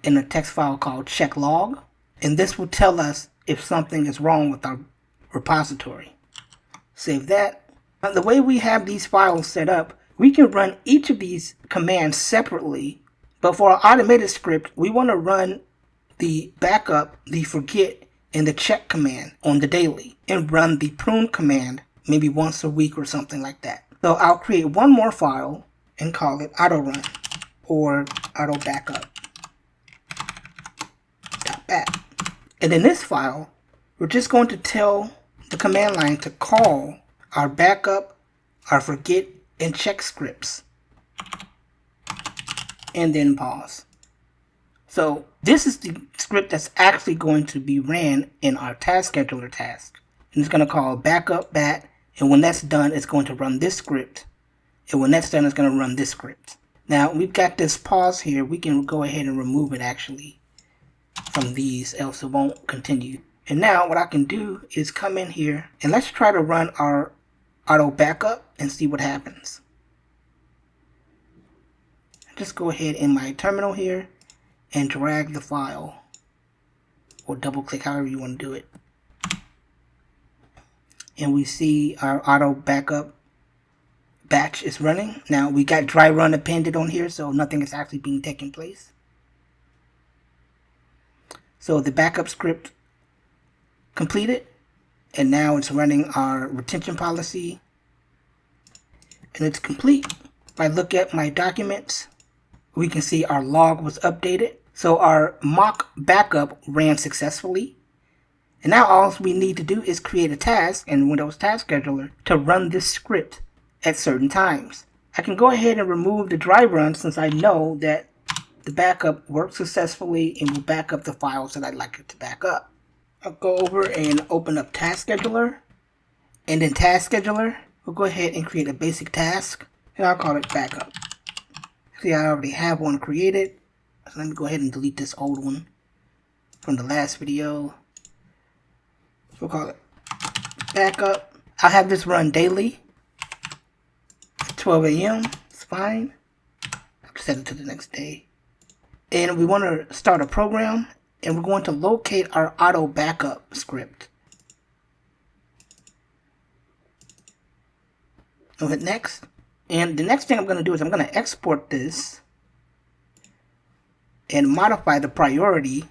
in a text file called check log, and this will tell us if something is wrong with our repository. Save that. Now, the way we have these files set up, we can run each of these commands separately, but for our automated script, we want to run the backup, the forget, and the check command on the daily, and run the prune command maybe once a week or something like that. So I'll create one more file and call it auto run or auto backup. And in this file, we're just going to tell the command line to call our backup, our forget, and check scripts, and then pause. So this is the script that's actually going to be ran in our task scheduler task. And it's going to call backup bat, and when that's done, it's going to run this script. And when that's done, it's going to run this script. Now we've got this pause here. We can go ahead and remove it actually from these, else it won't continue. And now what I can do is come in here and let's try to run our auto backup and see what happens. Just go ahead in my terminal here and drag the file, or double click, however you want to do it. And we see our auto backup batch is running. Now we got dry run appended on here, so nothing is actually being taken place. So the backup script completed, and now it's running our retention policy, and it's complete. If I look at my documents, we can see our log was updated. So our mock backup ran successfully. And now all we need to do is create a task in Windows Task Scheduler to run this script at certain times. I can go ahead and remove the dry run since I know that the backup worked successfully and will back up the files that I'd like it to back up. I'll go over and open up Task Scheduler, and in Task Scheduler, we'll go ahead and create a basic task, and I'll call it backup. See, I already have one created, so let me go ahead and delete this old one from the last video. So we'll call it backup. I'll have this run daily at 12 a.m. It's fine. I'll set it to the next day. And we want to start a program, and we're going to locate our auto backup script. I'll hit next. And the next thing I'm going to do is I'm going to export this and modify the priority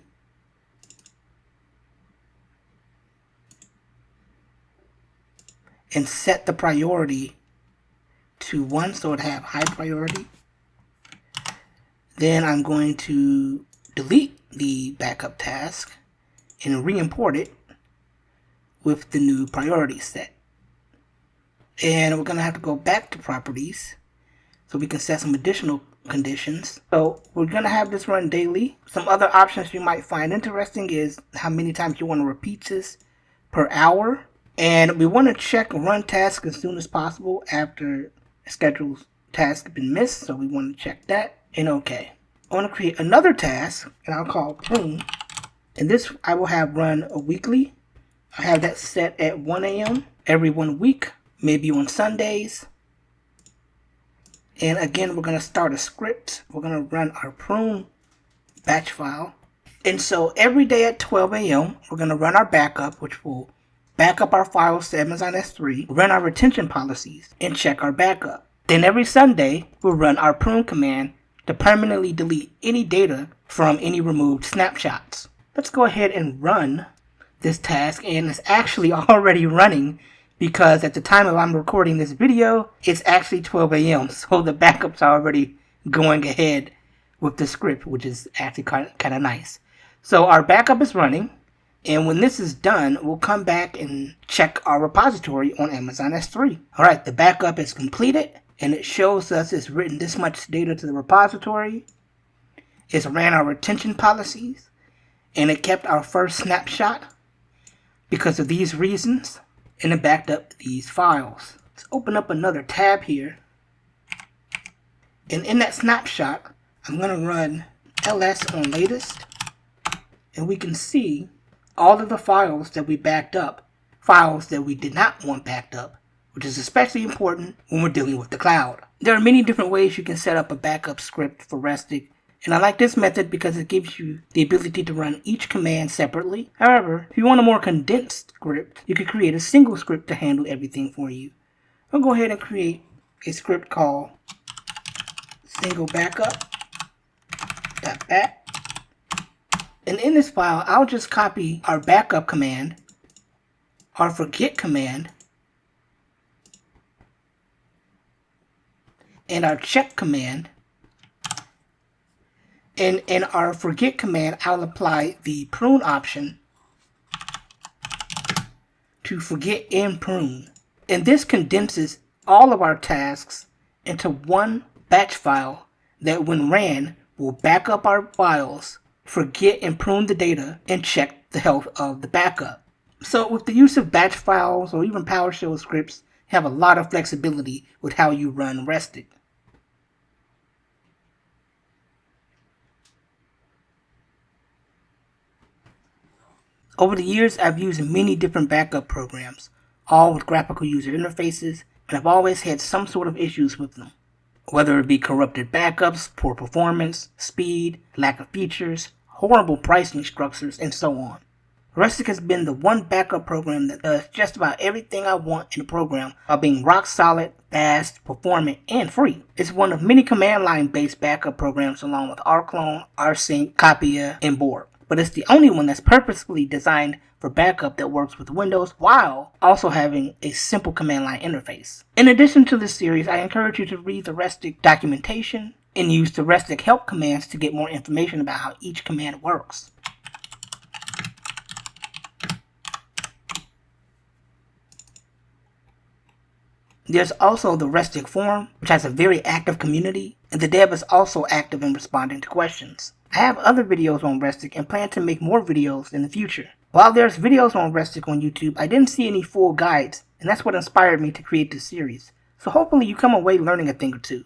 and set the priority to 1 so it have high priority. Then I'm going to delete the backup task and re-import it with the new priority set. And we're going to have to go back to properties so we can set some additional conditions. So we're going to have this run daily. Some other options you might find interesting is how many times you want to repeat this per hour. And we want to check run task as soon as possible after a scheduled task has been missed. So we want to check that. And okay. I want to create another task, and I'll call prune. And this I will have run a weekly. I have that set at 1 a.m. every 1 week, maybe on Sundays. And again, we're going to start a script. We're going to run our prune batch file. And so every day at 12 a.m., we're going to run our backup, which will back up our files to Amazon S3, run our retention policies, and check our backup. Then every Sunday, we'll run our prune command to permanently delete any data from any removed snapshots. Let's go ahead and run this task, and it's actually already running because at the time of I'm recording this video, it's actually 12 a.m. So the backup's already going ahead with the script, which is actually kind of nice. So our backup is running, and when this is done, we'll come back and check our repository on Amazon S3. All right, the backup is completed, and it shows us it's written this much data to the repository. It's ran our retention policies, and it kept our first snapshot because of these reasons, and it backed up these files. Let's open up another tab here, and in that snapshot, I'm going to run ls on latest, and we can see all of the files that we backed up, files that we did not want backed up, which is especially important when we're dealing with the cloud. There are many different ways you can set up a backup script for Restic, and I like this method because it gives you the ability to run each command separately. However, if you want a more condensed script, you can create a single script to handle everything for you. I'll go ahead and create a script called single backup.bat. And in this file, I'll just copy our backup command, our forget command, and our check command. And in our forget command, I'll apply the prune option to forget and prune. And this condenses all of our tasks into one batch file that when ran will back up our files, forget and prune the data, and check the health of the backup. So with the use of batch files or even PowerShell scripts, you have a lot of flexibility with how you run Restic. Over the years, I've used many different backup programs, all with graphical user interfaces, and I've always had some sort of issues with them. Whether it be corrupted backups, poor performance, speed, lack of features, horrible pricing structures, and so on. Restic has been the one backup program that does just about everything I want in a program while being rock solid, fast, performant, and free. It's one of many command line based backup programs along with RCLONE, rsync, Copia, and Borg. But it's the only one that's purposefully designed for backup that works with Windows while also having a simple command line interface. In addition to this series, I encourage you to read the Restic documentation and use the Restic help commands to get more information about how each command works. There's also the Restic forum, which has a very active community, and the dev is also active in responding to questions. I have other videos on Restic and plan to make more videos in the future. While there's videos on Restic on YouTube, I didn't see any full guides, and that's what inspired me to create this series. So hopefully you come away learning a thing or two.